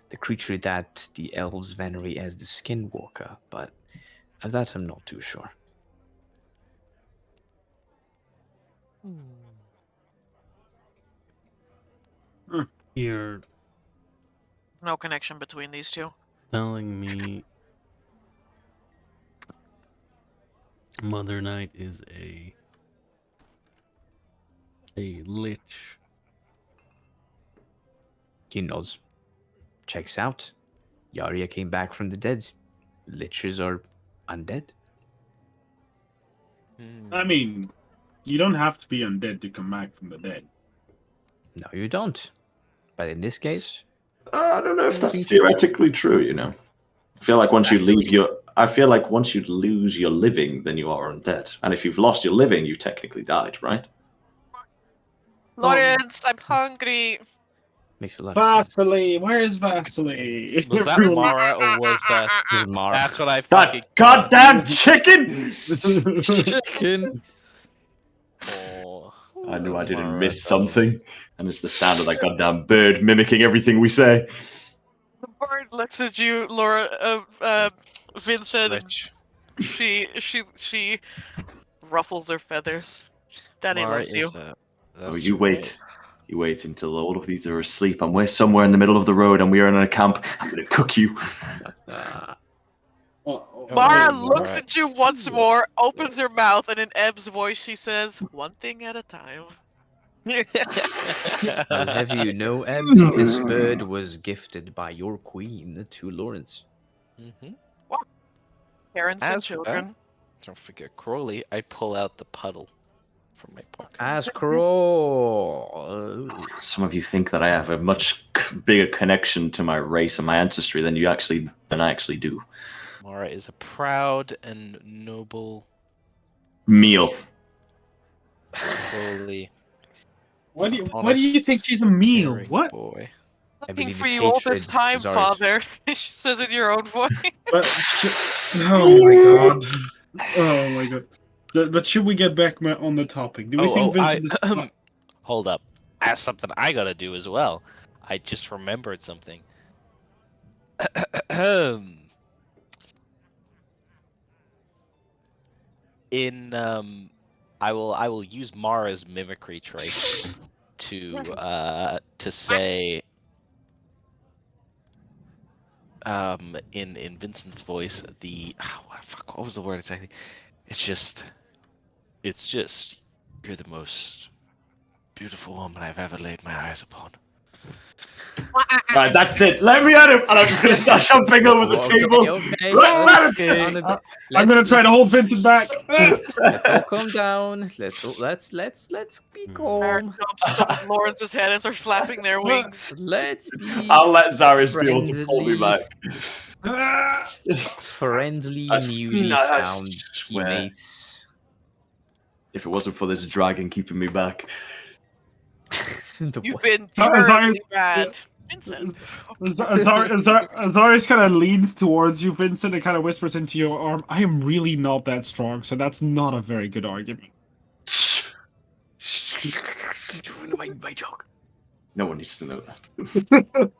the creature that the elves venerate as the Skinwalker, but of that I'm not too sure. You're No connection between these two. telling me Mother Night is a lich. He nods. Checks out. Yaria came back from the dead. Liches are undead. I mean, you don't have to be undead to come back from the dead. No, you don't. But in this case, I don't know if that's theoretically true. You know, I feel like once you lose your living, then you are undead. And if you've lost your living, you technically died, right? Lawrence, I'm hungry. makes a lot of sense. Vasily, where is Vasily? Was that Mara or was that? This is Mara. That's what I fucking. That goddamn chicken! Chicken. Oh, I knew I didn't Mara, miss though. something, and it's the sound of that goddamn bird mimicking everything we say. The bird looks at you, Laura. Vincent. Switch. She ruffles her feathers. Daddy Mara loves you. is a- Oh, that's you right. wait. You wait until all of these are asleep, and we're somewhere in the middle of the road, and we are in a camp. I'm gonna cook you. Mara wait, looks Mara. at you once more, opens her mouth, and in Eb's voice she says, "One thing at a time." I'll have you know, Eb, this bird was gifted by your queen to Lawrence. Mhm. Parents and As for that, children. don't forget Crowley. I pull out the puddle from my pocket. As Crow. Some of you think that I have a much bigger connection to my race and my ancestry than I actually do. Mara is a proud and noble Meal. Crowley. Why is do an you honest, think she's a meal? caring What? boy. I Looking believe for it's you all this hatred, time, Zarius. Father. She says in your own voice. Oh my god. Oh my god. But should we get back on the topic? Do we think Vincent is... Hold up. That's something I gotta do as well. I just remembered something. I will use Mara's mimicry trait to say in Vincent's voice what was the word exactly? It's just you're the most beautiful woman I've ever laid my eyes upon. Right, that's it. Let me at him, and I'm just gonna start jumping over the table. Okay, Right, okay. I'm gonna try to hold Vincent back. Let's all calm down. Let's be calm. Jumps on Lawrence's head and starts flapping their wings. Let's be I'll let Zarius be able to pull me friendly. back. Friendly, I newly I found swear. teammates. If it wasn't for this dragon keeping me back. The You've what? been Sorry, terribly bad. Vincent. Azarius kind of leans towards you, Vincent, and kind of whispers into your arm, I am really not that strong, so that's not a very good argument. my joke. No one needs to know that.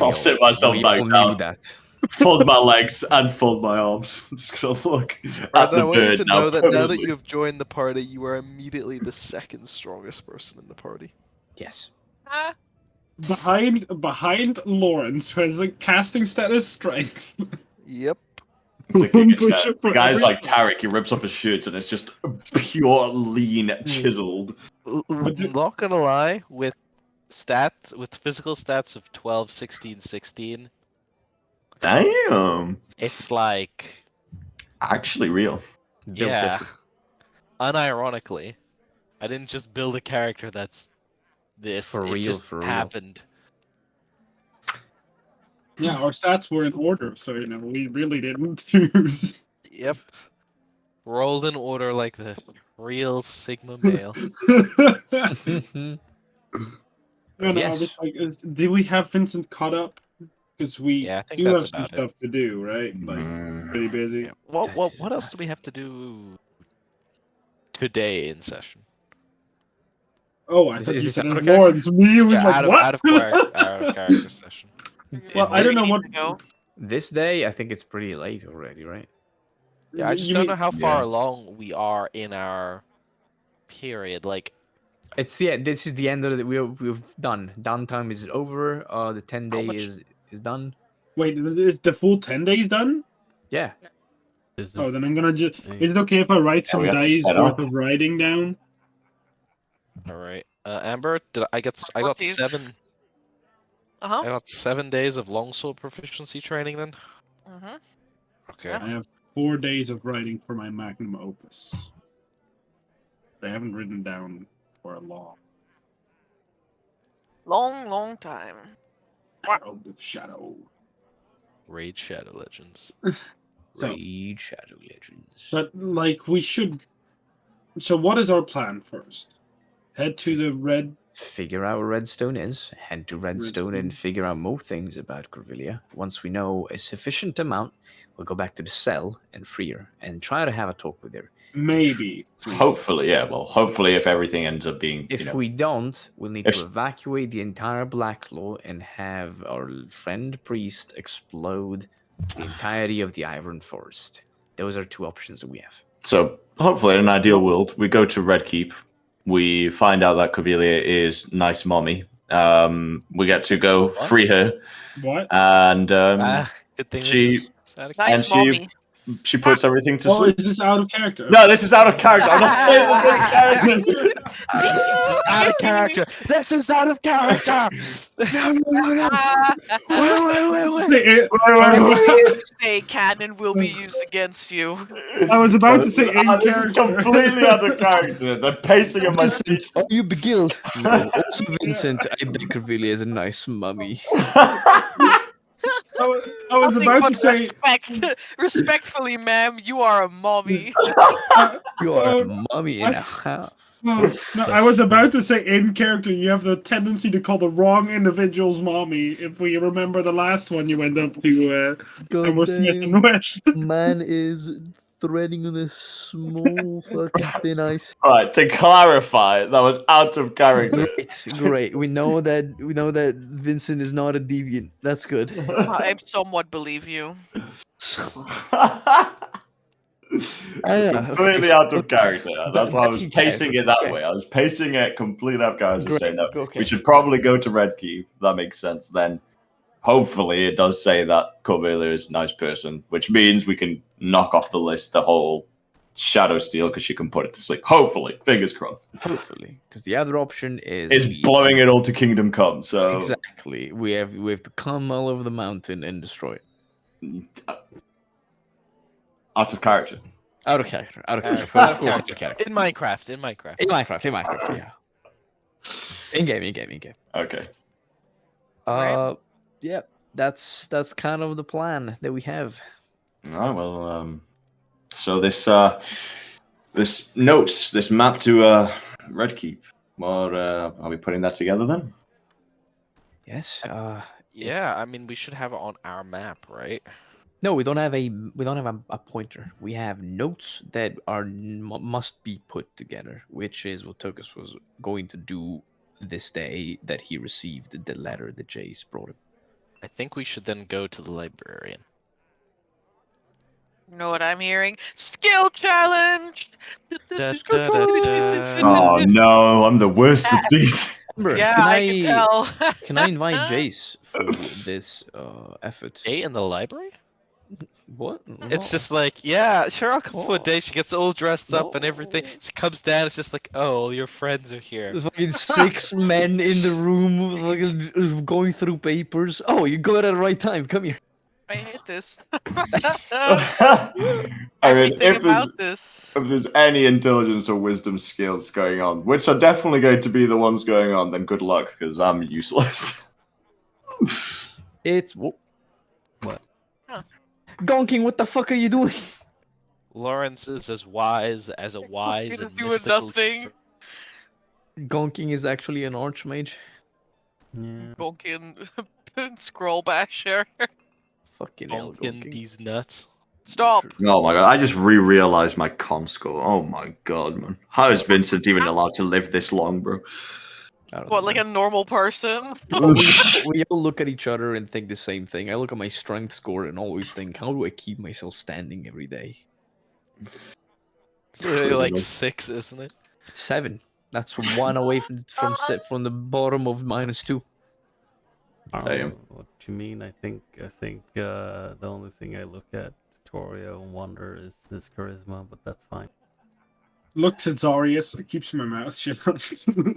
I'll sit myself we back all knew down, that. fold my legs, and fold my arms. I'm just gonna look at Brandon, I the want you bird to know that now that permanently. you have joined the party, you are immediately the second strongest person in the party. Yes. Behind Lawrence, who has a casting status strength. Yep. Guys like Tarek, he rips off his shirt and it's just pure lean chiseled. Not gonna lie, with physical stats of 12, 16, 16, Damn. it's like Actually real. Built yeah. different. Unironically, I didn't just build a character that's this. For it real, just for real. happened. Yeah, our stats were in order, so we really didn't choose. Yep. Rolled in order like the real Sigma male. And I Yes. was like, did we have Vincent caught up? Because we Yeah, I think do that's have some about it. stuff to do, right? Like, pretty busy. Yeah. That is What else about do we have to do today in session? Oh, I Is thought you this said out as of character? Lawrence. Me was Yeah, like, out what? of character session. Well, I Where don't do know we what. need to go? This day, I think it's pretty late already, right? Yeah, I just You don't mean- know how far Yeah. along we are in our period. Like, It's this is the end of it. We've done. Downtime is over. The 10-day much- is done. Wait, is the full 10 days done? Yeah. Oh, then I'm gonna just. Is it okay if I write some we have to days set worth up. of writing down? all right, Amber, I got Apologies. 7. I Uh-huh. got 7 days of longsword proficiency training then. Mm-hmm. Okay. Yeah. I have 4 days of writing for my magnum opus. I haven't written down for a long. Long time. Shadow with shadow. Raid Shadow Legends. So, Raid Shadow Legends. but like we should. So, what is our plan first? Head to the red. Figure out where Redstone is. Head to Redstone and Redstone. figure out more things about Corvillia. Once we know a sufficient amount, we'll go back to the cell and free her and try to have a talk with her. Maybe. Hopefully, yeah. Well, hopefully, if everything ends up being, If we don't, we'll need if- to evacuate the entire Blacklaw and have our friend priest explode the entirety of the Iron Forest. Those are 2 options that we have. So hopefully, in an ideal world, we go to Red Keep. We find out that Cordelia is nice mommy. We get to go What? free her, What? and Good thing she- this is out of And Nice, she- mommy. she puts everything to Oh, sleep. is this out of character? No, this is out of character. I'm not saying this is character. This is out of character. This is out of character. Say canon will be used against you. I was about to say in This is character. completely out of character. The pacing of my speech. Are you beguiled? No. Also, Vincent, I think Corvillia is a nice mummy. I was Nothing about but to say. respect. Respectfully, ma'am, you are a mommy. You are a mummy and a half. Oh, no, I was about to say in character. You have the tendency to call the wrong individual's mommy. If we remember the last one, you went up to Smith and West. Man is threading on a small fucking thin ice. Right, to clarify, that was out of character. Great. We know that Vincent is not a deviant. That's good. I somewhat believe you. Completely out of character. That's why I was Okay, pacing it that okay. way. I was pacing it completely out of character, Great, saying that okay. we should probably go to Red Key. That makes sense. Then, hopefully, it does say that Cordelia is a nice person, which means we can knock off the list the whole Shadow Steel because she can put it to sleep. Hopefully, fingers crossed. Hopefully, because the other option is It's blowing it all to Kingdom Come. So Exactly. We have to come all over the mountain and destroy it. out of character. Out of character. Out of character. Out of Of course, character. In Minecraft. In Minecraft, yeah. In game. Okay. Yeah, that's kind of the plan that we have. All right. Well, so this notes, this map to Red Keep. What are we putting that together then? Yes. Yeah, I mean, we should have it on our map, right? No, we don't have a pointer. We have notes that must be put together, which is what Tokus was going to do this day that he received the letter that Jace brought him. I think we should then go to the librarian. You know what I'm hearing? Skill challenge! Oh no, I'm the worst at these. Amber, Yeah, can I can tell. Can I invite Jace for this effort? Day in the library? What? It's No. just like, yeah, sure, I'll come for a No. day. She gets all dressed up and everything. No. She comes down, it's just like, oh, your friends are here. There's fucking 6 men in the room fucking going through papers. Oh, you got it at the right time. Come here. I hate this. I mean, Everything about this. if there's any intelligence or wisdom skills going on, which are definitely going to be the ones going on, then good luck because I'm useless. It's what? Huh. Gonking, what the fuck are you doing? Lawrence is as wise as a wise It is and doing mystical. nothing. Gonking is actually an archmage. Yeah. Fucking scroll basher. Fucking hell, Donkin Gonking. these nuts. Stop. Oh my god, I just realized my con score. Oh my god, man. How is Vincent even allowed to live this long, bro? I don't What, know, like man. a normal person? we all look at each other and think the same thing. I look at my strength score and always think, how do I keep myself standing every day? It's literally like Criminal. 6, isn't it? 7. That's from away from the bottom of -2. Damn. What do you mean? I think the only thing I look at Torio and Wonder is his charisma, but that's fine. Looks at Zarius, it keeps my mouth shut.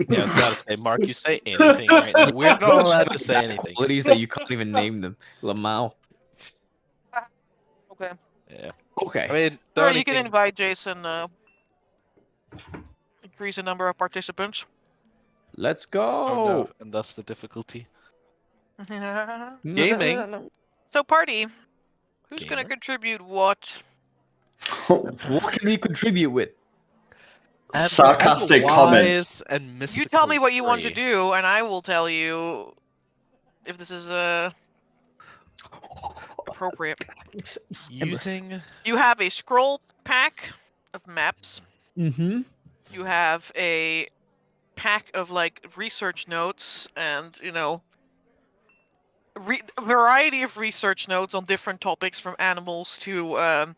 Yeah, I was about to say, Mark, you say anything right now. We're not allowed to say anything. Qualities that you can't even name them. Lamau. Okay. Yeah. Okay. I mean, the Alright, only you can thing... invite Jason. Increase the number of participants. Let's go. Oh no, and that's the difficulty. Gaming. So, party. Who's gonna Gamer. contribute what? What can we contribute with? As Sarcastic a comments. wise and mystical You tell me what you want to tree. do, and I will tell you if this is appropriate. Using You have a scroll pack of maps. Mm-hmm. You have a pack of like research notes, and a variety of research notes on different topics, from animals to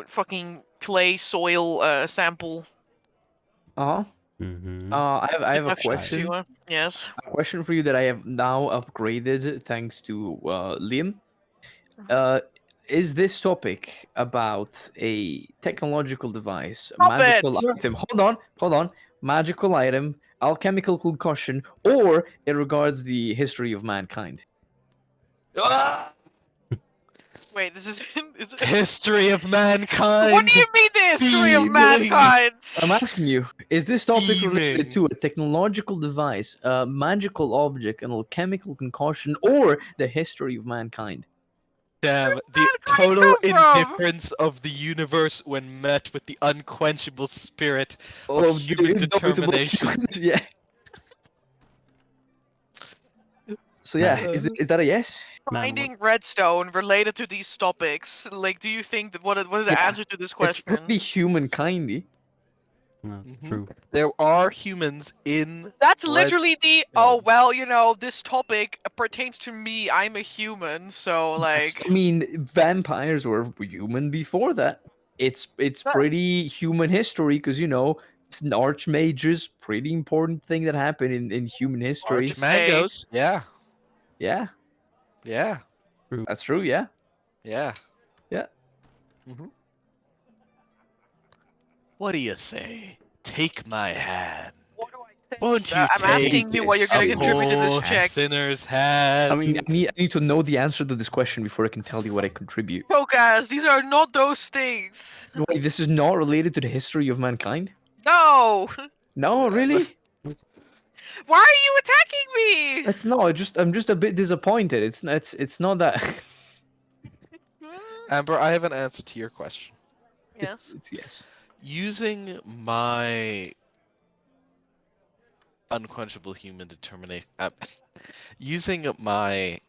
fucking clay soil sample. Uh-huh. Mm-hmm. I have a Enough shit question. to, yes. A question for you that I have now upgraded thanks to Liam. Is this topic about a technological device, a Stop magical it! item? Hold on. Magical item, alchemical concussion, or it regards the history of mankind? Wait, this is it... history of mankind. What do you mean the history of Beaming. mankind? I'm asking you, is this topic related to Beaming. a technological device, a magical object, an alchemical concussion, or the history of mankind? Damn, the mankind total come from? indifference of the universe when met with the unquenchable spirit of Of the human indomitable determination. humans, yeah. So yeah, is that a yes? Finding redstone related to these topics. Like, do you think that what is the Yeah, answer to this It's question? pretty humankindy. That's Mhm. true. There are humans in. That's literally the Redstone. this topic pertains to me. I'm a human, so like. I mean, vampires were human before that. It's pretty human history because it's an archmages, pretty important thing that happened in human history. Archmangos. Yeah. Yeah, Yeah. that's true. Yeah. Yeah. Yeah. Mhm. What do you say? Take my hand. What do I say? Won't you I'm take asking you what you're gonna this contribute to this poor check. sinner's hand? I mean, I need to know the answer to this question before I can tell you what I contribute. Focus. These are not those things. Wait, this is not related to the history of mankind? No. No, really? Why are you attacking me? It's no. I'm just a bit disappointed. It's not that. Amber, I have an answer to your question. Yes. It's yes. Using my unquenchable human determination, using my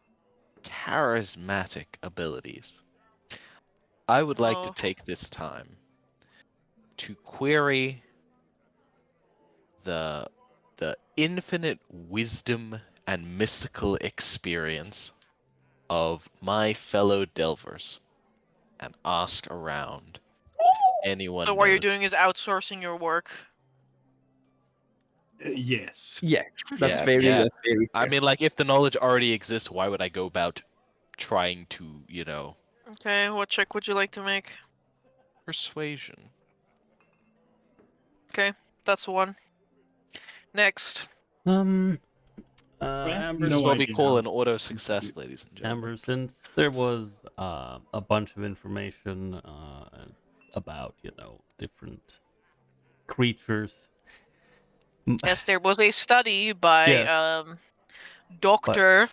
charismatic abilities, I would like to take this time to query the infinite wisdom and mystical experience of my fellow delvers and ask around anyone So what you're knows. doing is outsourcing your work. Yes. Yeah, that's Yeah, very. yeah. That's very I fair. mean, like, if the knowledge already exists, why would I go about trying to, Okay, what check would you like to make? persuasion? Okay, that's one. Next. Amber, This is No what we idea. call an auto success, ladies and gentlemen. Amber, since there was a bunch of information about different creatures. Yes, there was a study by Yes. Doctor.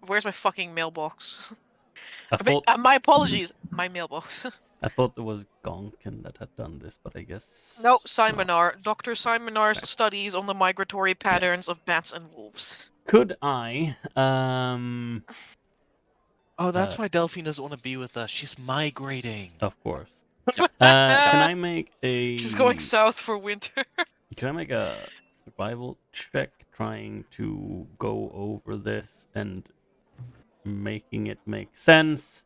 Where's my fucking mailbox? I thought My apologies. My mailbox. I thought it was Gonkin that had done this, but I guess No, not. Simonar. Dr. Simonar's Right. studies on the migratory patterns of bats and wolves. Could I Oh, that's why Delphine doesn't want to be with us. She's migrating. of course. Can I make a She's going south for winter. Can I make a survival check trying to go over this and making it make sense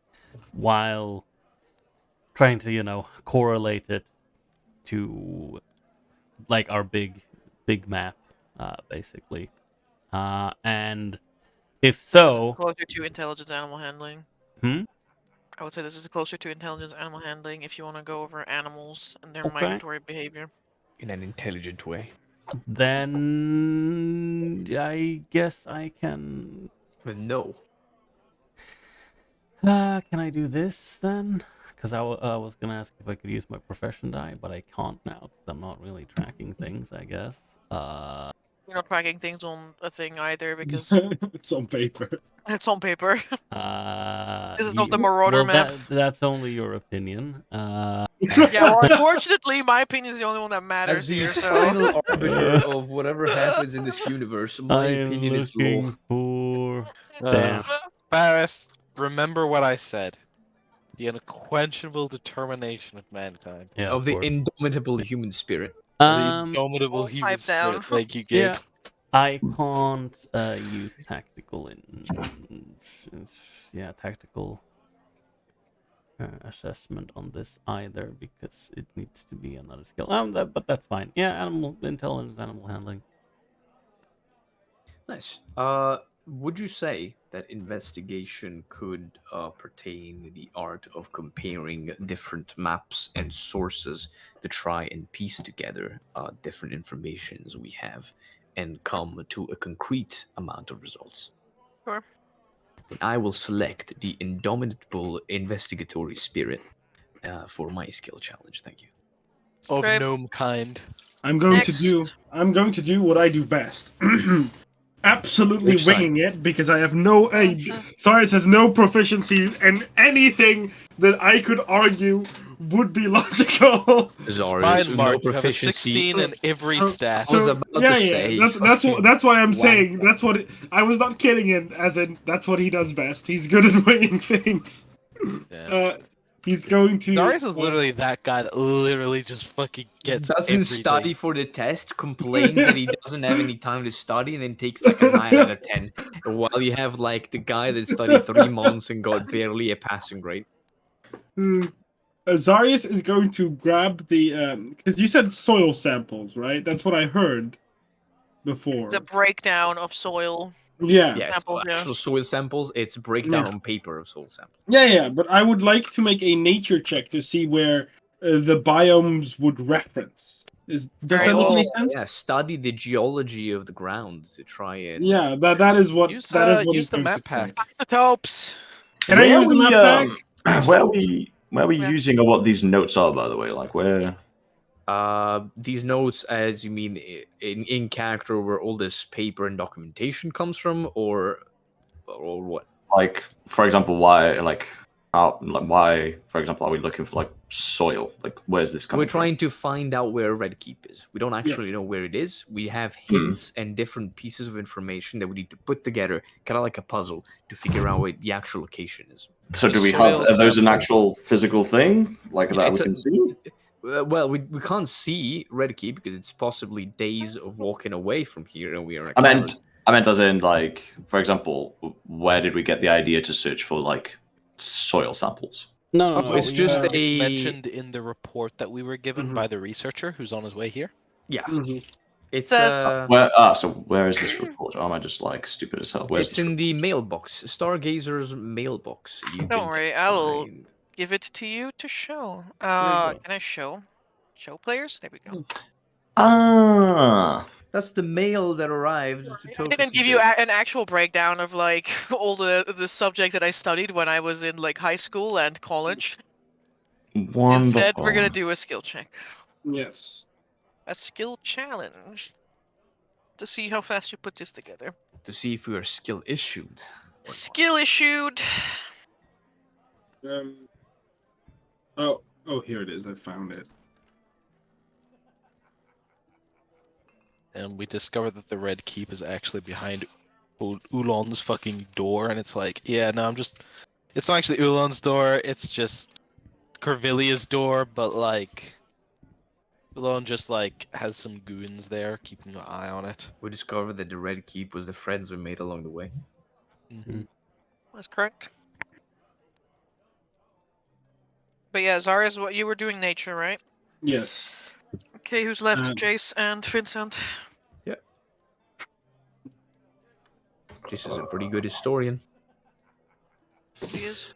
while trying to, correlate it to like our big map, basically. And if This is so, closer to intelligence animal handling. Hmm? I would say this is closer to intelligence animal handling if you want to go over animals and their Okay. migratory behavior. In an intelligent way. then I guess I can. But no. Can I do this then? Because I was gonna ask if I could use my profession die, but I can't now because I'm not really tracking things. I guess. You're not tracking things on a thing either because It's on paper. it's on paper. This is not the Ye- Marauder well, map. that's only your opinion. Yeah, well, unfortunately, my opinion is the only one that matters As the here. So final arbiter of whatever happens in this universe, my I am opinion is law. looking for. Damn. Barris, remember what I said. The unquenchable determination of mankind. Yeah, Of the course. indomitable human spirit. The indomitable Hold human pipe down. spirit. Thank you, Gabe. Yeah, I can't use tactical tactical assessment on this either because it needs to be another skill. But that's fine. Yeah, animal intelligence, animal handling. Nice. Would you say that investigation could pertain the art of comparing different maps and sources to try and piece together different informations we have and come to a concrete amount of results? Sure. Then I will select the indomitable investigatory spirit for my skill challenge. Thank you. Of Great. gnome kind. I'm going Next. to do what I do best. Absolutely Which side? winging it because I have no Cyrus has no proficiency in anything that I could argue would be logical. Zarius, Fine, no Mark. You have a proficiency. 16 in every stat. I was about to say, That's why I'm wow. saying that's what I was not kidding it. As in, that's what he does best. He's good at winging things. Yeah. He's going to. Darius is literally that guy that literally just fucking gets doesn't everything. study for the test, complains that he doesn't have any time to study, and then takes like a 9 out of 10. While you have like the guy that studied 3 months and got barely a passing grade. Zarius is going to grab the because you said soil samples, right? That's what I heard before. The breakdown of soil. Yeah. Yeah, it's Samples, not yeah. actual soil samples, it's breakdown Yeah. on paper of soil samples. Yeah, but I would like to make a nature check to see where the biomes would reference. Does Very that make any well. sense? Yeah, study the geology of the ground to try and... Yeah, that is what Use, that is what use he's the going map to pack. Topes. Can I use the map pack? Where are we Yeah. using or what these notes are, by the way? Like where? These notes, as you mean in character, where all this paper and documentation comes from, or what? Like, for example, why? Why? For example, are we looking for like soil? Like, where's this coming We're trying to find out where Red Keep is. We don't actually Yes. know where it is. We have hints and different pieces of information that we need to put together, kind of like a puzzle, to figure out where the actual location is. from? So, do we Soil have? Are those an sample. actual physical thing like Yeah, that it's we can see? Well, we can't see Red Keep because it's possibly days of walking away from here, and we are. I meant as in like, for example, where did we get the idea to search for like soil samples? No. it's just yeah. It's a- mentioned in the report that we were given Mhm. by the researcher who's on his way here. Yeah, Mhm. it's Says- Where is this report? Or am I just like stupid as hell? Where's it's this in the mailbox, Stargazers mailbox. You Don't can worry, I will find- give it to you to show. you go. Can I show players? There we go. Ah, That's the mail that arrived. I didn't give you an actual breakdown of like all the subjects that I studied when I was in like high school and college. wonderful. Instead, we're gonna do a skill check, Yes. a skill challenge, to see how fast you put this together. to see if we are skill issued. Skill issued. Oh, here it is. I found it. And we discover that the Red Keep is actually behind Ulan's fucking door, and it's like, yeah, no, it's not actually Ulan's door, it's just Corvillia's door, but like, Ulan just like has some goons there keeping an eye on it. We discovered that the Red Keep was the friends we made along the way. That's correct. But yeah, Zara is what you were doing nature, right? Yes. Okay, who's left? Jace and Vincent. This is a pretty good historian. He is.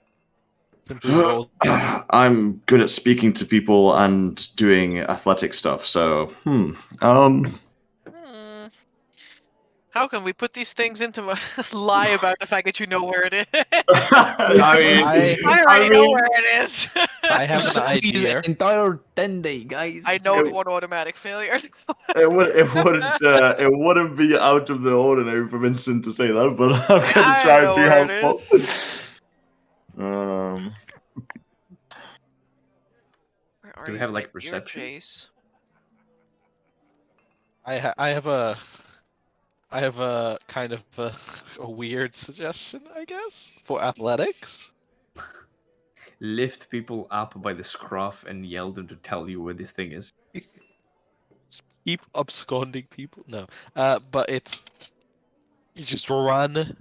I'm good at speaking to people and doing athletic stuff, so How can we put these things into a lie about the fact that you know where it is? I already know where it is. I have an idea. Entire 10-day, guys. I know one automatic failure. it wouldn't be out of the ordinary for Vincent to say that, but I'm gonna try and be helpful. Do we have like perception? Jace. I have a kind of a weird suggestion, I guess, for athletics. Lift people up by the scruff and yell them to tell you where this thing is. Keep absconding people. No, but it's you just run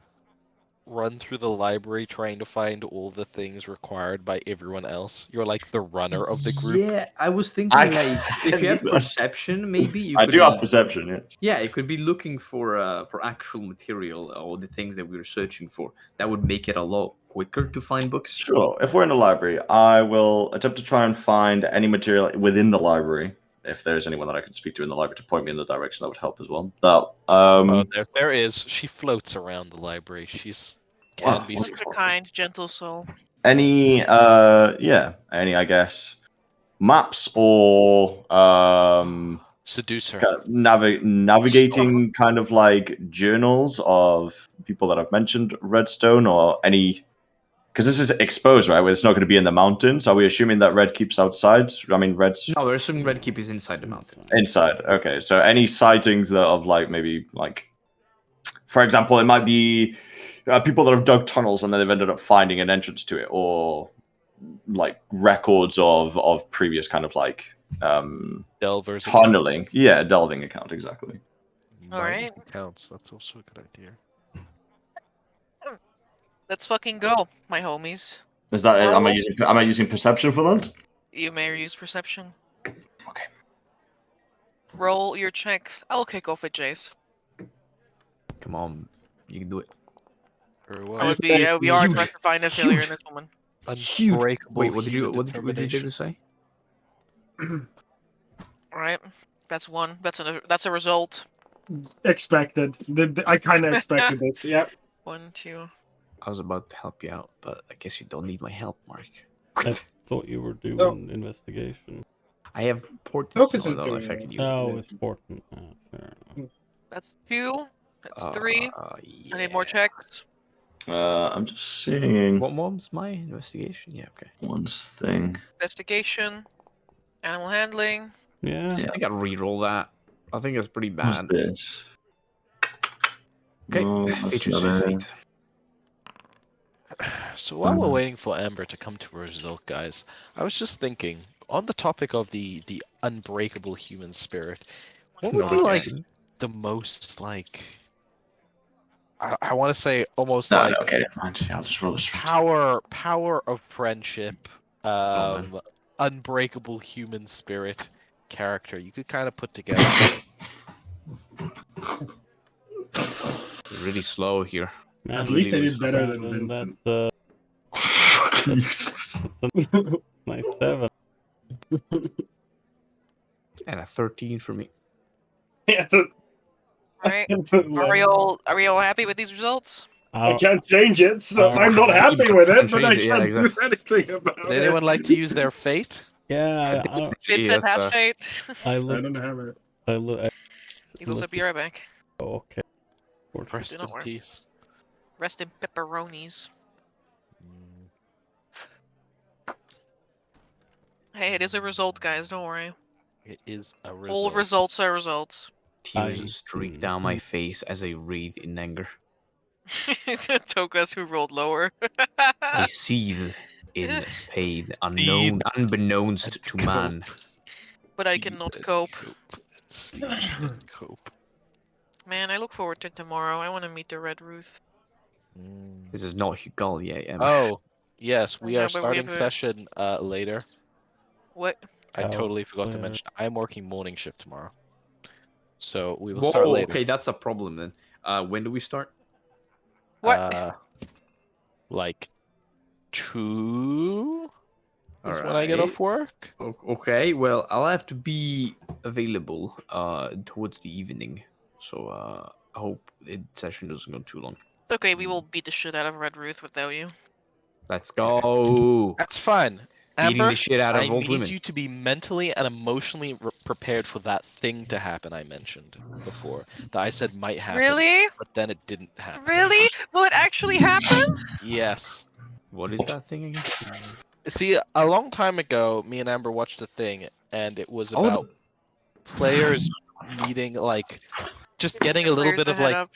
through the library trying to find all the things required by everyone else. You're like the runner of the group. Yeah, I was thinking like if you have perception, maybe you could have perception, yeah. Yeah, it could be looking for actual material or the things that we were searching for. That would make it a lot quicker to find books. Sure. If we're in a library, I will attempt to try and find any material within the library. If there's anyone that I can speak to in the library to point me in the direction, that would help as well. There is. She floats around the library. She's can be Such a kind, gentle soul. Any I guess maps or seducer kind of navigating kind of like journals of people that have mentioned Redstone or any. Because this is exposed, right? Where it's not going to be in the mountains. Are we assuming that Red Keep's outside? I mean, Red's... No, we're assuming Red Keep is inside the mountain. Inside, okay. So any sightings of, like, maybe, like... For example, it might be people that have dug tunnels and then they've ended up finding an entrance to it. Or, like, records of previous kind of, like... delvers tunneling. Account. Yeah, delving account, exactly. All right. Accounts, that's also a good idea. Let's fucking go, my homies. Is that? Am I using perception for that? You may use perception. Okay. Roll your checks. I'll kick off with Jace. Come on, you can do it. It would be hard for us to find a failure in this woman. Unbreakable. Wait, what did you say? All right, that's one. That's a result. Expected. I kind of expected this. Yep. 1, 2. I was about to help you out, but I guess you don't need my help, Mark. I thought you were doing investigation. I have portent. Focus I don't know if I can use it. It's portent. Fair enough. That's 2. That's 3. Yeah. I need more checks. I'm just seeing. What was my investigation? Yeah, okay. One thing. Investigation. Animal handling. Yeah. I gotta reroll that. I think it's pretty bad. What's this? Okay, features of fate. So while we're waiting for Amber to come to a result, guys, I was just thinking, on the topic of the unbreakable human spirit, what would be like the most like I want to say almost okay, fine. I'll just roll this. Power of friendship, unbreakable human spirit character you could kind of put together. Really slow here. Man, At least they did better than Vincent. Nice 7. And a 13 for me. Yeah. Alright. Are we all happy with these results? I can't change it, so I'm not happy with it, but I can't do anything about it. Would anyone like to use their fate? Yeah, Vincent has fate. I don't have it. He's also be right back. Okay. Rest in peace. Rest in pepperonis. Hey, it is a result, guys. Don't worry. It is a result. All results are results. Tears streak down my face as I writhe in anger. Tokas who rolled lower. I seethe in pain, unbeknownst to man. But I cannot cope. Cope. Man, I look forward to tomorrow. I want to meet the Red Ruth. This is not Hugal yet, Emma. Oh, yes, we know, are but we starting have a- session later. What? I Oh, totally forgot to yeah. mention. I'm working morning shift tomorrow. So we will Whoa, start later. okay, that's a problem then. When do we start? What? Like 2 is when I get off work. Okay, well, I'll have to be available towards the evening. So I hope the session doesn't go too long. It's okay, we will beat the shit out of Red Ruth without you. Let's go. That's fine. Beating Amber, the shit out of I old need women. you to be mentally and emotionally prepared for that thing to happen I mentioned before. That I said might happen. Really? But then it didn't happen. Really? Will it actually happen? Yes. What is that thing again? See, a long time ago, me and Amber watched a thing, and it was Oh, the- about players needing, like, just getting a little Players bit of, a head like, up.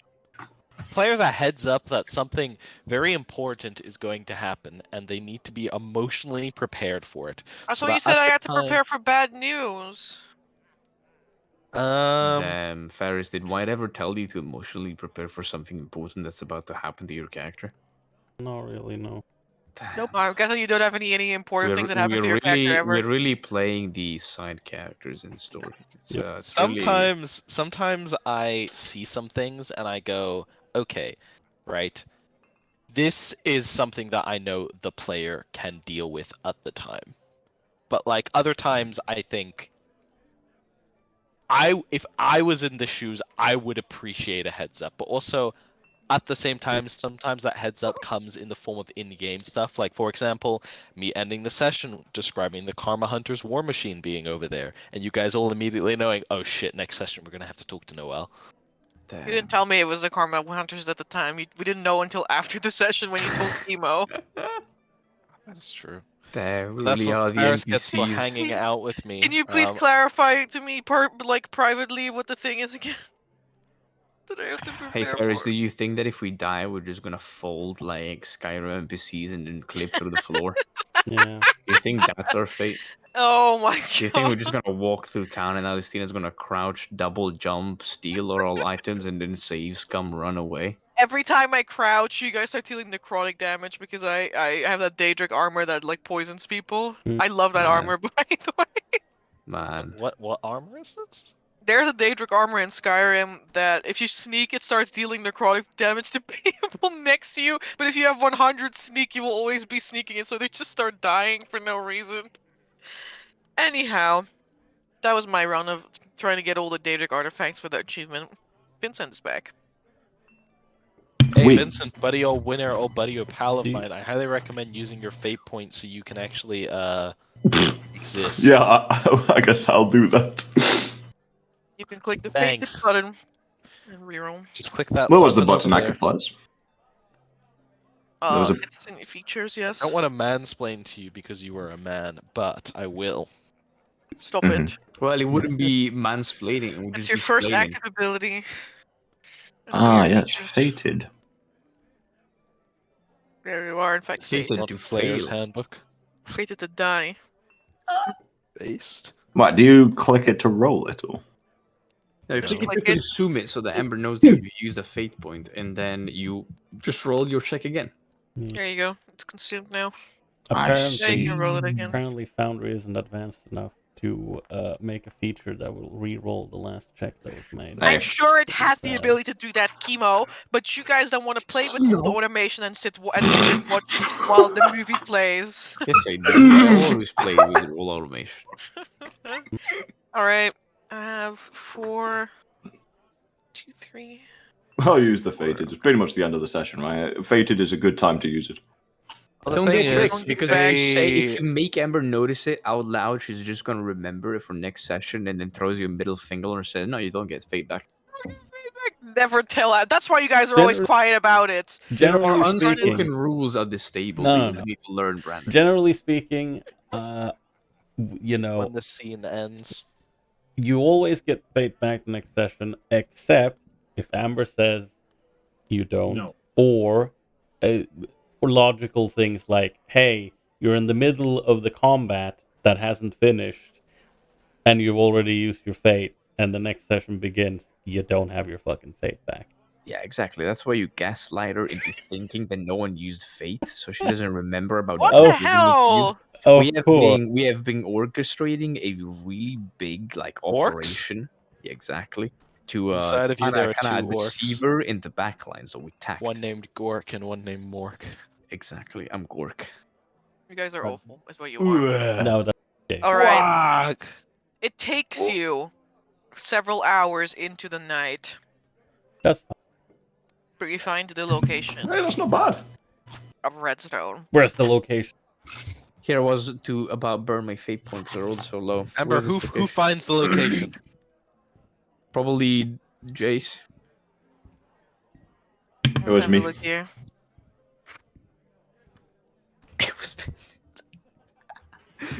players a heads up that something very important is going to happen, and they need to be emotionally prepared for it. I So thought you that said at I the had to time- prepare for bad news. Damn, Ferris, did White ever tell you to emotionally prepare for something important that's about to happen to your character? Not really, no. Nope. I guess you don't have any important things that happen to your character ever. We're really playing the side characters in the story. It's, Yep. it's really- Sometimes I see some things and I go, okay, right. This is something that I know the player can deal with at the time. But like other times I think if I was in the shoes, I would appreciate a heads up. But also at the same time, sometimes that heads up comes in the form of in-game stuff. Like, for example, me ending the session describing the Karma Hunter's War Machine being over there, and you guys all immediately knowing, oh shit, next session we're going to have to talk to Noel. Damn. You didn't tell me it was the Karma Hunters at the time. We didn't know until after the session when you told Emo. That is true. Damn, we That's really are what the Ferris gets for NPCs. hanging out with me. Can you please clarify to me, privately, what the thing is again? That I have to prepare Hey Ferris, for? do you think that if we die, we're just gonna fold like Skyrim NPCs and then clip through the floor? Yeah. You think that's our fate? Oh my god. Do you think we're just gonna walk through town and Alistina's gonna crouch, double jump, steal all items, and then save scum run away? Every time I crouch, you guys start dealing necrotic damage because I have that Daedric armor that like poisons people. I love that Man. armor, by the way. Man. What armor is this? There's a Daedric armor in Skyrim that if you sneak, it starts dealing necrotic damage to people next to you. But if you have 100 sneak, you will always be sneaking it, so they just start dying for no reason. Anyhow, that was my run of trying to get all the Daedric artifacts with that achievement. Vincent's back. Hey Wait. Vincent, buddy old winner or buddy old palified, I highly recommend using your fate point so you can actually exist. Yeah, I guess I'll do that. You can click the Thanks. fate button and reroll. Just click that. What was the button button I over could press? Uh, was a- it's in your features, yes. there. I don't want to mansplain to you because you are a man, but I will. Stop Mhm. it. Well, it wouldn't be mansplaining. It would It's just your be first splaining. active ability. Ah, Under your yes, features. fated. There you are, in fact, Fated. fated. Not to player's fail. handbook. Fated to die. Based. What, do you click it to roll it or? No, you No. click it to Click it. consume it so that Ember knows that you use the fate point, and then you just roll your check again. There you go. It's consumed now. I Now you see. can roll it again. Apparently Foundry isn't advanced enough to make a feature that will re-roll the last check that was made. Hey. I'm sure it has the ability to do that, Chemo, but you guys don't want to play with all the automation and sit and watch while the movie plays. Yes, I do. I always play with roll automation. Alright, I have 4, 2, 3. I'll use the fated. It's pretty much the end of the session, right? Fated is a good time to use it. Well, Don't the get thing tricked is, because they- if you say if you make Ember notice it out loud, she's just gonna remember it for next session and then throws you a middle finger and says, "No, you don't get fate back." Never tell out. That's why you guys are always Generally- quiet about it. There are Generally unspoken speaking, rules of this table. No, that no, you no. need to learn, Brandon. generally speaking, you know, When the scene ends. you always get fate back next session, except if Amber says you don't, No. or logical things like, hey, you're in the middle of the combat that hasn't finished, and you've already used your fate, and the next session begins, you don't have your fucking fate back. Yeah, exactly. That's why you gaslight her into thinking that no one used fate, so she doesn't remember about What Oh. the giving it to you. hell? Of course. We have been orchestrating a really big Orcs? operation. Yeah, exactly. To Inside of you, there are two deceive orcs. her in the backline, so we tacked. One named Gork and one named Mork. Exactly. I'm Gork. You guys are awful, is what you are. No, that's okay. All right. Quack! It takes you several hours into the night, That's fine. but you find the location Hey, that's not bad. of Redstone. Where's the location? Here I was to about burn my fate points. They're all so low. Amber, Where's this who location? finds the location? Probably Jace. It was Have a me. look here. It was Vincent.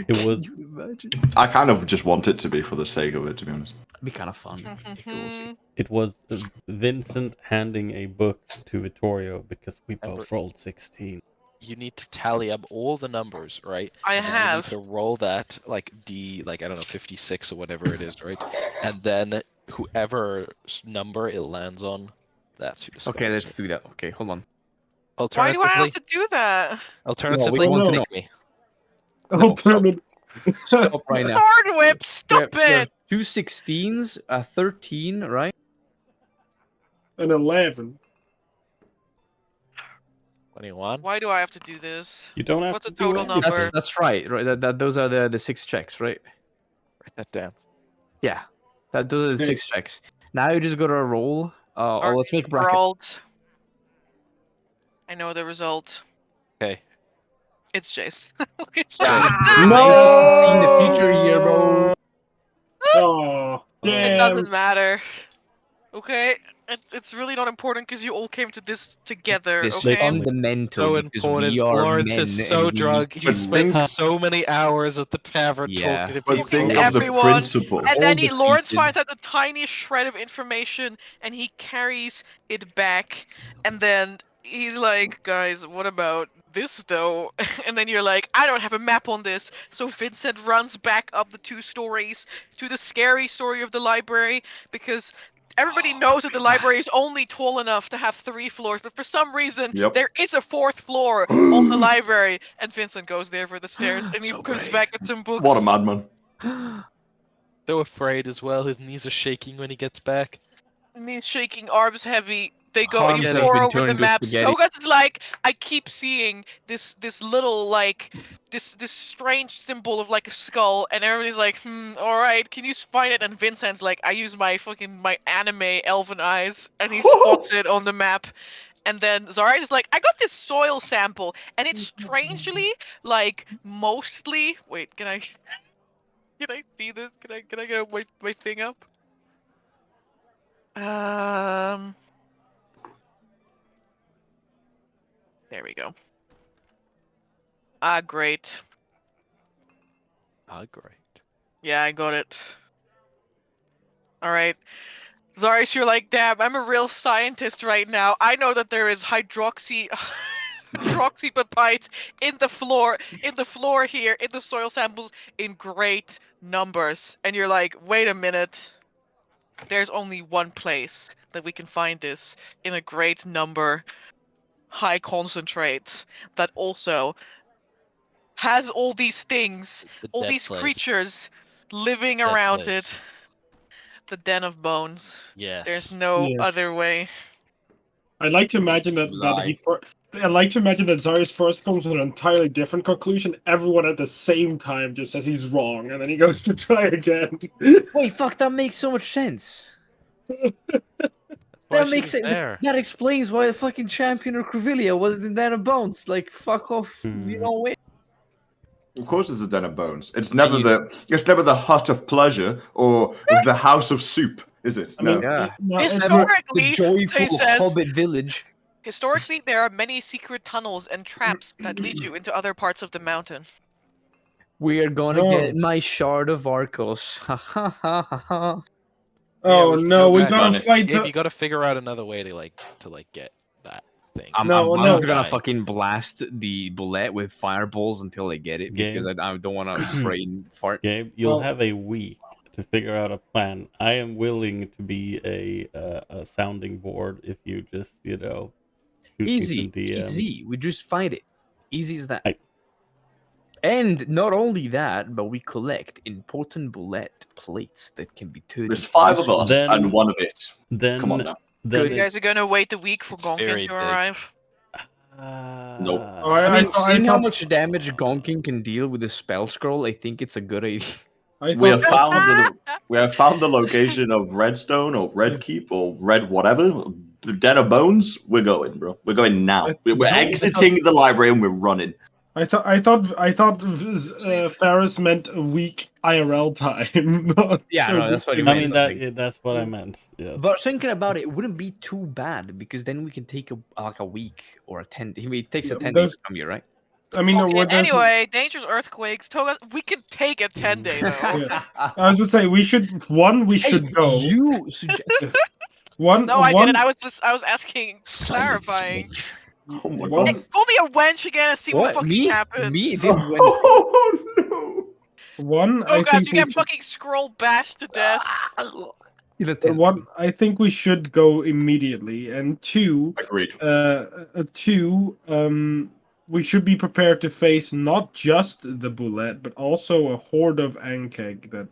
It was. Can you imagine? I kind of just want it to be for the sake of it, to be honest. It'd be kind of fun. if it was. It was Vincent handing a book to Vittorio because we both Amber. rolled 16. You need to tally up all the numbers, right? I And then have. You need to roll that, like, I don't know, 56 or whatever it is, right? And then whoever number it lands on, that's who discovers Okay, let's it. do that. Okay, hold on. Why do I have Alternatively, to do that? alternatively, want to pick know. me. No, stop. Alternate. Stop right now. Hard whip, stop You have it! two 16s, a 13, right? An 11. 21. Why do I have to do this? You don't have What's to the do total anything. number? That's right. Right. Those are the 6 checks, right? Write that down. Yeah. Those are the Okay. 6 checks. Now you just go to roll. Alright, Let's make brackets. Result. I know the result. Okay. It's Jace. No! Seen the future here, bro. Oh, It damn. doesn't matter. Okay? It's really not important because you all came to this together, This okay? fundamental So because important. we are Lawrence men. is so and we drunk. need He to- spends so many hours at the tavern Yeah. talking to But people. think to of the everyone, principle. And then all Lawrence defeated. finds out the tiniest shred of information and he carries it back. And then he's like, guys, what about this though? And then you're like, I don't have a map on this. So Vincent runs back up the 2 stories to the scary story of the library because everybody knows that the library is only tall enough to have 3 floors, but for some reason Yep. there is a 4th floor on the library, and Vincent goes there for the stairs, and he So comes brave. back with some books. What a madman. So afraid as well. His knees are shaking when he gets back. Knees shaking, arms heavy. They go. Arms You have pour been over the turned to maps. spaghetti. Stogas is like, I keep seeing this little like this strange symbol of like a skull, and everybody's like, all right, can you find it? And Vincent's like, I use my anime elven eyes, and he spots it on the map. And then Zara is like, I got this soil sample, and it's strangely like mostly. Wait, can I see this? Can I get my thing up? There we go. Ah, great. Ah, great. Yeah, I got it. Alright. Zarius, you're like, damn, I'm a real scientist right now. I know that there is hydroxypapite in the floor here, in the soil samples, in great numbers. And you're like, wait a minute. There's only one place that we can find this in a great number, high concentrate, that also has all these things, The all dead these place. creatures living Dead around place. it. The Den of Bones. Yes. There's no Yeah. other way. I'd like to imagine that I'd like to imagine that Zarius first comes to an entirely different conclusion. Everyone at the same time just says he's wrong, and then he goes to try again. Wait, fuck, that makes so much sense. Why That she makes was sense. there. That explains why the fucking champion of Crivilia wasn't in Den of Bones. Like, fuck off, you know what? Of course, it's a den of bones. It's never the hut of pleasure or the house of soup, is it? I mean, No. Yeah. no, it's Historically, The joyful it says, Hobbit village. historically, there are many secret tunnels and traps that lead you into other parts of the mountain. We're gonna Oh. get my shard of Arcos. Ha ha ha ha ha. Yeah, Oh we can no, go we back. gotta Done it. fight Gabe, the. you got to figure out another way to get that thing. I'm No. gonna Dying. fucking blast the bullet with fireballs until I get it because Gabe. I don't want to brain fart. Gabe, you'll Well- have a week to figure out a plan. I am willing to be a sounding board if you just, shoot me some Easy, DMs. easy. We just find it. Easy as that. I- And not only that, but we collect important bullet plates that can be turned. There's into 5 of useful- us Then- and 1 of it. Then, Come on now. then You guys are gonna wait a week for It's Gonkin very to big. arrive. Nope. I mean, I seeing how thought- much damage Gonkin can deal with a spell scroll, I think it's a good idea. I We have thought- found the location of Redstone or Red Keep or Red whatever. Den of Bones. We're going, bro. We're going now. We're exiting the library and we're running. I thought Ferris meant a week IRL time. Not Yeah, a no, that's week what he I meant. mean that's what I meant. Yeah. But thinking about it, it wouldn't be too bad because then we can take a week or a 10. It takes a Yeah, 10 those- days to come here, right? I mean, Okay, what there's- anyway, dangerous earthquakes. Toga, we can take a 10-day though. Yeah. I was gonna say we should go. You suggest One. No, I one, didn't. I was asking, clarifying. Oh my One- god. Hey, call me a wench again and see what fucking Me? happens. Me? Oh no. One. Oh I guys, think you we get should- fucking scroll bashed to death. One. I think we should go immediately, and 2. Agreed. 2. We should be prepared to face not just the bullet, but also a horde of Ankeg that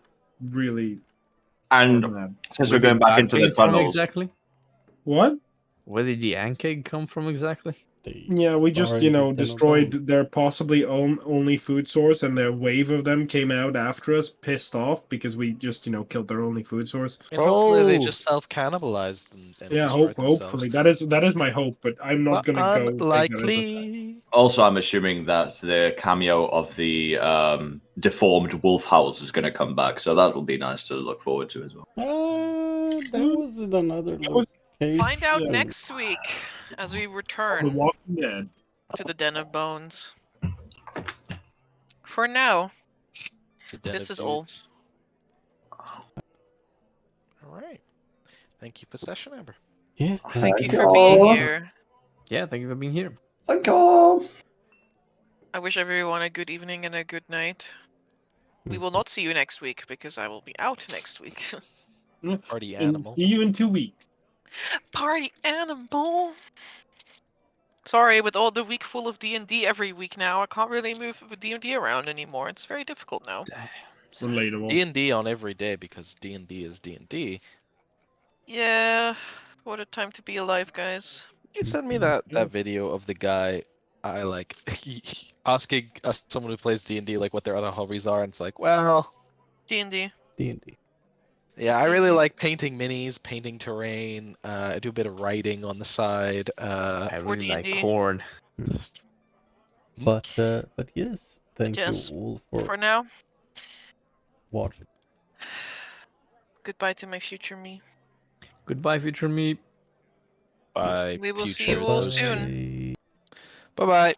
really. And mad. since we're going back into the tunnels, exactly. What? Where did the Ankeg come from exactly? Yeah, we just destroyed their possibly only food source, and their wave of them came out after us, pissed off because we just killed their only food source. And hopefully they Oh. just self-cannibalized and Yeah, destroyed hopefully themselves. that is my hope, but I'm not But gonna go. take that as a fact. unlikely. also I'm assuming that the cameo of the deformed wolf house is going to come back, so that will be nice to look forward to as well. That was another was- location. Find out Yeah. next week as we The return Walking Dead. to the Den of Bones. For now, The Den This of is all. Dudes. All right. Thank you for session, Amber. Yeah. thank you Thank for being you. here. Yeah, thank you for being here. Thank you. I wish everyone a good evening and a good night. We will not see you next week because I will be out next week. Party And animal. see you in 2 weeks. Party animal. Sorry, with all the week full of D&D every week now, I can't really move D&D around anymore. It's very difficult now. Relatable. D&D on every day because D&D is D&D. Yeah, what a time to be alive, guys. You send me that video of the guy I like asking someone who plays D&D like what their other hobbies are, and it's like, well, D&D. D&D. yeah, I really See. like painting minis, painting terrain. I do a bit of writing on the side. I really like D&D. corn. But yes, thank Yes, you all For for now, watching. goodbye to my future me. Goodbye, future me. Bye. We will see you all soon. Bye. Bye bye.